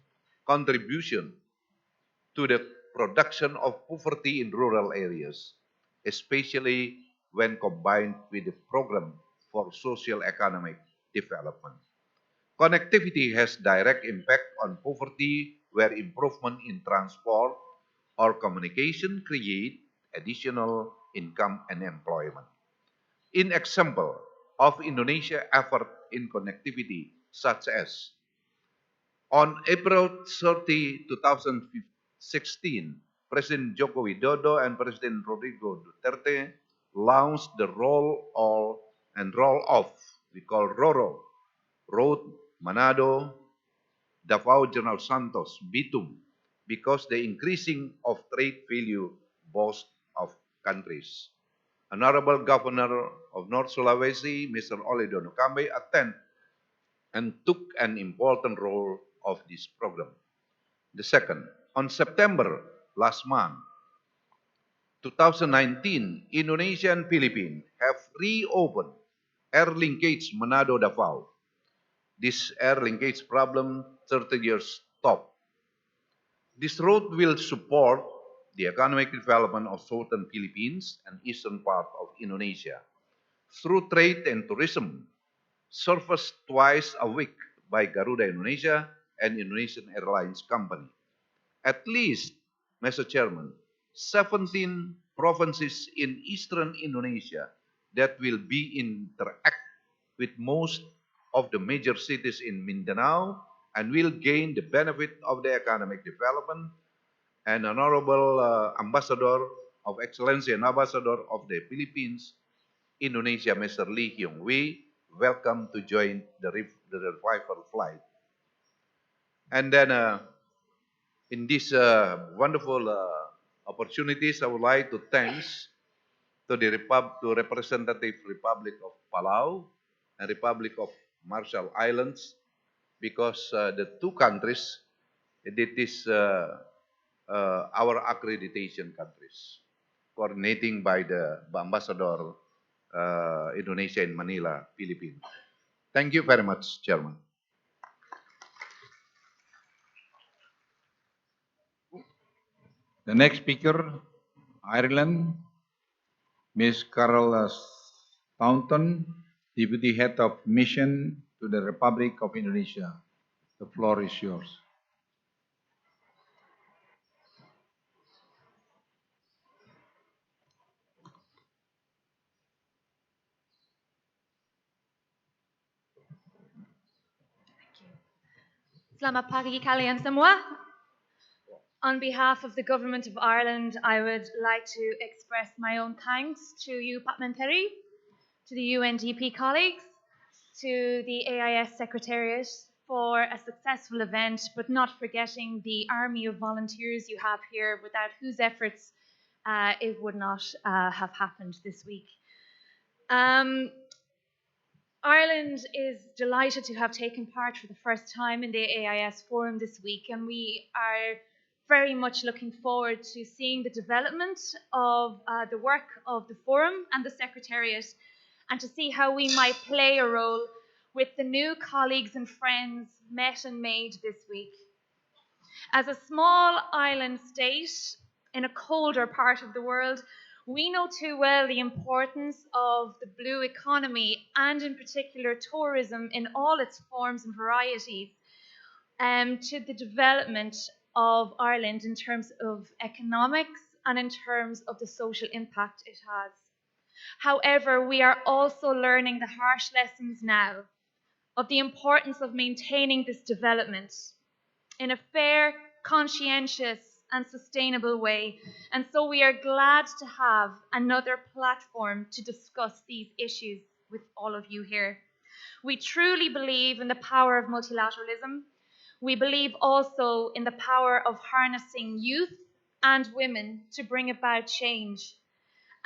D: contribution to the production of poverty in rural areas, especially when combined with the program for social economic development. Connectivity has direct impact on poverty where improvement in transport or communication create additional income and employment. In example of Indonesia effort in connectivity such as on April 30, 2016, President Joko Widodo and President Rodrigo Duterte launched the roll off, we call RORO, Road Manado, Davao General Santos, Bitum, because the increasing of trade value both of countries. Honorable Governor of North Sulawesi, Mr. Oledono Kambe, attended and took an important role of this program. The second, on September last month, 2019, Indonesia and Philippines have reopened air linkage Manado Davao. This air linkage problem 30 years stopped. This road will support the economic development of southern Philippines and eastern part of Indonesia through trade and tourism, serviced twice a week by Garuda Indonesia and Indonesian Airlines Company. At least, Mr. Chairman, 17 provinces in eastern Indonesia that will be interact with most of the major cities in Mindanao and will gain the benefit of the economic development. And Honorable Ambassador of Excellency and Ambassador of the Philippines, Indonesia, Mr. Lee Hyong Wei, welcome to join the revival flight. And then in these wonderful opportunities, I would like to thanks to the Representative Republic of Palau and Republic of Marshall Islands, because the two countries did this our accreditation countries, coordinating by the Ambassador Indonesia in Manila, Philippines. Thank you very much, Chairman. The next speaker, Ireland, Ms. Carol Staunton, Deputy Head of Mission to the Republic of Indonesia. The floor is yours.
B: Selamat pagi kalian semua. On behalf of the Government of Ireland, I would like to express my own thanks to you parliamentary, to the UNDP colleagues, to the AIS Secretariat for a successful event, but not forgetting the army of volunteers you have here, without whose efforts it would not have happened this week. Ireland is delighted to have taken part for the first time in the AIS Forum this week, and we are very much looking forward to seeing the development of the work of the Forum and the Secretariat, and to see how we might play a role with the new colleagues and friends met and made this week. As a small island state in a colder part of the world, we know too well the importance of the blue economy, and in particular tourism in all its forms and varieties, to the development of Ireland in terms of economics and in terms of the social impact it has. However, we are also learning the harsh lessons now of the importance of maintaining this development in a fair, conscientious, and sustainable way. And so we are glad to have another platform to discuss these issues with all of you here. We truly believe in the power of multilateralism. We believe also in the power of harnessing youth and women to bring about change,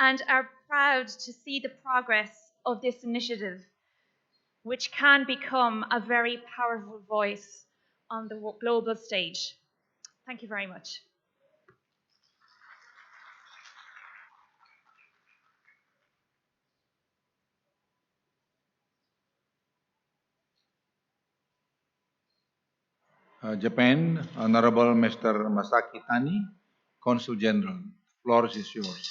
B: and are proud to see the progress of this initiative, which can become a very powerful voice on the global stage. Thank you very much.
D: Japan, Honorable Mr. Masaki Tani, Consul General. Floor is yours.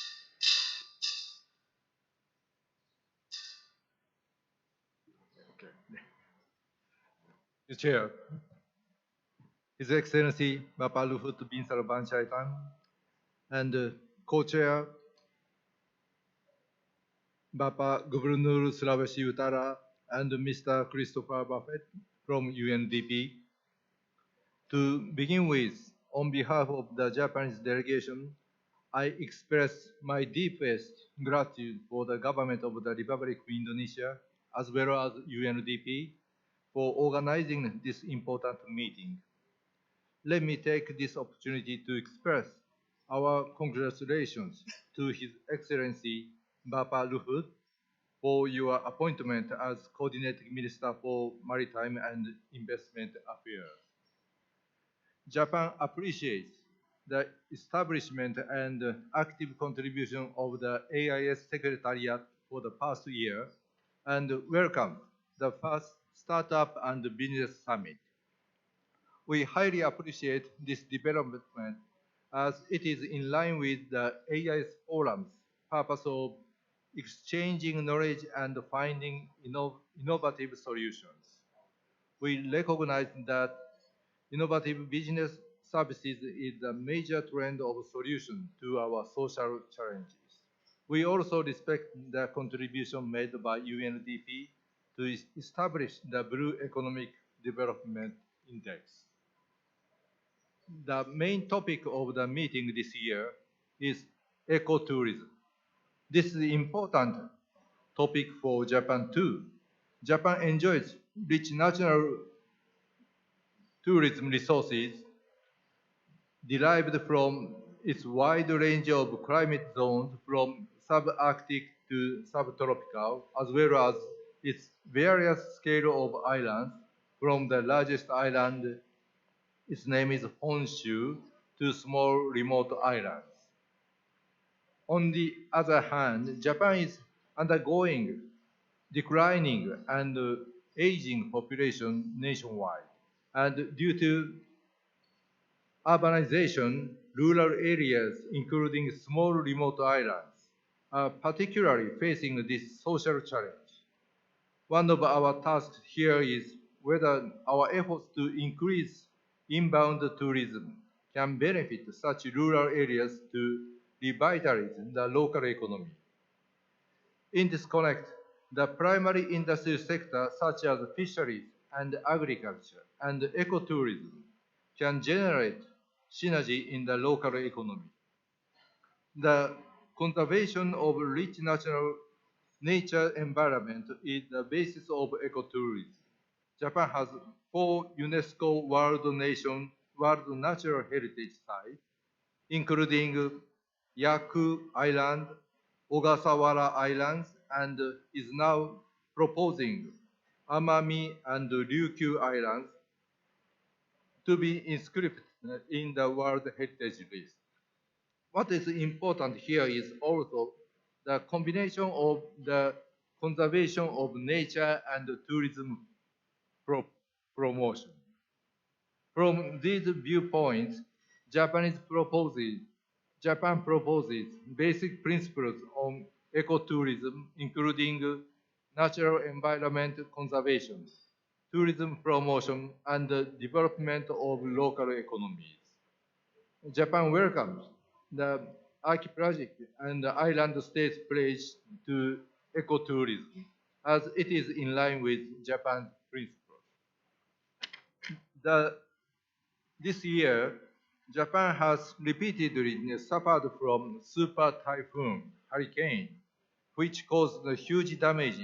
V: Mr. Chair, His Excellency Bapak Luhut Bin Sarbansyaitan, and Co-Chair Bapak Gubernur Sulawesi Utara, and Mr. Christopher Buffett from UNDP. To begin with, on behalf of the Japanese delegation, I express my deepest gratitude for the government of the Republic of Indonesia, as well as UNDP, for organizing this important meeting. Let me take this opportunity to express our congratulations to His Excellency Bapak Luhut for your appointment as Coordinating Minister for Maritime and Investment Affairs. Japan appreciates the establishment and active contribution of the AIS Secretariat for the past year, and welcome the first Startup and Business Summit. We highly appreciate this development as it is in line with the AIS Forum's purpose of exchanging knowledge and finding innovative solutions. We recognize that innovative business services is a major trend of solution to our social challenges. We also respect the contribution made by UNDP to establish the Blue Economic Development Index. The main topic of the meeting this year is ecotourism. This is an important topic for Japan too. Japan enjoys rich natural tourism resources derived from its wide range of climate zones from subarctic to subtropical, as well as its various scale of islands, from the largest island, its name is Honshu, to small remote islands. On the other hand, Japan is undergoing declining and aging population nationwide. And due to urbanization, rural areas, including small remote islands, are particularly facing this social challenge. One of our tasks here is whether our efforts to increase inbound tourism can benefit such rural areas to revitalize the local economy. In this context, the primary industry sector such as fisheries and agriculture and ecotourism can generate synergy in the local economy. The conservation of rich natural nature environment is the basis of ecotourism. Japan has 4 UNESCO World Natural Heritage Sites, including Yaku Island, Ogasawara Islands, and is now proposing Amami and Ryukyu Islands to be inscribed in the World Heritage List. What is important here is also the combination of the conservation of nature and tourism promotion. From these viewpoints, Japan proposes basic principles on ecotourism, including natural environment conservation, tourism promotion, and the development of local economies. Japan welcomes the Archipelagic and island states pledge to ecotourism, as it is in line with Japan's principles. This year, Japan has repeatedly suffered from super typhoon, hurricane, which caused huge damage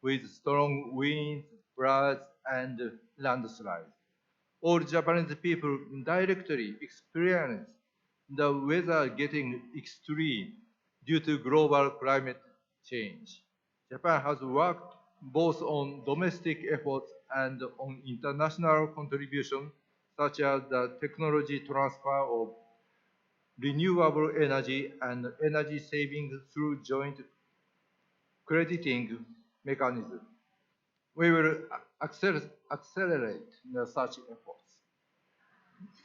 V: with strong winds, floods, and landslides. All Japanese people directly experience the weather getting extreme due to global climate change. Japan has worked both on domestic efforts and on international contribution, such as the technology transfer of renewable energy and energy saving through joint crediting mechanism. We will accelerate such efforts.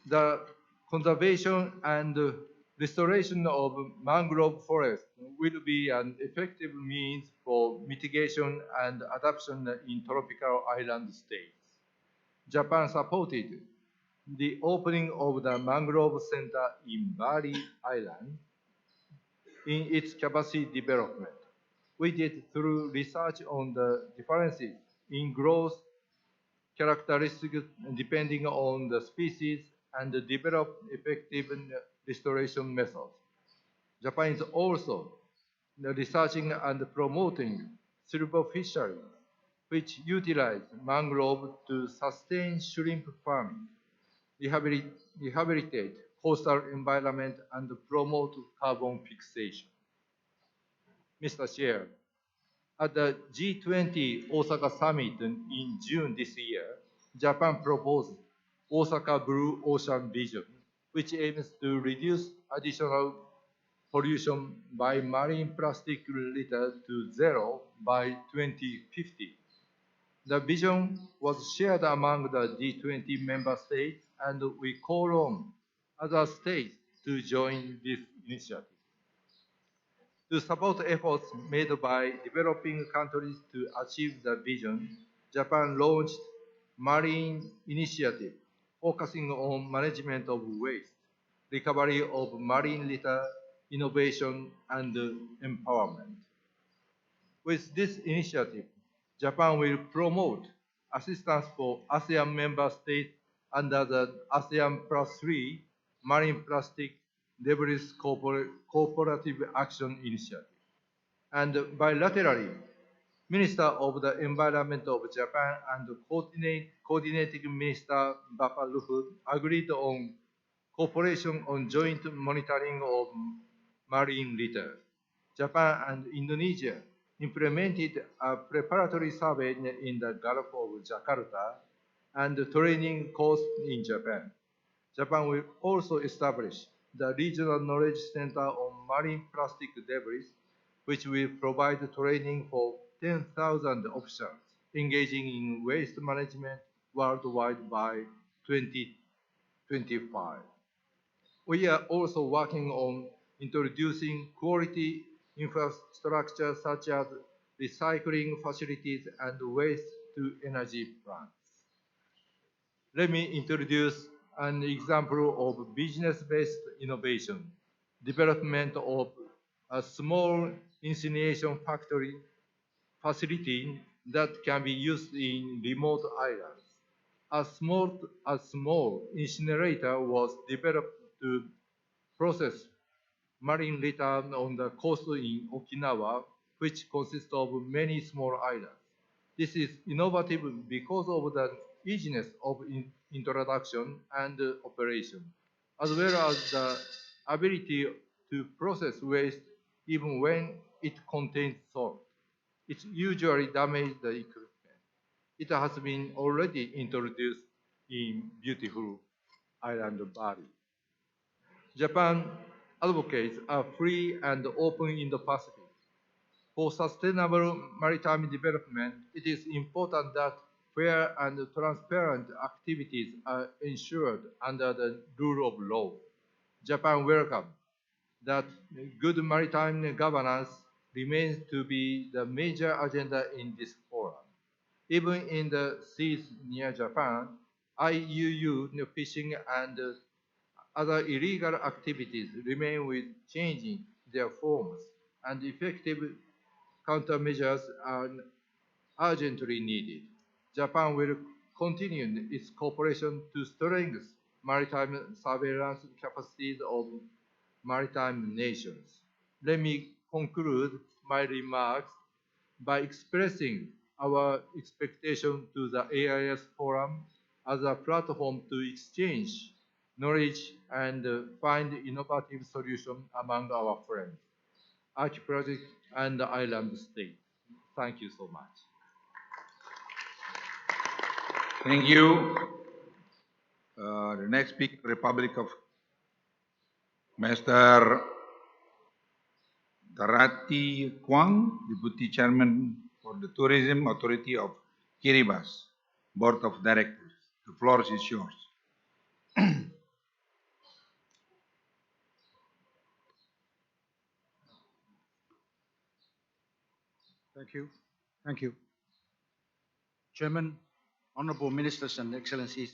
V: The conservation and restoration of mangrove forests will be an effective means for mitigation and adaptation in tropical island states. Japan supported the opening of the mangrove center in Bali Island in its capacity development. We did through research on the differences in growth characteristics depending on the species and develop effective restoration methods. Japan is also researching and promoting silver fisheries, which utilize mangrove to sustain shrimp farming, rehabilitate coastal environment, and promote carbon fixation. Mr. Chair, at the G20 Osaka Summit in June this year, Japan proposed Osaka Blue Ocean Vision, which aims to reduce additional pollution by marine plastic litter to zero by 2050. The vision was shared among the G20 member states, and we call on other states to join this initiative. To support efforts made by developing countries to achieve the vision, Japan launched Marine Initiative, focusing on management of waste, recovery of marine litter, innovation, and empowerment. With this initiative, Japan will promote assistance for ASEAN member states under the ASEAN Plus 3 Marine Plastic Debris Cooperative Action Initiative. And bilaterally, Minister of the Environment of Japan and Coordinating Minister Bapalufu agreed on cooperation on joint monitoring of marine litter. Japan and Indonesia implemented a preparatory survey in the Gulf of Jakarta and training course in Japan. Japan will also establish the Regional Knowledge Center on Marine Plastic Debris, which will provide training for 10,000 officers engaging in waste management worldwide by 2025. We are also working on introducing quality infrastructure such as recycling facilities and waste-to-energy plants. Let me introduce an example of business-based innovation, development of a small incineration facility that can be used in remote islands. A small incinerator was developed to process marine litter on the coast in Okinawa, which consists of many small islands. This is innovative because of the easiness of introduction and operation, as well as the ability to process waste even when it contains salt. It usually damages the equipment. It has been already introduced in beautiful island Bali. Japan advocates a free and open Indo-Pacific. For sustainable maritime development, it is important that fair and transparent activities are ensured under the rule of law. Japan welcomes that good maritime governance remains to be the major agenda in this forum. Even in the seas near Japan, IUU fishing and other illegal activities remain with changing their forms, and effective countermeasures are urgently needed. Japan will continue its cooperation to strengthen maritime surveillance capacities of maritime nations. Let me conclude my remarks by expressing our expectation to the AIS Forum as a platform to exchange knowledge and find innovative solutions among our friends, Archipelagic and island states. Thank you so much.
D: Thank you. The next speaker, Republic of Mr. Darati Kwang, Deputy Chairman for the Tourism Authority of Kiribati, Board of Directors. The floor is yours.
L: Thank you. Thank you. Chairman, Honorable Ministers and Excellencies,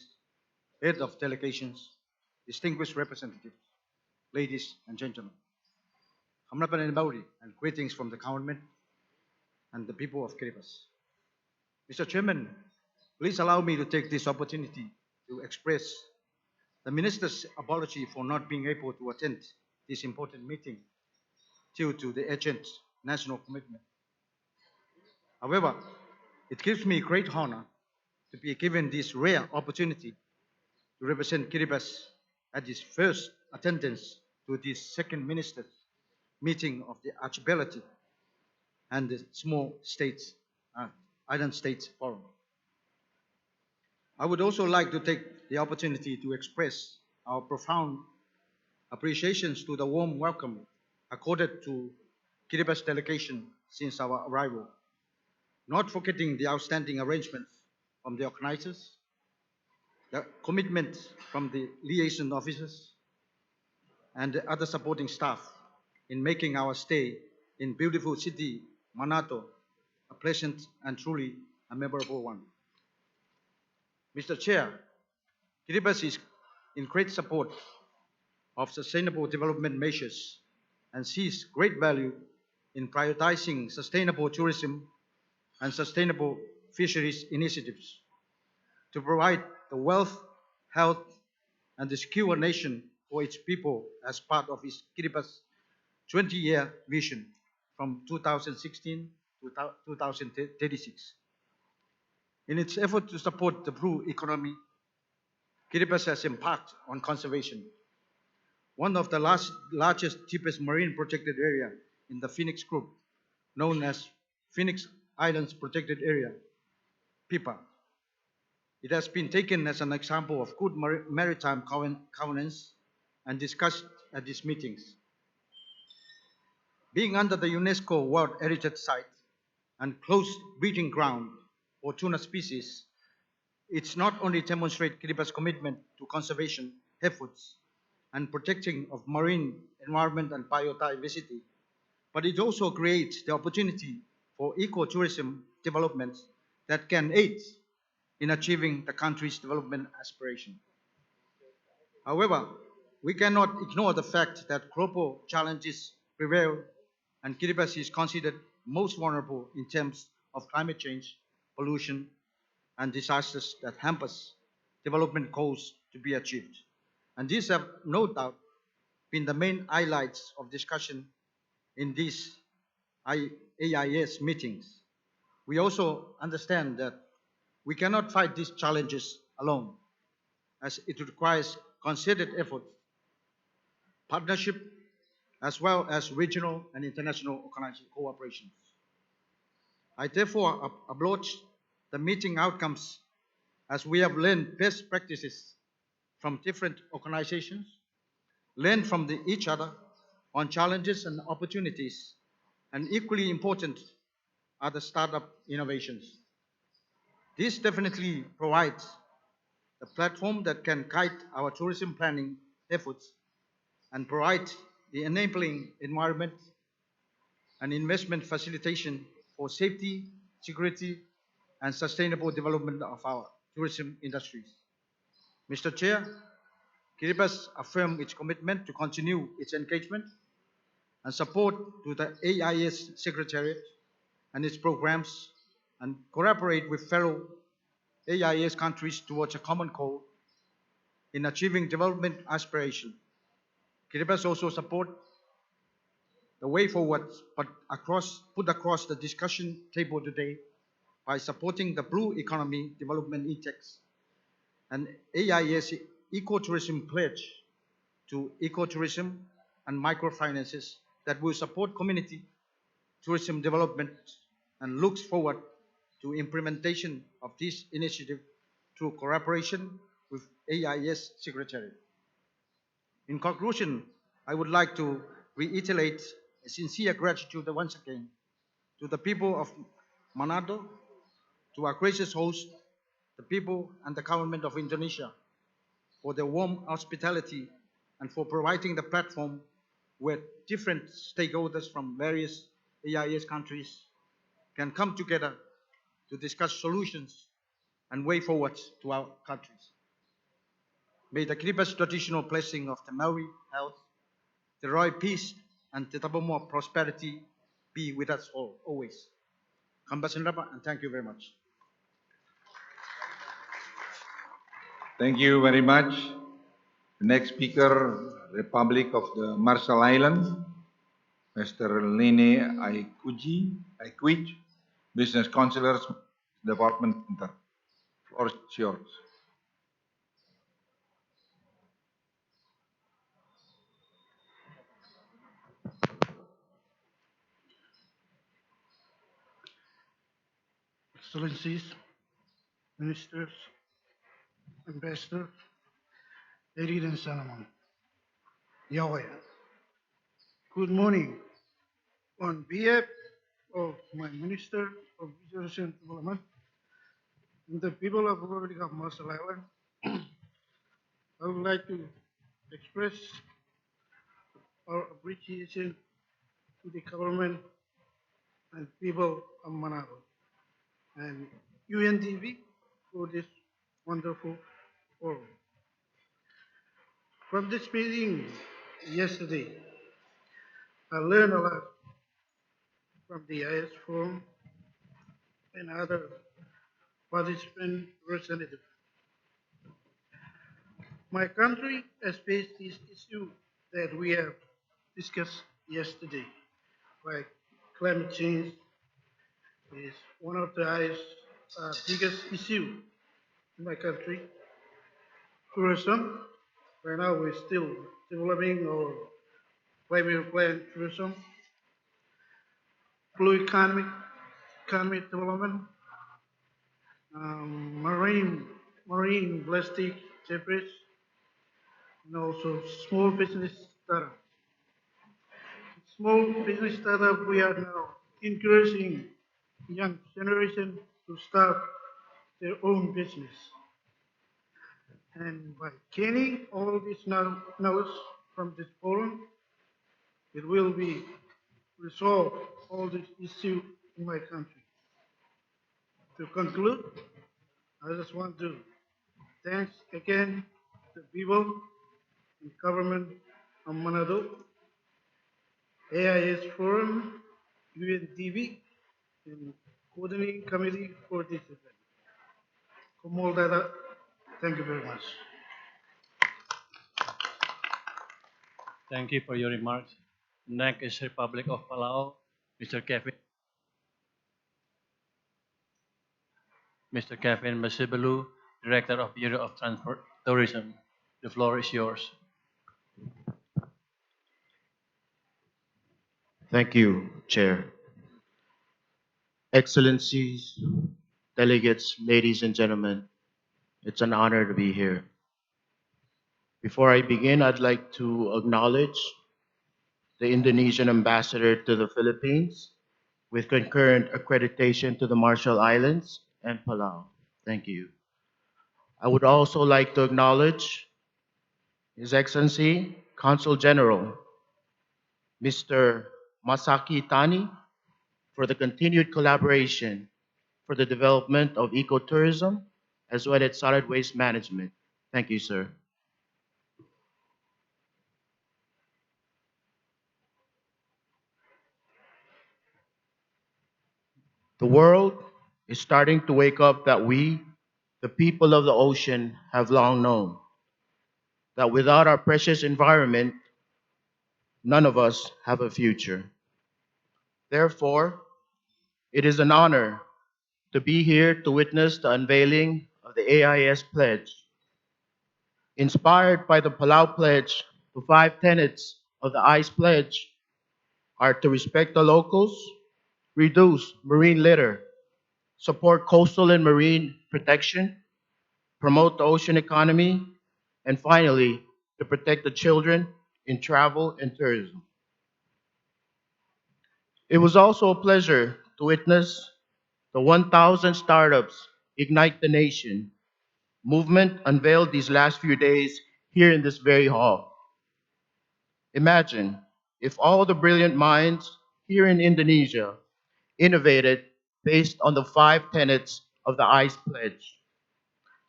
L: Head of Delegations, distinguished representatives, ladies and gentlemen. Hamnapan and Maori, and greetings from the government and the people of Kiribati. Mr. Chairman, please allow me to take this opportunity to express the Minister's apology for not being able to attend this important meeting due to the urgent national commitment. However, it gives me great honor to be given this rare opportunity to represent Kiribati at its first attendance to this second Minister's meeting of the Archipelagic and the Small States, Island States Forum. I would also like to take the opportunity to express our profound appreciations to the warm welcome accorded to Kiribati delegation since our arrival, not forgetting the outstanding arrangements from the organizers, the commitment from the liaison officers, and the other supporting staff in making our stay in beautiful city Manado a pleasant and truly a memorable one. Mr. Chair, Kiribati is in great support of sustainable development measures and sees great value in prioritizing sustainable tourism and sustainable fisheries initiatives to provide the wealth, health, and the secure nation for its people as part of its Kiribati 20-year vision from 2016 to 2036. In its effort to support the blue economy, Kiribati has embarked on conservation, one of the largest, deepest marine protected area in the Phoenix Group, known as Phoenix Islands Protected Area, PIPA. It has been taken as an example of good maritime governance and discussed at these meetings. Being under the UNESCO World Heritage Site and close breeding ground for tuna species, it's not only demonstrate Kiriba's commitment to conservation efforts and protecting of marine environment and biodiversity, but it also creates the opportunity for ecotourism development that can aid in achieving the country's development aspiration. However, we cannot ignore the fact that global challenges prevail and Kiribati is considered most vulnerable in terms of climate change, pollution, and disasters that hampers development goals to be achieved. And these have no doubt been the main highlights of discussion in these AIS meetings. We also understand that we cannot fight these challenges alone, as it requires concerted effort, partnership, as well as regional and international cooperation. I therefore applaud the meeting outcomes as we have learned best practices from different organizations, learn from each other on challenges and opportunities, and equally important are the startup innovations. This definitely provides a platform that can guide our tourism planning efforts and provide the enabling environment and investment facilitation for safety, security, and sustainable development of our tourism industries. Mr. Chair, Kiribati affirmed its commitment to continue its engagement and support to the AIS Secretariat and its programs and collaborate with fellow AIS countries towards a common goal in achieving development aspiration. Kiribati also support the way forward put across the discussion table today by supporting the Blue Economy Development Index and AIS Ecotourism Pledge to ecotourism and microfinances that will support community tourism development and looks forward to implementation of this initiative through cooperation with AIS Secretariat. In conclusion, I would like to reiterate a sincere gratitude once again to the people of Manado, to our gracious host, the people and the government of Indonesia for their warm hospitality and for providing the platform where different stakeholders from various AIS countries can come together to discuss solutions and way forward to our countries. May the Kiribati traditional blessing of the Maori health, the royal peace, and the Tabomo prosperity be with us all, always. Kambasanrapa, and thank you very much.
D: Thank you very much. The next speaker, Republic of the Marshall Islands, Mr. Lene Aikuij, Business Counselor, Development Center. Floor is yours.
L: Excellencies, Ministers, Ambassadors, ladies and gentlemen, Yahweh. Good morning. On behalf of my Minister of Research and Development and the people of the Republic of Marshall Islands, I would like to express our appreciation to the government and people of Manado and UNDP for this wonderful forum. From this meeting yesterday, I learned a lot from the IS Forum and other participant representatives. My country has faced this issue that we have discussed yesterday, like climate change is one of the biggest issue in my country. Tourism, right now we're still developing our 5-year plan tourism. Blue economic development, marine marine plastic debris, and also small business startup. Small business startup, we are now encouraging young generation to start their own business. And by gaining all this knowledge from this forum, it will be resolve all these issues in my country. To conclude, I just want to thanks again the people and government of Manado, AIS Forum, UNDP, and coordinating committee for this event. Komol Dada, thank you very much.
E: Thank you for your remarks. Next is Republic of Palau, Mr. Kevin Masibelu, Director of Bureau of Transport Tourism. The floor is yours.
F: Thank you, Chair. Excellencies, delegates, ladies and gentlemen, it's an honor to be here. Before I begin, I'd like to acknowledge the Indonesian ambassador to the Philippines with concurrent accreditation to the Marshall Islands and Palau. Thank you. I would also like to acknowledge His Excellency Consul General Mr. Masaki Tani for the continued collaboration for the development of ecotourism as well as solid waste management. Thank you, sir. The world is starting to wake up that we, the people of the ocean, have long known that without our precious environment, none of us have a future. Therefore, it is an honor to be here to witness the unveiling of the AIS Pledge. Inspired by the Palau Pledge, the 5 tenets of the ICE Pledge are to respect the locals, reduce marine litter, support coastal and marine protection, promote the ocean economy, and finally, to protect the children in travel and tourism. It was also a pleasure to witness the 1,000 Startups Ignite the Nation movement unveiled these last few days here in this very hall. Imagine if all the brilliant minds here in Indonesia innovated based on the 5 tenets of the ICE Pledge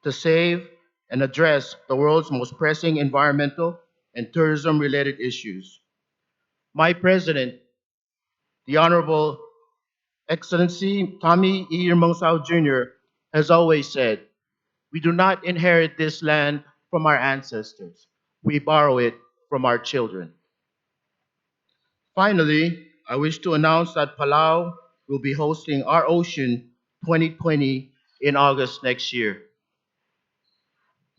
F: to save and address the world's most pressing environmental and tourism related issues. My president, the Honorable Excellency Tommy E. Monsau Jr., has always said, we do not inherit this land from our ancestors. We borrow it from our children. Finally, I wish to announce that Palau will be hosting our Ocean 2020 in August next year.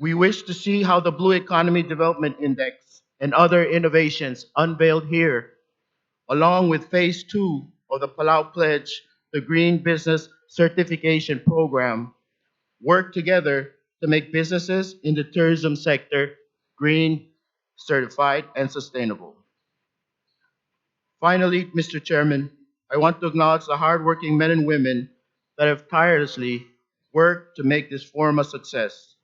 F: We wish to see how the Blue Economy Development Index and other innovations unveiled here, along with Phase 2 of the Palau Pledge, the Green Business Certification Program, work together to make businesses in the tourism sector green, certified, and sustainable. Finally, Mr. Chairman, I want to acknowledge the hardworking men and women that have tirelessly worked to make this forum a success.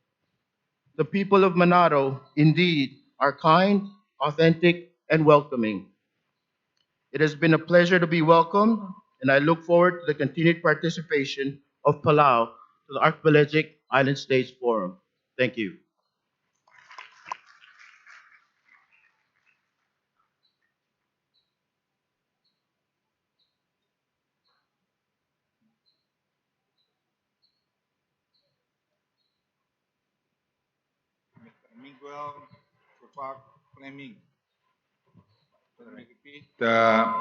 F: The people of Manado, indeed, are kind, authentic, and welcoming. It has been a pleasure to be welcomed, and I look forward to the continued participation of Palau to the Archipelagic Island States Forum. Thank you.
D: Miguel Fleming. The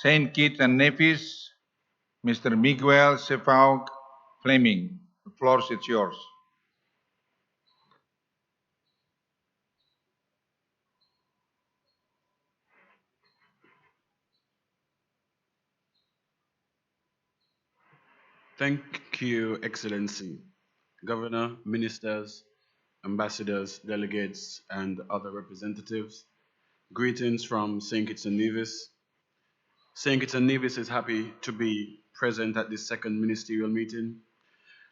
D: Saint Kitts and Nevis, Mr. Miguel Sefaug Fleming. The floor is yours.
W: Thank you, Excellency.
H: Governor, ministers, ambassadors, delegates, and other representatives. Greetings from St. Kitts and Nevis. St. Kitts and Nevis is happy to be present at this second ministerial meeting.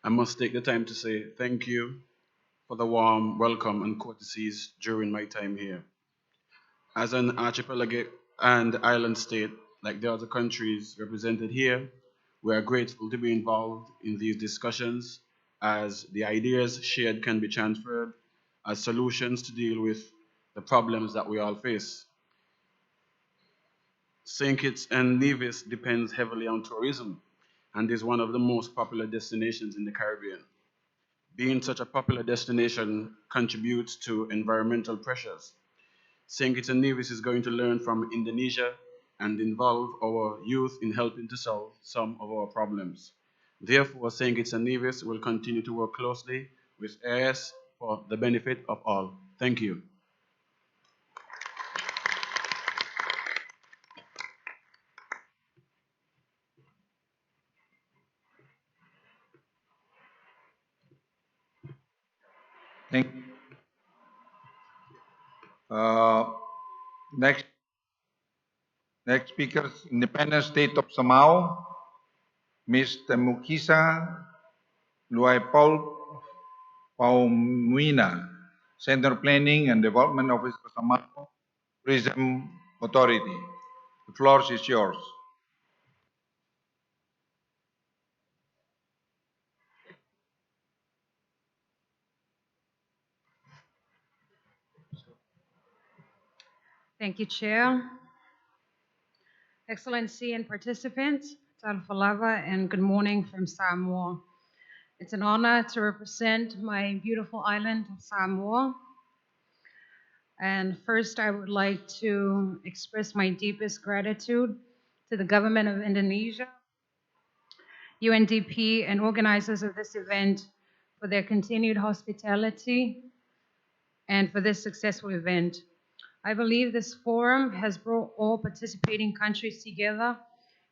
H: I must take the time to say thank you for the warm welcome and courtesies during my time here. As an archipelagic and island state, like the other countries represented here, we are grateful to be involved in these discussions as the ideas shared can be transferred as solutions to deal with the problems that we all face. St. Kitts and Nevis depends heavily on tourism and is one of the most popular destinations in the Caribbean. Being such a popular destination contributes to environmental pressures. St. Kitts and Nevis is going to learn from Indonesia and involve our youth in helping to solve some of our problems. Therefore, St. Kitts and Nevis will continue to work closely with AIS for the benefit of all. Thank you.
D: Thank uh, next next speaker, Independent State of Samau, Ms. Temukisa Luaipol Paumuina, Center Planning and Development Officer Samau Tourism Authority. The floor is yours.
I: Thank you, Chair. Excellency and participants, Talfalava, and good morning from Samoa. It's an honor to represent my beautiful island of Samoa. And first, I would like to express my deepest gratitude to the government of Indonesia, UNDP, and organizers of this event for their continued hospitality and for this successful event. I believe this forum has brought all participating countries together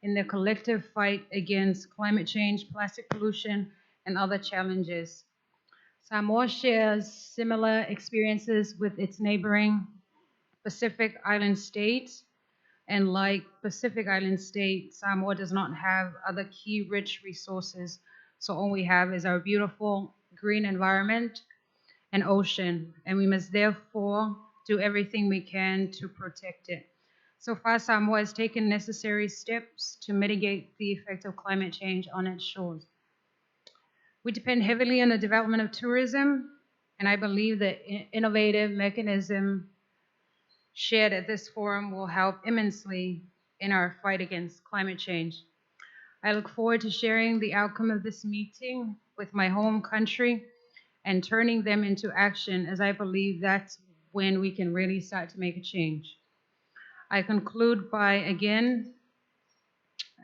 I: in their collective fight against climate change, plastic pollution, and other challenges. Samoa shares similar experiences with its neighboring Pacific Island states, and like Pacific Island states, Samoa does not have other key rich resources, so all we have is our beautiful green environment and ocean, and we must therefore do everything we can to protect it. So far, Samoa has taken necessary steps to mitigate the effect of climate change on its shores. We depend heavily on the development of tourism, and I believe the innovative mechanism shared at this forum will help immensely in our fight against climate change. I look forward to sharing the outcome of this meeting with my home country and turning them into action, as I believe that's when we can really start to make a change. I conclude by again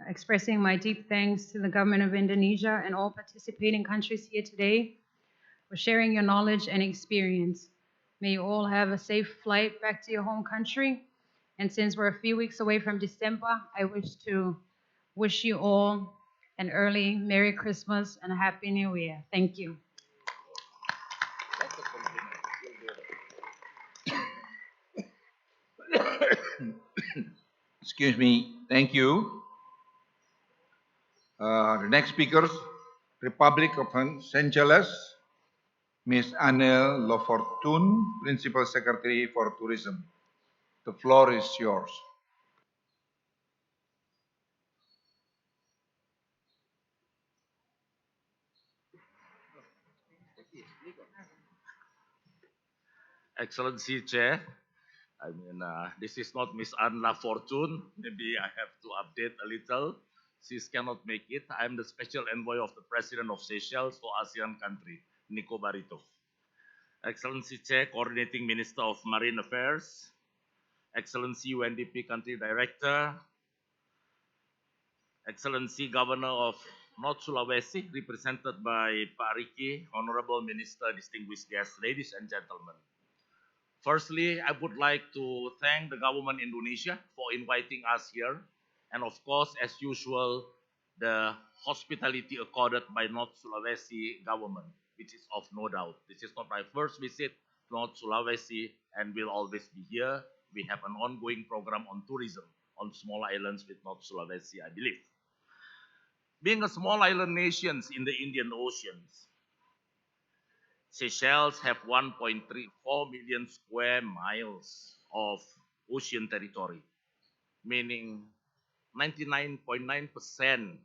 I: expressing my deep thanks to the government of Indonesia and all participating countries here today for sharing your knowledge and experience. May you all have a safe flight back to your home country. And since we're a few weeks away from December, I wish to wish you all an early Merry Christmas and a Happy New Year. Thank you.
D: Excuse me. Thank you. The next speaker, Republic of Seychelles, Ms. Anne Lofortune, Principal Secretary for Tourism. The floor is yours.
W: Excellency Chair, this is not Miss Anna Fortune. Maybe I have to update a little. She cannot make it. I'm the special envoy of the President of Seychelles for ASEAN country, Nico Barito. Excellency Chair, Coordinating Minister of Marine Affairs, Excellency UNDP Country Director, Excellency Governor of North Sulawesi, represented by Pak Riki, Honorable Minister, distinguished guests, ladies and gentlemen. Firstly, I would like to thank the government Indonesia for inviting us here, and of course, as usual, the hospitality accorded by North Sulawesi government. which is of no doubt. This is not my first visit to North Sulawesi and will always be here. We have an ongoing program on tourism on small islands with North Sulawesi, I believe. Being a small island nation in the Indian Oceans, Seychelles have 1.34 million square miles of ocean territory, meaning 99.9%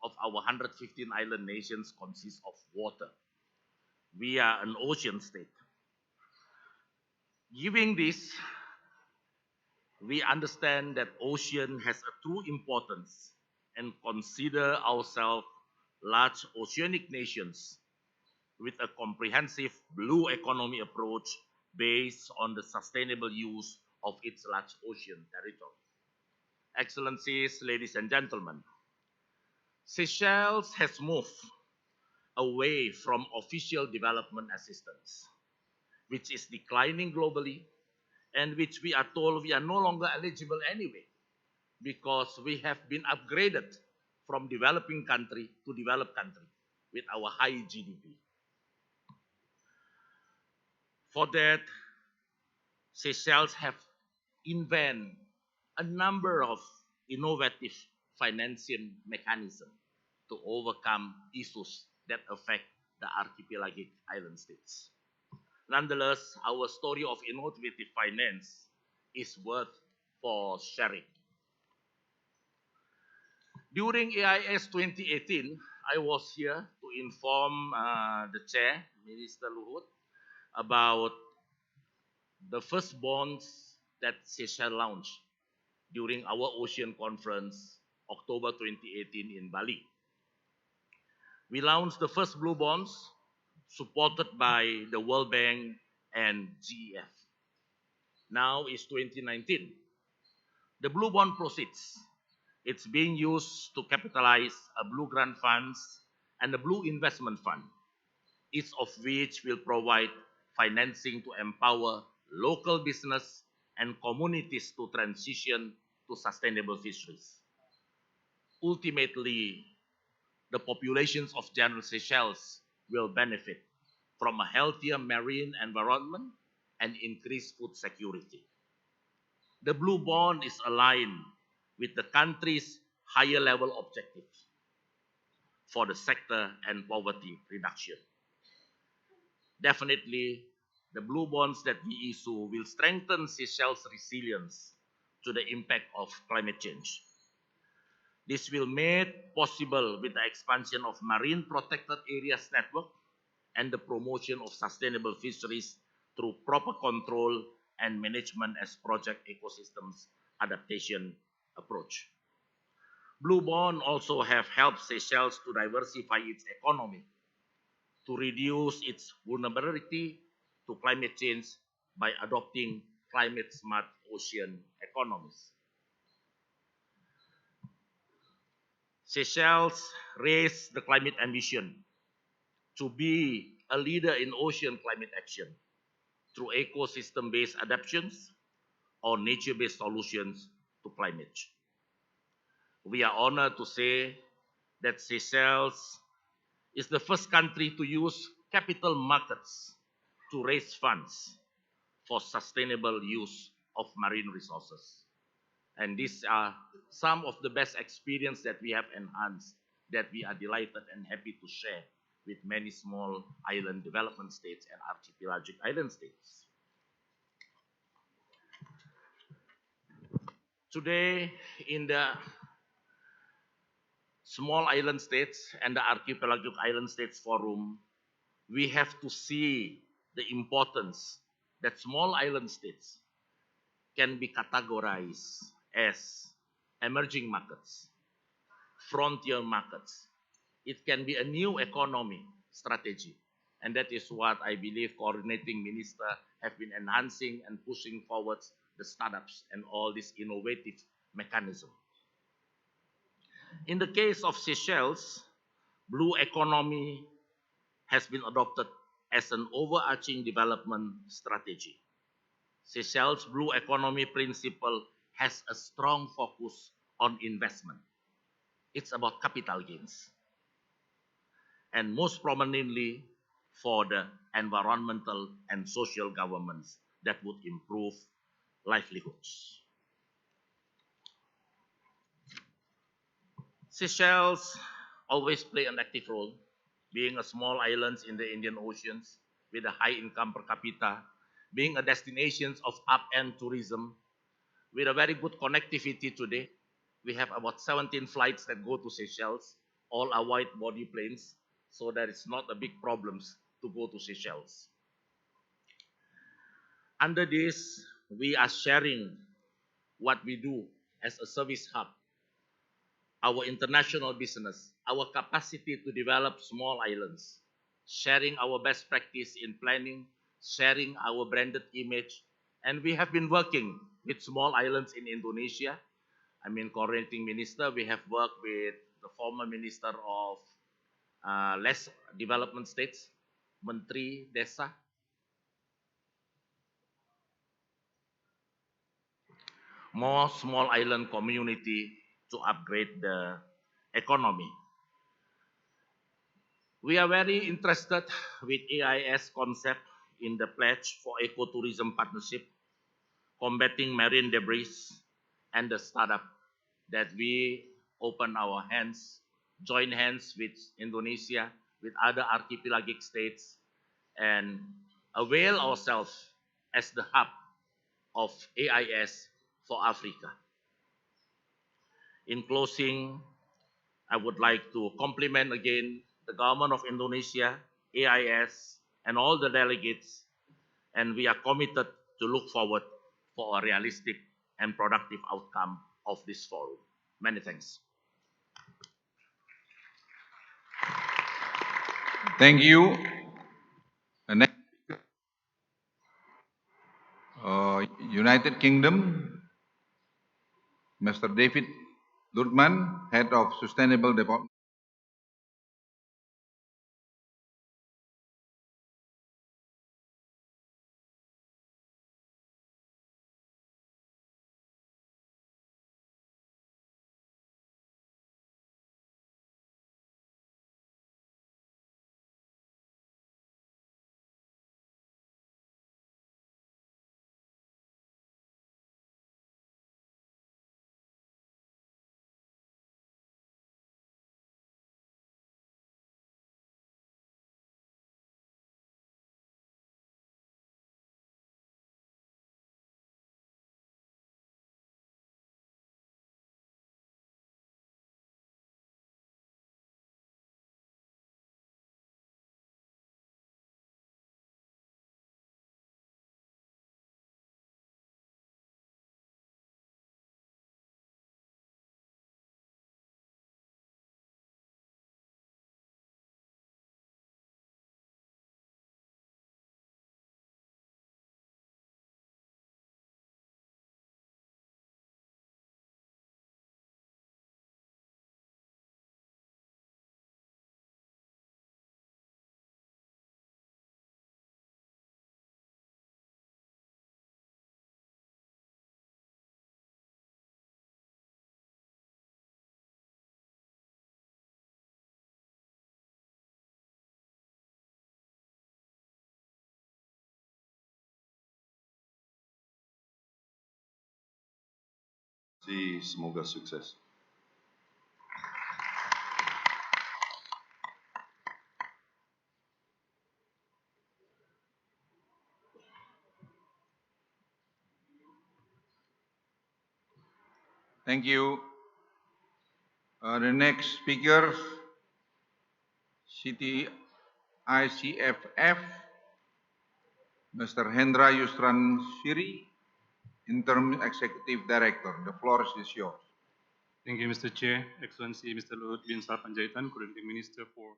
W: of our 115 island nations consist of water. We are an ocean state. Given this, we understand that ocean has a true importance and consider ourselves large oceanic nations with a comprehensive blue economy approach based on the sustainable use of its large ocean territory. Excellencies, ladies and gentlemen, Seychelles has moved away from official development assistance, which is declining globally and which we are told we are no longer eligible anyway because we have been upgraded from developing country to developed country with our high GDP. For that, Seychelles have invented a number of innovative financing mechanisms to overcome issues that affect the archipelagic island states. Nonetheless, our story of innovative finance is worth for sharing. During AIS 2018, I was here to inform the chair, Minister Luhut, about the first bonds that Seychelles launched during our ocean conference, October 2018 in Bali. We launched the first blue bonds supported by the World Bank and GEF. Now is 2019. The blue bond proceeds. It's being used to capitalize a blue grant funds and a blue investment fund, each of which will provide financing to empower local business and communities to transition to sustainable fisheries. Ultimately, the populations of General Seychelles will benefit from a healthier marine environment and increased food security. The blue bond is aligned with the country's higher level objectives for the sector and poverty reduction. Definitely, the blue bonds that we issue will strengthen Seychelles' resilience to the impact of climate change. This will be made possible with the expansion of marine protected areas network and the promotion of sustainable fisheries through proper control and management as project ecosystems adaptation approach. Blue bond also have helped Seychelles to diversify its economy, to reduce its vulnerability to climate change by adopting climate smart ocean economies. Seychelles raised the climate ambition to be a leader in ocean climate action through ecosystem-based adaptations or nature-based solutions to climate change. We are honored to say that Seychelles is the first country to use capital markets to raise funds for sustainable use of marine resources. And these are some of the best experience that we have enhanced that we are delighted and happy to share with many small island development states and archipelagic island states. Today, in the small island states and the archipelagic island states forum, we have to see the importance that small island states can be categorized as emerging markets, frontier markets. It can be a new economy strategy. And that is what I believe coordinating minister have been enhancing and pushing forward the startups and all this innovative mechanism. In the case of Seychelles, blue economy has been adopted as an overarching development strategy. Seychelles' blue economy principle has a strong focus on investment. It's about capital gains. And most prominently, for the environmental and social governments that would improve livelihoods. Seychelles always play an active role, being a small island in the Indian Oceans with a high income per capita, being a destination of up-end tourism with a very good connectivity today. We have about 17 flights that go to Seychelles, all are wide body planes, so there is not a big problems to go to Seychelles. Under this, we are sharing what we do as a service hub, our international business, our capacity to develop small islands, sharing our best practice in planning, sharing our branded image, and we have been working with small islands in Indonesia. I mean, coordinating minister, we have worked with the former minister of less development states, Menteri Desa, more small island community to upgrade the economy. We are very interested with AIS concept in the pledge for ecotourism partnership, combating marine debris, and the startup that we open our hands, join hands with Indonesia, with other archipelagic states, and avail ourselves as the hub of AIS for Africa. In closing, I would like to compliment again the government of Indonesia, AIS, and all the delegates, and we are committed to look forward for a realistic and productive outcome of this forum. Many thanks.
D: Thank you. Next, United Kingdom, Mr. David Lurman, Head of Sustainable Development.
J: Semoga sukses.
D: Thank you. The next speaker, CTICFF, Mr. Hendra Yusran Shiri, Interim Executive Director. The floor is yours.
K: Thank you, Mr. Chair. Excellency, Mr. Luhut bin Sarpanjaitan, Coordinating Minister for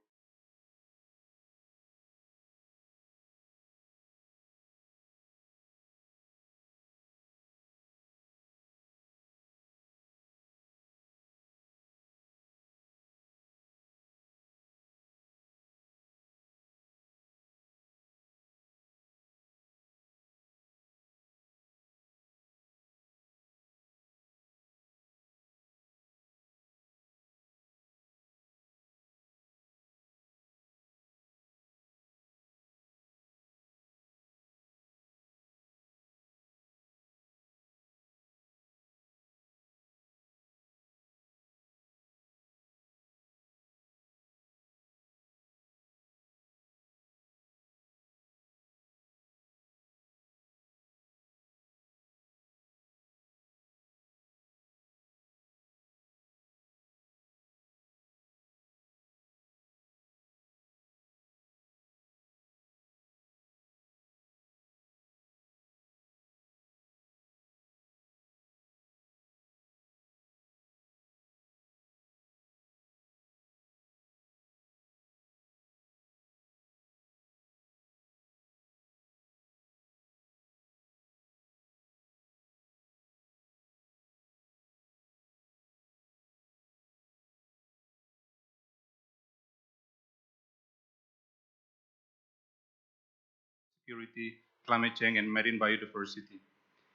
K: security, climate change, and marine biodiversity.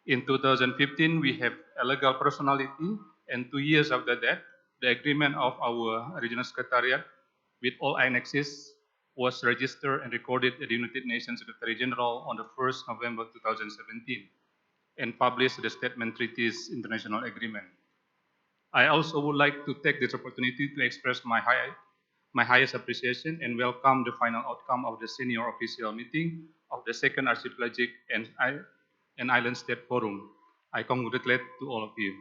K: In 2015, we have a legal personality, and 2 years after that, the agreement of our regional secretariat with all annexes was registered and recorded at the United Nations Secretary General on the 1st November 2017 and published the Statement Treaties International Agreement. I also would like to take this opportunity to express my highest appreciation and welcome the final outcome of the senior official meeting of the Second Archipelagic and Island State Forum. I congratulate to all of you.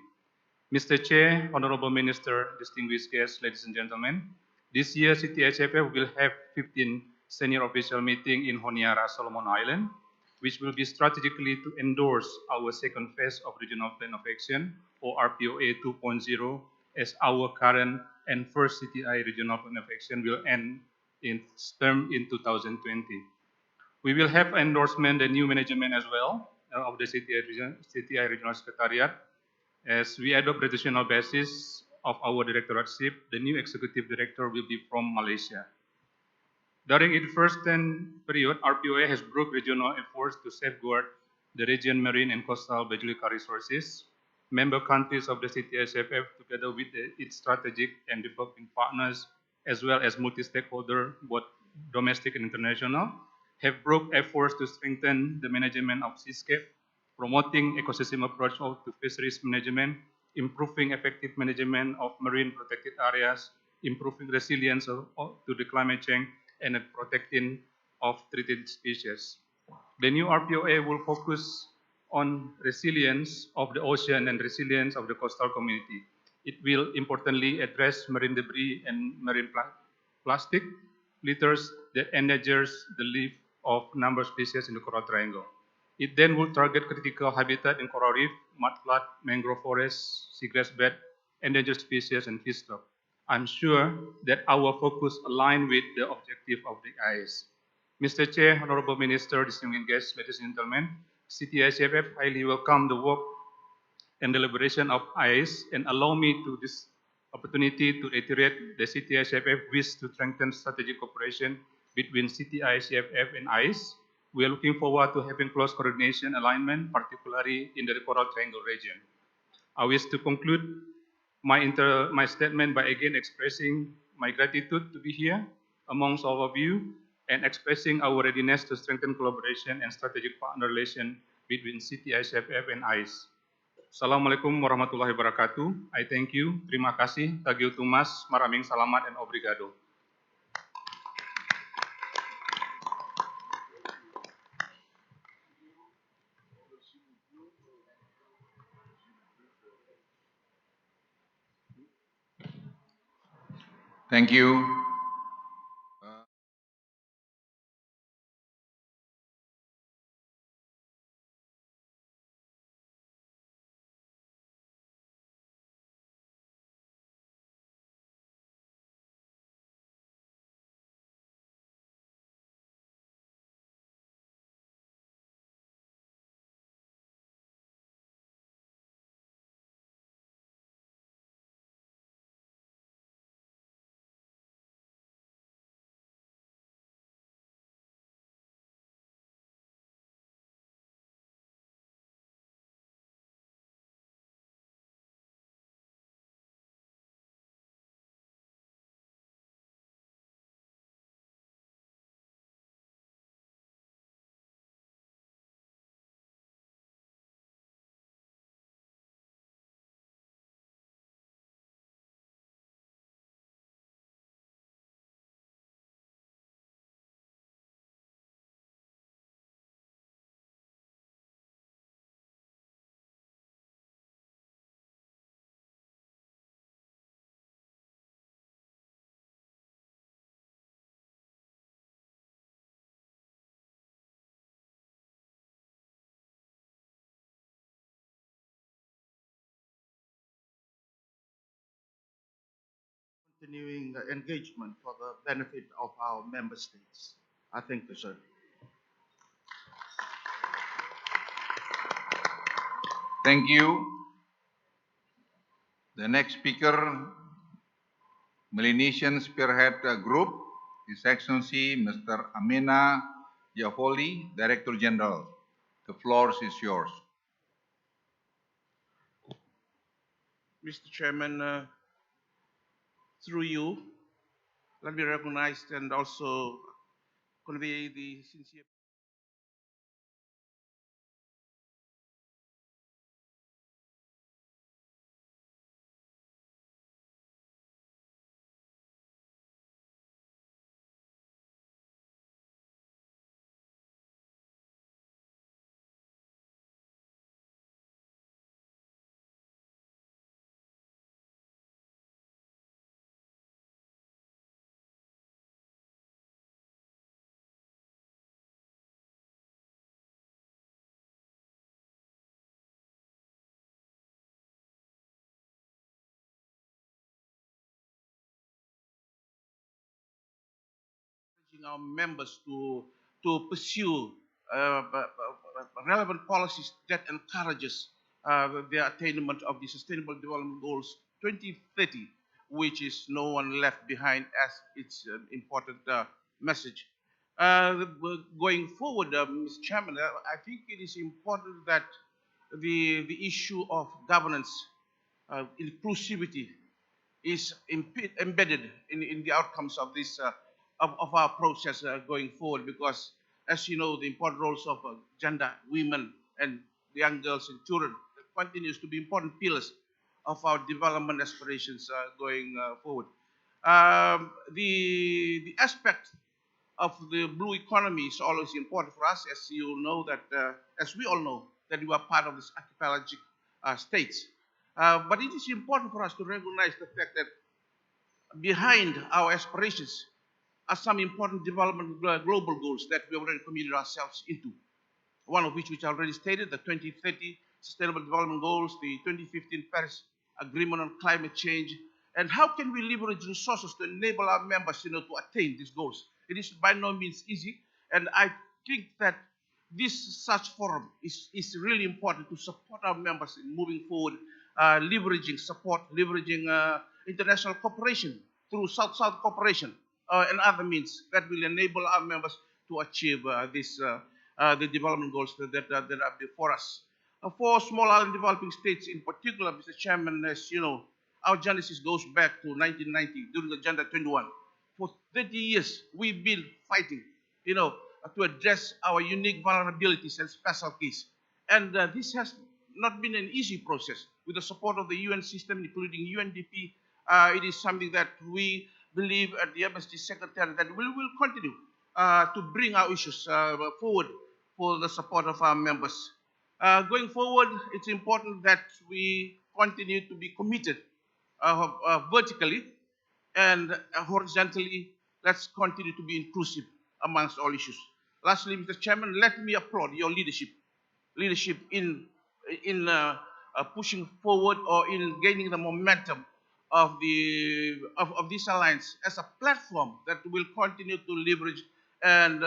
K: Mr. Chair, Honorable Minister, distinguished guests, ladies and gentlemen, this year CTHFF will have 15 senior official meeting in Honiara, Solomon Island, which will be strategically to endorse our second phase of Regional Plan of Action, or RPOA 2.0, as our current and first CTI Regional Plan of Action will end its term in 2020. We will have endorsement and new management as well of the CTI Regional Secretariat. As we adopt the regional basis of our directorship, the new executive director will be from Malaysia. During its first 10 period, RPOA has brought regional efforts to safeguard the region marine and coastal biological resources. Member countries of the CTSFF, together with its strategic and developing partners, as well as multi-stakeholder, both domestic and international, have brought efforts to strengthen the management of seascape, promoting ecosystem approach to fisheries management, improving effective management of marine protected areas, improving resilience to the climate change, and protecting of treated species. The new RPOA will focus on resilience of the ocean and resilience of the coastal community. It will importantly address marine debris and marine plastic litters that endangers the life of number of species in the coral triangle. It then will target critical habitat in coral reef, mudflat, mangrove forests, seagrass bed, endangered species, and fish stock. I'm sure that our focus aligns with the objective of the IS. Mr. Chair, Honorable Minister, distinguished guests, ladies and gentlemen, CTICFF highly welcome the work and deliberation of IS and allow me to this opportunity to reiterate the CTICFF wish to strengthen strategic cooperation between CTI-CFF and ICE. We are looking forward to having close coordination alignment, particularly in the Coral Triangle region. I wish to conclude my statement by again expressing my gratitude to be here amongst all of you and expressing our readiness to strengthen collaboration and strategic partner relation between CTI-CFF and ICE. Assalamualaikum warahmatullahi wabarakatuh. I thank you. Terima kasih. Tagiu tumas, maraming salamat, and obrigado.
D: Thank you.
L: Continuing engagement for the benefit of our member states. I thank you, sir.
D: Thank you. The next speaker, Melanesian Spearhead Group, His Excellency Mr. Amena Giafoli, Director General. The floor is yours.
M: Mr. Chairman, through you, let me recognize and also convey the sincere encouraging our members to pursue relevant policies that encourages the attainment of the Sustainable Development Goals 2030, which is no one left behind as its important message. Going forward, Mr. Chairman, I think it is important that the issue of governance, inclusivity, is embedded in the outcomes of this of our process going forward, because as you know, the important roles of gender, women, and young girls and children continues to be important pillars of our development aspirations going forward. The aspect of the blue economy is always important for us, as you know that, as we all know, that we are part of this archipelagic states. But it is important for us to recognize the fact that behind our aspirations are some important development global goals that we already committed ourselves into. One of which I already stated, the 2030 Sustainable Development Goals, the 2015 Paris Agreement on Climate Change, and how can we leverage resources to enable our members, to attain these goals. It is by no means easy, and I think that this such forum is really important to support our members in moving forward, leveraging support, leveraging international cooperation through South-South cooperation and other means that will enable our members to achieve the development goals that are before us. For small island developing states in particular, Mr. Chairman, as you know, our genesis goes back to 1990 during Agenda 21. For 30 years, we've been fighting, to address our unique vulnerabilities and special case. And this has not been an easy process. With the support of the UN system, including UNDP, it is something that we believe at the MSD Secretary that we will continue to bring our issues forward for the support of our members. Going forward, it's important that we continue to be committed vertically and horizontally. Let's continue to be inclusive amongst all issues. Lastly, Mr. Chairman, let me applaud your leadership in pushing forward or in gaining the momentum of this alliance as a platform that will continue to leverage and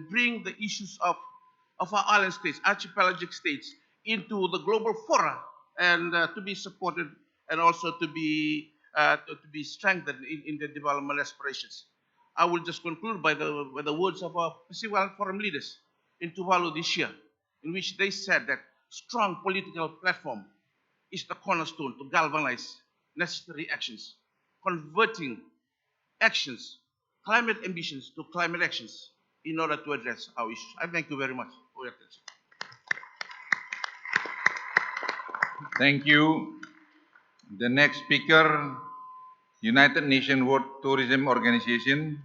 M: bring the issues of our island states, archipelagic states, into the global fora, and to be supported and also to be strengthened in the development aspirations. I will just conclude by the words of our Pacific Island Forum leaders in Tuvalu this year, in which they said that strong political platform is the cornerstone to galvanize necessary actions, converting actions, climate ambitions to climate actions in order to address our issues. I thank you very much for your attention.
D: Thank you. The next speaker, United Nations World Tourism Organization,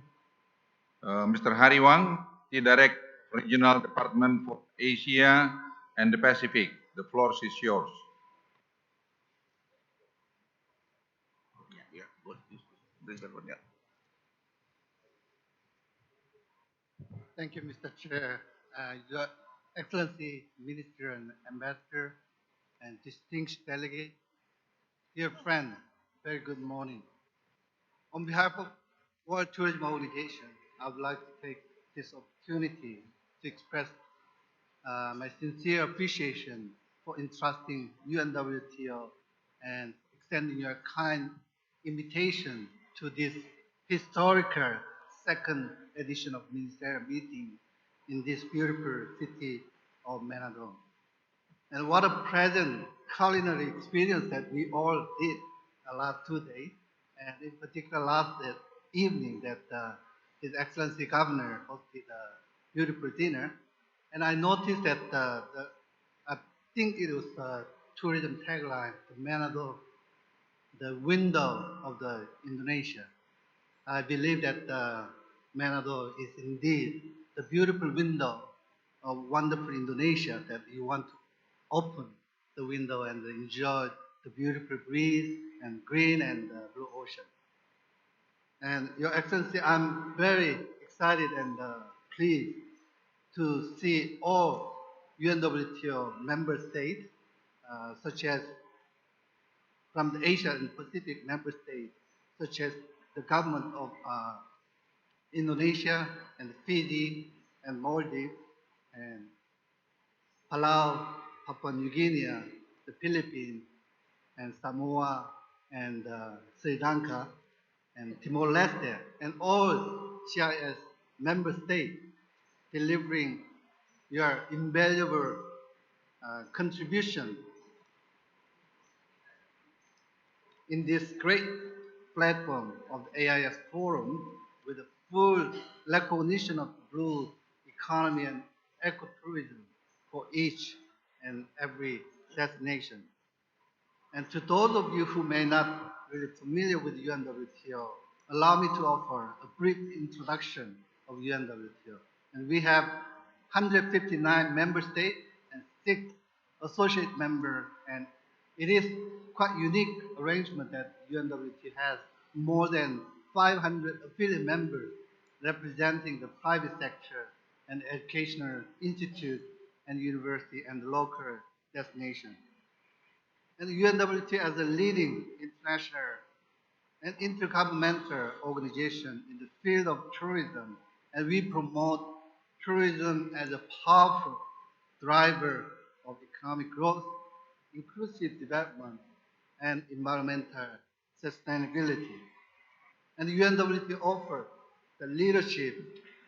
D: Mr. Hari Wang, the Direct Regional Department for Asia and the Pacific. The floor is yours.
M: Yeah, good. Bring that one, yeah.
L: Thank you, Mr. Chair. Your Excellency, Minister and Ambassador, and distinguished delegate, dear friend, very good morning. On behalf of World Tourism Organization, I would like to take this opportunity to express my sincere appreciation for entrusting UNWTO and extending your kind invitation to this historical second edition of Ministerial Meeting
N: in this beautiful city of Manado. And what a pleasant culinary experience that we all did the last 2 days, and in particular last evening that His Excellency Governor hosted a beautiful dinner. And I noticed that I think it was the tourism tagline, the Manado, the window of the Indonesia. I believe that Manado is indeed the beautiful window of wonderful Indonesia that you want to open the window and enjoy the beautiful breeze and green and blue ocean. And Your Excellency, I'm very excited and pleased to see all UNWTO member states, such as from the Asia and Pacific member states, such as the government of Indonesia and Fiji and Maldives and Palau, Papua New Guinea, the Philippines, and Samoa, and Sri Lanka, and Timor-Leste, and all CIS member states delivering your invaluable contribution in this great platform of the AIS Forum with a full recognition of blue economy and ecotourism for each and every destination. And to those of you who may not really familiar with UNWTO, allow me to offer a brief introduction of UNWTO. And we have 159 member states and 6 associate members, and it is quite unique arrangement that UNWTO has more than 500 affiliate members representing the private sector and educational institute and university and local destination. And the UNWTO as a leading international and intergovernmental organization in the field of tourism, and we promote tourism as a powerful driver of economic growth, inclusive development, and environmental sustainability. And the UNWTO offers the leadership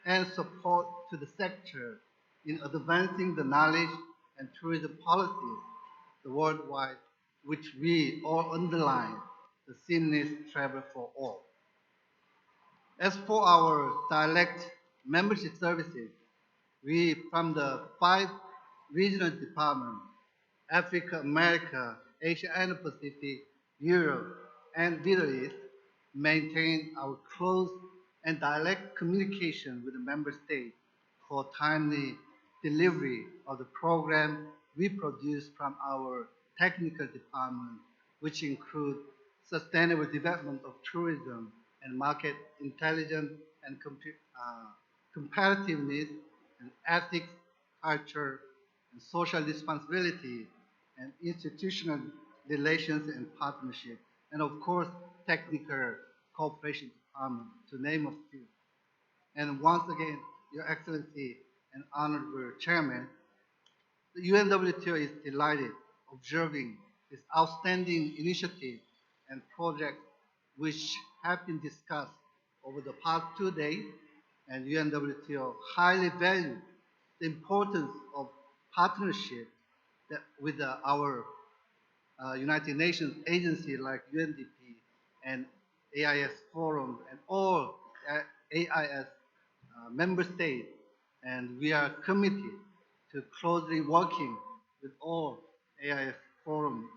N: and support to the sector in advancing the knowledge and tourism policies worldwide, which we all underline the seamless travel for all. As for our direct membership services, we, from the 5 regional departments, Africa, America, Asia and Pacific, Europe, and Middle East, maintain our close and direct communication with the member states for timely delivery of the program we produce from our technical department, which include sustainable development of tourism and market intelligence and competitiveness and ethics, culture, and social responsibility and institutional relations and partnership, and of course, technical cooperation department, to name a few. And once again, Your Excellency and Honorable Chairman, the UNWTO is delighted observing this outstanding initiative and project which have been discussed over the past 2 days, and UNWTO highly value the importance of partnership that with our United Nations agency like UNDP and AIS Forum and all AIS member states, and we are committed to closely working with all AIS Forum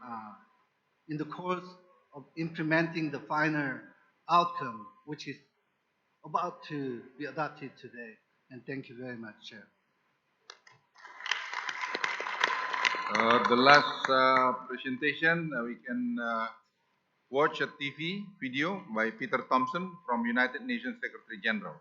N: in the course of implementing the final outcome, which is about to be adopted today. And thank you very much, Chair.
D: The last presentation, we can watch a TV video by Peter Thompson from United Nations Secretary General.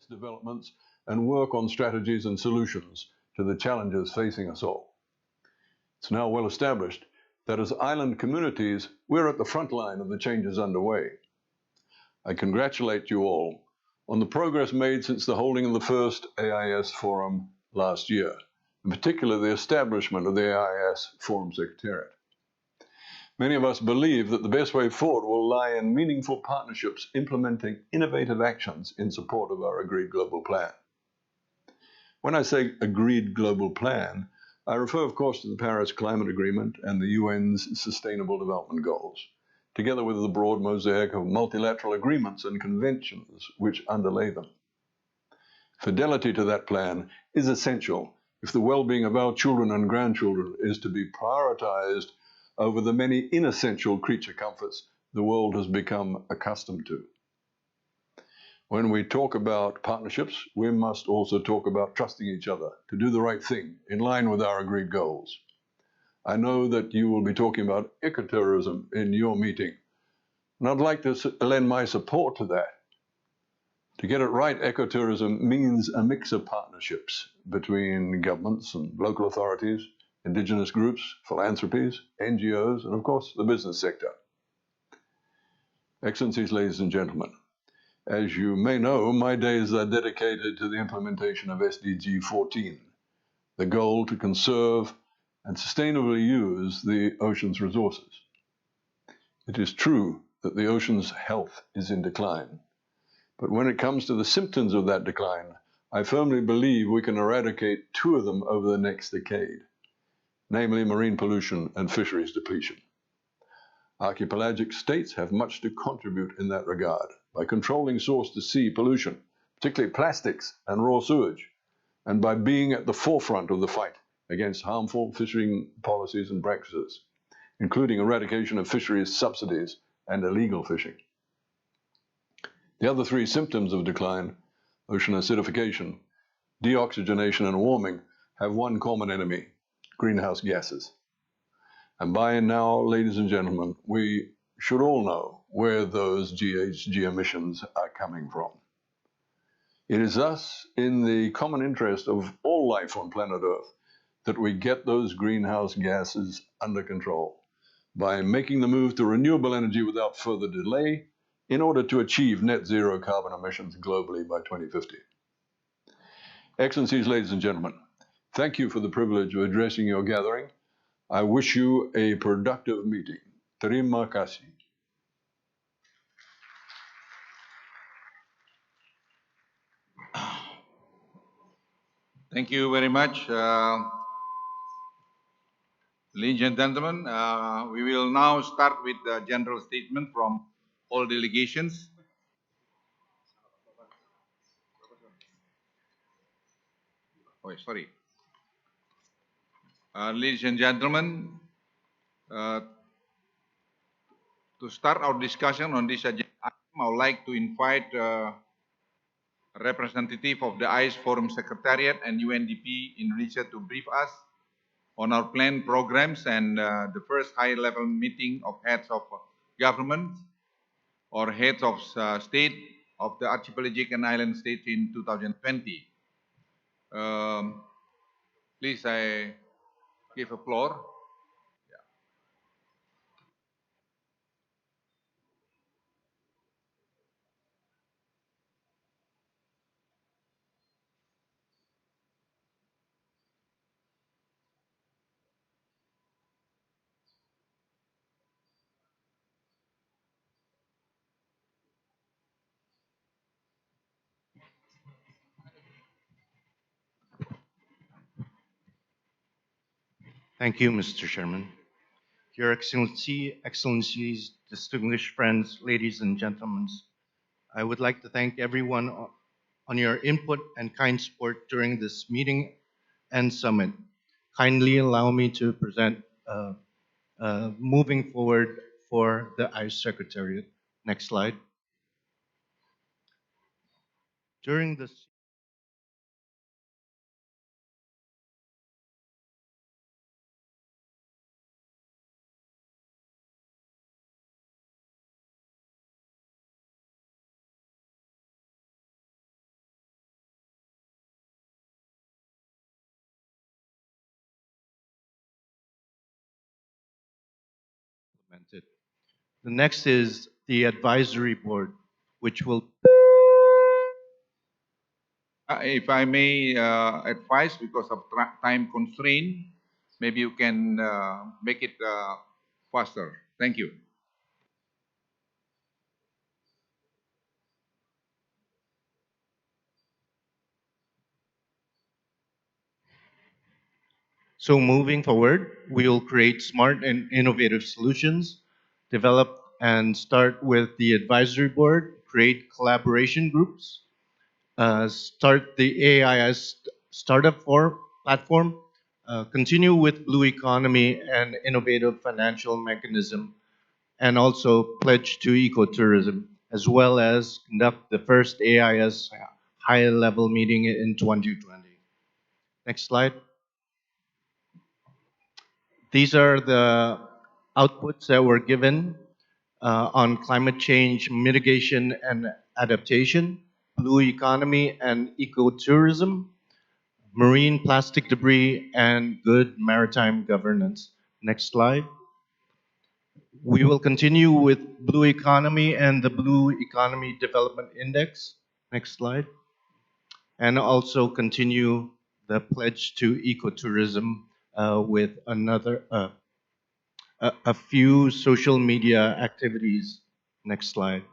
O: developments and work on strategies and solutions to the challenges facing us all. It's now well established that as island communities, we're at the front line of the changes underway. I congratulate you all on the progress made since the holding of the first AIS Forum last year, in particular the establishment of the AIS Forum Secretariat. Many of us believe that the best way forward will lie in meaningful partnerships implementing innovative actions in support of our agreed global plan. When I say agreed global plan, I refer, of course, to the Paris Climate Agreement and the UN's Sustainable Development Goals, together with the broad mosaic of multilateral agreements and conventions which underlay them. Fidelity to that plan is essential if the well-being of our children and grandchildren is to be prioritized over the many inessential creature comforts the world has become accustomed to. When we talk about partnerships, we must also talk about trusting each other to do the right thing in line with our agreed goals. I know that you will be talking about ecotourism in your meeting, and I'd like to lend my support to that. To get it right, ecotourism means a mix of partnerships between governments and local authorities, indigenous groups, philanthropies, NGOs, and of course the business sector. Excellencies, ladies and gentlemen, as you may know, my days are dedicated to the implementation of SDG 14, the goal to conserve and sustainably use the ocean's resources. It is true that the ocean's health is in decline, but when it comes to the symptoms of that decline, I firmly believe we can eradicate two of them over the next decade, namely marine pollution and fisheries depletion. Archipelagic states have much to contribute in that regard by controlling source-to-sea pollution, particularly plastics and raw sewage, and by being at the forefront of the fight against harmful fishing policies and practices, including eradication of fisheries subsidies and illegal fishing. The other three symptoms of decline, ocean acidification, deoxygenation, and warming, have one common enemy: greenhouse gases. And by now, ladies and gentlemen, we should all know where those GHG emissions are coming from. It is thus in the common interest of all life on planet Earth that we get those greenhouse gases under control by making the move to renewable energy without further delay in order to achieve net zero carbon emissions globally by 2050. Excellencies, ladies and gentlemen, thank you for the privilege of addressing your gathering. I wish you a productive meeting. Terima kasih.
D: Thank you very much. Ladies and gentlemen, we will now start with the general statement from all delegations. Oh, sorry. Ladies and gentlemen, to start our discussion on this agenda item, I would like to invite a representative of the ICE Forum Secretariat and UNDP Indonesia to brief us on our planned programs and the first high-level meeting of heads of government or heads of state of the archipelagic and island states in 2020. Please, I give a floor.
F: Thank you, Mr. Chairman. Your Excellency, Excellencies, distinguished friends, ladies and gentlemen, I would like to thank everyone on your input and kind support during this meeting and summit. Kindly allow me to present moving forward for the ICE Secretariat. Next slide. During this That's it. The next is the advisory board, which will.
D: If I may advise, because of time constraint, maybe you can make it faster. Thank you.
F: So moving forward, we will create smart and innovative solutions, develop and start with the advisory board, create collaboration groups, start the AIS startup platform, continue with blue economy and innovative financial mechanism, and also pledge to ecotourism, as well as conduct the first AIS high-level meeting in 2020. Next slide. These are the outputs that were given on climate change mitigation and adaptation, blue economy and ecotourism, marine plastic debris, and good maritime governance. Next slide. We will continue with blue economy and the Blue Economy Development Index. Next slide. And also continue the pledge to ecotourism with a few social media activities. Next slide.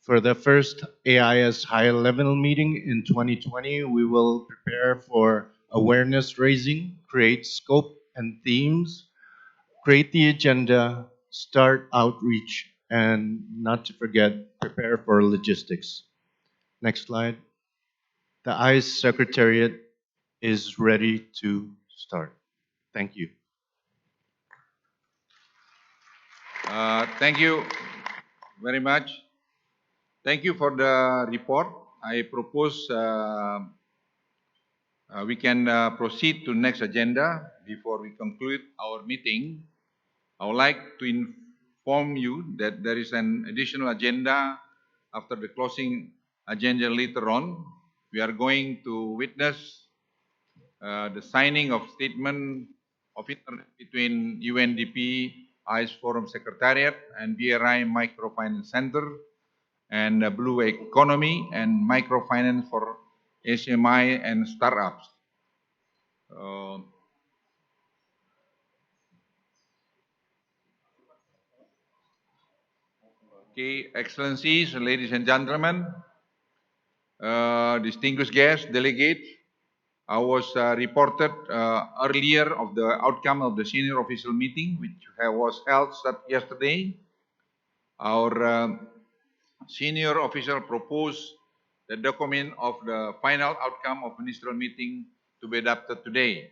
F: For the first AIS high-level meeting in 2020, we will prepare for awareness raising, create scope and themes, create the agenda, start outreach, and not to forget, prepare for logistics. Next slide. The ICE Secretariat is ready to start. Thank you.
D: Thank you very much. Thank you for the report. I propose we can proceed to next agenda. Before we conclude our meeting, I would like to inform you that there is an additional agenda after the closing agenda later on. We are going to witness the signing of statement of internet between UNDP, ICE Forum Secretariat, and BRI Microfinance Center, and Blue Economy and Microfinance for SMI and startups. Okay, Excellencies, ladies and gentlemen, distinguished guests, delegates, I was reported earlier of the outcome of the senior official meeting, which was held yesterday. Our senior official proposed the document of the final outcome of ministerial meeting to be adopted today.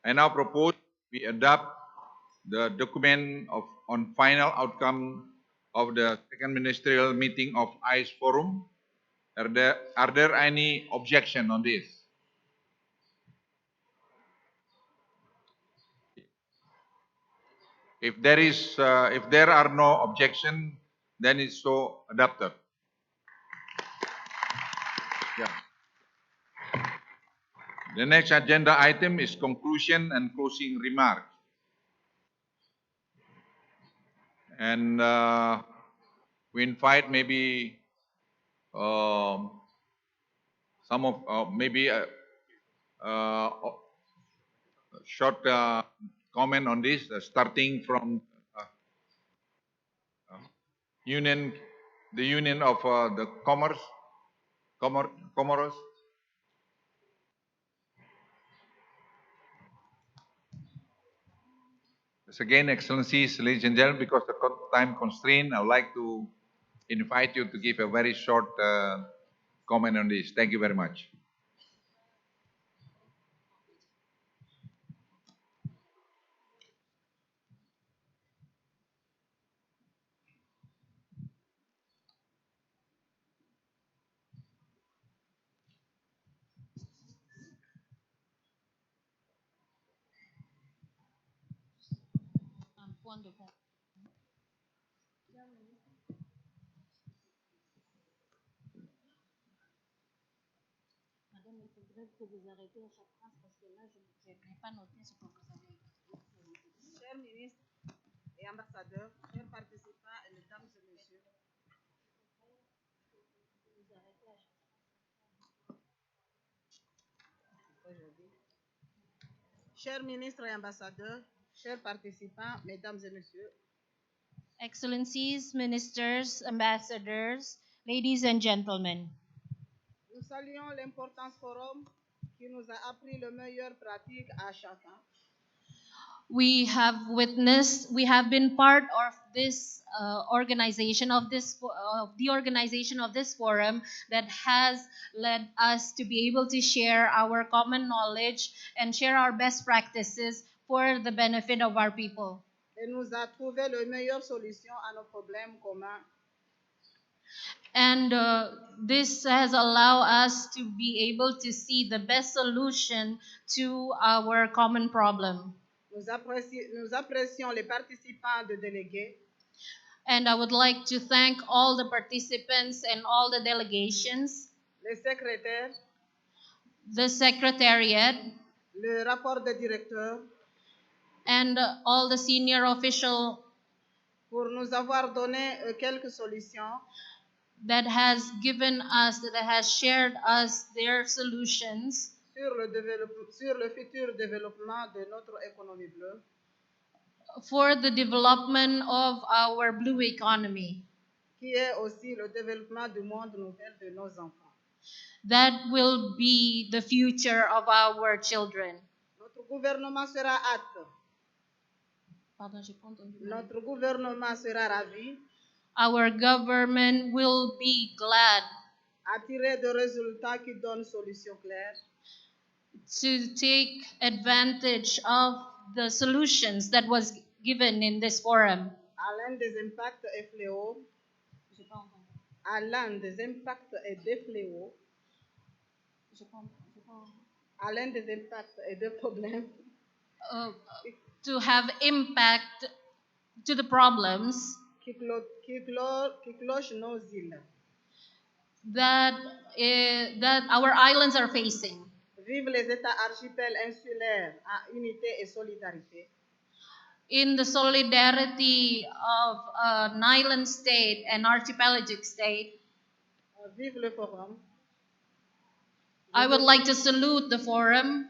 D: I now propose we adopt the document on final outcome of the second ministerial meeting of ICE Forum. Are there any objection on this? If there are no objection, then it's so adopted. Yeah. The next agenda item is conclusion and closing remarks. And we invite maybe some of maybe a short comment on this, starting from union, the Union of the Comoros. Once again, Excellencies, ladies and gentlemen, because of the time constraint, I would like to invite you to give a very short comment on this. Thank you very much.
G: Madame, il faudrait que vous arrêtez à chaque phrase parce que là, je n'ai pas noté ce que vous avez dit. Cher ministre,
P: ambassadeurs, chers participants et mesdames et messieurs. Chers ministres et ambassadeurs, chers participants, mesdames et messieurs.
Q: Excellencies, ministers, ambassadors, ladies and gentlemen.
P: Nous saluons l'importance forum qui nous a appris les meilleures pratiques à chacun.
Q: We have been part of this organization of the organization of this forum that has led us to be able to share our common knowledge and share our best practices for the benefit of our people.
P: Et nous a trouvé les meilleures solutions à nos problèmes communs.
Q: And this has allowed us to be able to see the best solution to our common problem.
P: Nous apprécions les participants de délégués.
Q: And I would like to thank all the participants and all the delegations,
P: Les secrétaires,
Q: the secretariat,
P: le rapport de directeur,
Q: and all the senior official
P: pour nous avoir donné quelques solutions
Q: that has shared us their solutions
P: sur le futur développement de notre économie bleue.
Q: For the development of our blue economy.
P: Qui est aussi le développement du monde nouvel de nos enfants.
Q: That will be the future of our children.
P: Notre gouvernement sera apte. Notre gouvernement sera ravi.
Q: Our government will be glad.
P: À tirer des résultats qui donnent solutions claires.
Q: To take advantage of the solutions that was given in this forum.
P: À l'un des impacts et fléaux. À l'un des impacts et des fléaux. À l'un des impacts et des problèmes.
Q: To have impact to the problems
P: qui clochent nos îles.
Q: That our islands are facing.
P: Vive les États archipels insulaires en unité et solidarité.
Q: In the solidarity of an island state and archipelagic state.
P: Vive le forum.
Q: I would like to salute the forum.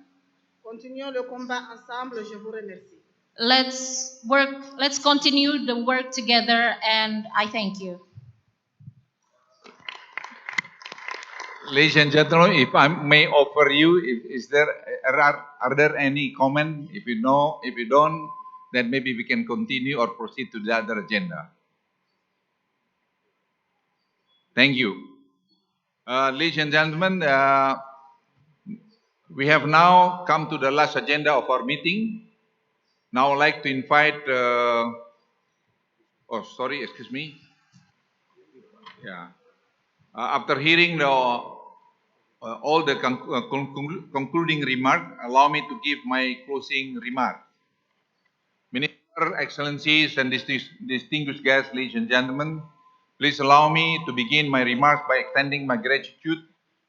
P: Continuons le combat ensemble, je vous remercie.
Q: Let's continue the work together, and I thank you.
D: Ladies and gentlemen, if I may offer you, are there any comment? If you don't, then maybe we can continue or proceed to the other agenda. Thank you. Ladies and gentlemen, we have now come to the last agenda of our meeting. Now I'd like to invite, excuse me. Yeah. After hearing all the concluding remarks, allow me to give my closing remarks. Minister, Excellencies, and distinguished guests, ladies and gentlemen, please allow me to begin my remarks by extending my gratitude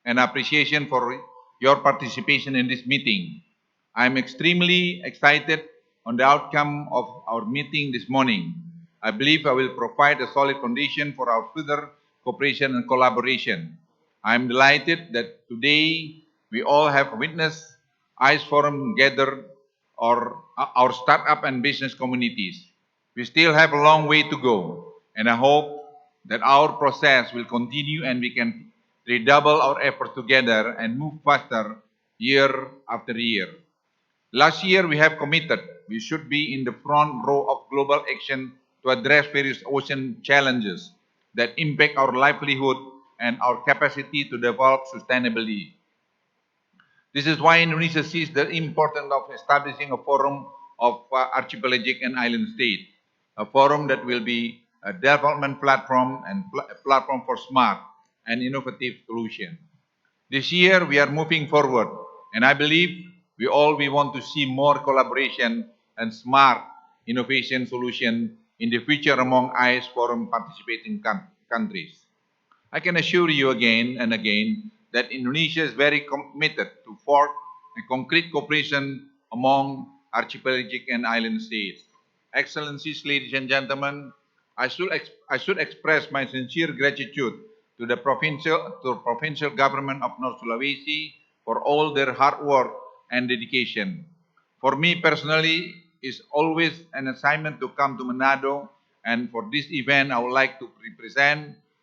D: and appreciation for your participation in this meeting. I am extremely excited on the outcome of our meeting this morning. I believe I will provide a solid foundation for our further cooperation and collaboration. I am delighted that today we all have witnessed ICE Forum gather our startup and business communities. We still have a long way to go, and I hope that our process will continue and we can redouble our efforts together and move faster year after year. Last year, we have committed we should be in the front row of global action to address various ocean challenges that impact our livelihood and our capacity to develop sustainably. This is why Indonesia sees the importance of establishing a forum of archipelagic and island states, a forum that will be a development platform and a platform for smart and innovative solutions. This year, we are moving forward, and I believe we want to see more collaboration and smart innovation solution in the future among ICE Forum participating countries. I can assure you again and again that Indonesia is very committed to forge a concrete cooperation among archipelagic and island states. Excellencies, ladies and gentlemen, I should express my sincere gratitude to the provincial government of North Sulawesi for all their hard work and dedication. For me personally, it's always an assignment to come to Manado, and for this event, I would like to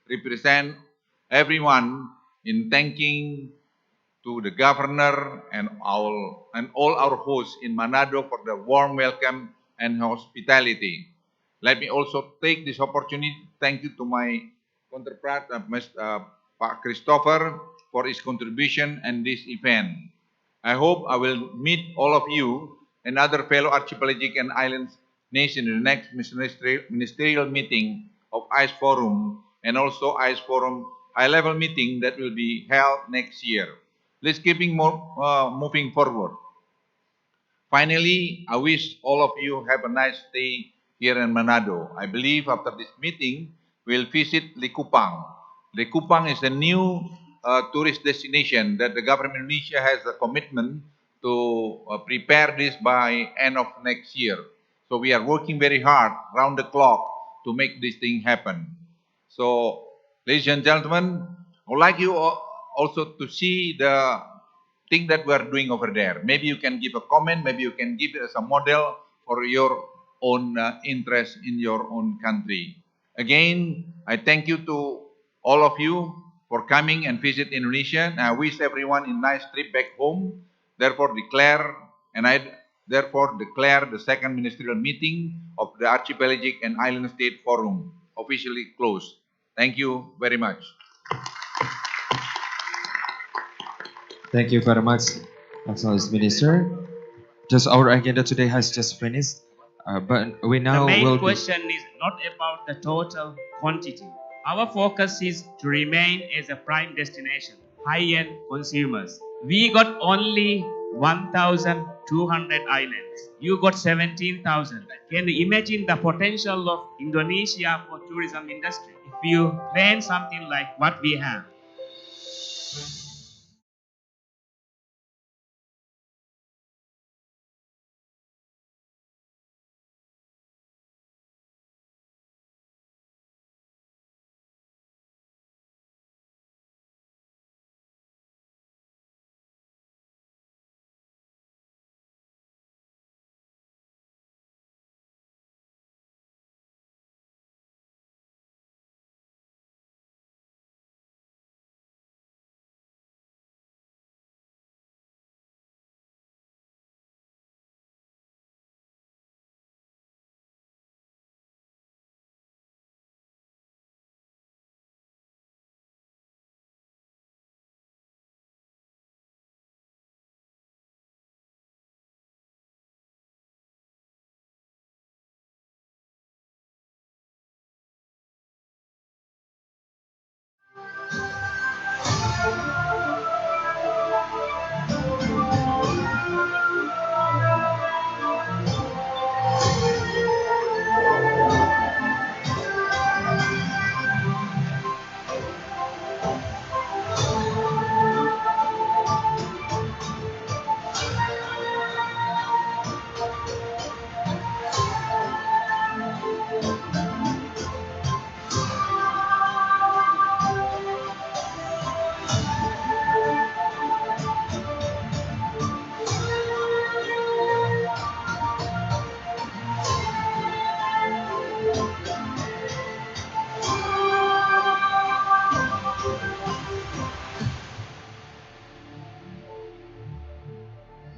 D: represent everyone in thanking to the governor and all our hosts in Manado for the warm welcome and hospitality. Let me also take this opportunity to thank you to my counterpart, Pak Christopher, for his contribution in this event. I hope I will meet all of you and other fellow archipelagic and islands nations in the next ministerial meeting of ICE Forum and also ICE Forum high-level meeting that will be held next year. Let's moving forward. Finally, I wish all of you have a nice stay here in Manado. I believe after this meeting, we'll visit Likupang. Likupang is a new tourist destination that the government of Indonesia has a commitment to prepare this by end of next year. So we are working very hard round the clock to make this thing happen. So, ladies and gentlemen, I would like you also to see the thing that we are doing over there. Maybe you can give a comment, maybe you can give it as a model for your own interest in your own country. Again, I thank you to all of you for coming and visit Indonesia. And I wish everyone a nice trip back home. Therefore declare the second ministerial meeting of the Archipelagic and Island State Forum officially closed. Thank you very much.
R: Thank you very much, Excellency Minister. Just our agenda today has just finished, but we
S: The
R: now
S: main
R: will be.
S: question is not about the total quantity. Our focus is to remain as a prime destination, high-end consumers. We got only 1,200 islands. You got 17,000. Can you imagine the potential of Indonesia for tourism industry if you plan something like what we have?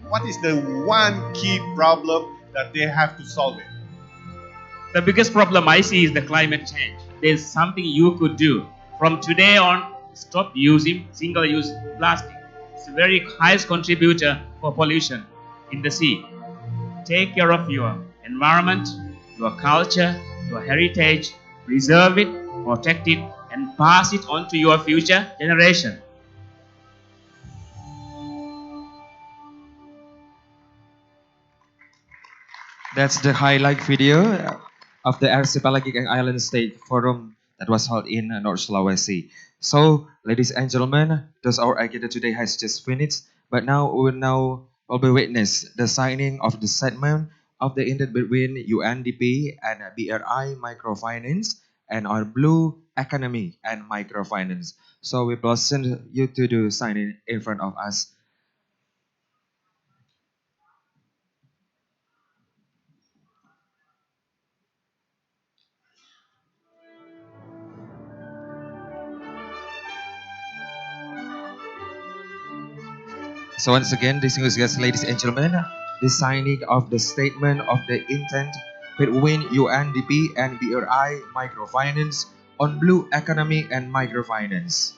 T: What is the one key problem that they have to solve it?
S: The biggest problem I see is the climate change. There's something you could do. From today on, stop using single-use plastic. It's the very highest contributor for pollution in the sea. Take care of your environment, your culture, your heritage, preserve it, protect it, and pass it on to your future generation.
R: That's the highlight video of the Archipelagic and Island State Forum that was held in North Sulawesi. So, ladies and gentlemen, thus our agenda today has just finished. But now we will be witness the signing of the statement of the intent between UNDP and BRI Microfinance and our Blue Economy and Microfinance. So we present you to do signing in front of us. So once again, distinguished guests, ladies and gentlemen, the signing of the statement of the intent between UNDP and BRI Microfinance on Blue Economy and Microfinance.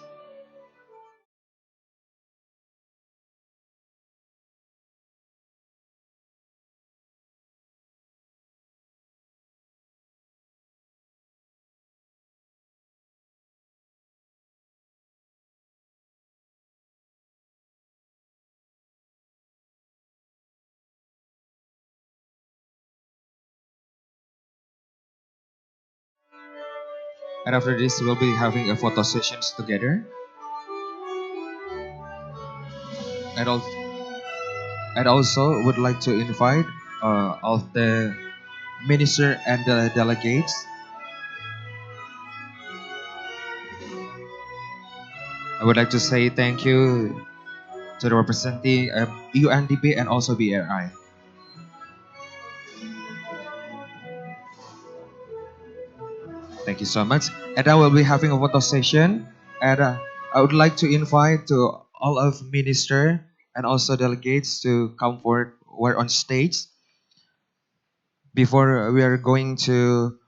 R: And after this, we'll be having a photo sessions together. And also, would like to invite all of the minister and the delegates. I would like to say thank you to the representing UNDP and also BRI. Thank you so much. And I will be having a photo session. And I would like to invite to all of minister and also delegates to come forward. We're on stage before we are going to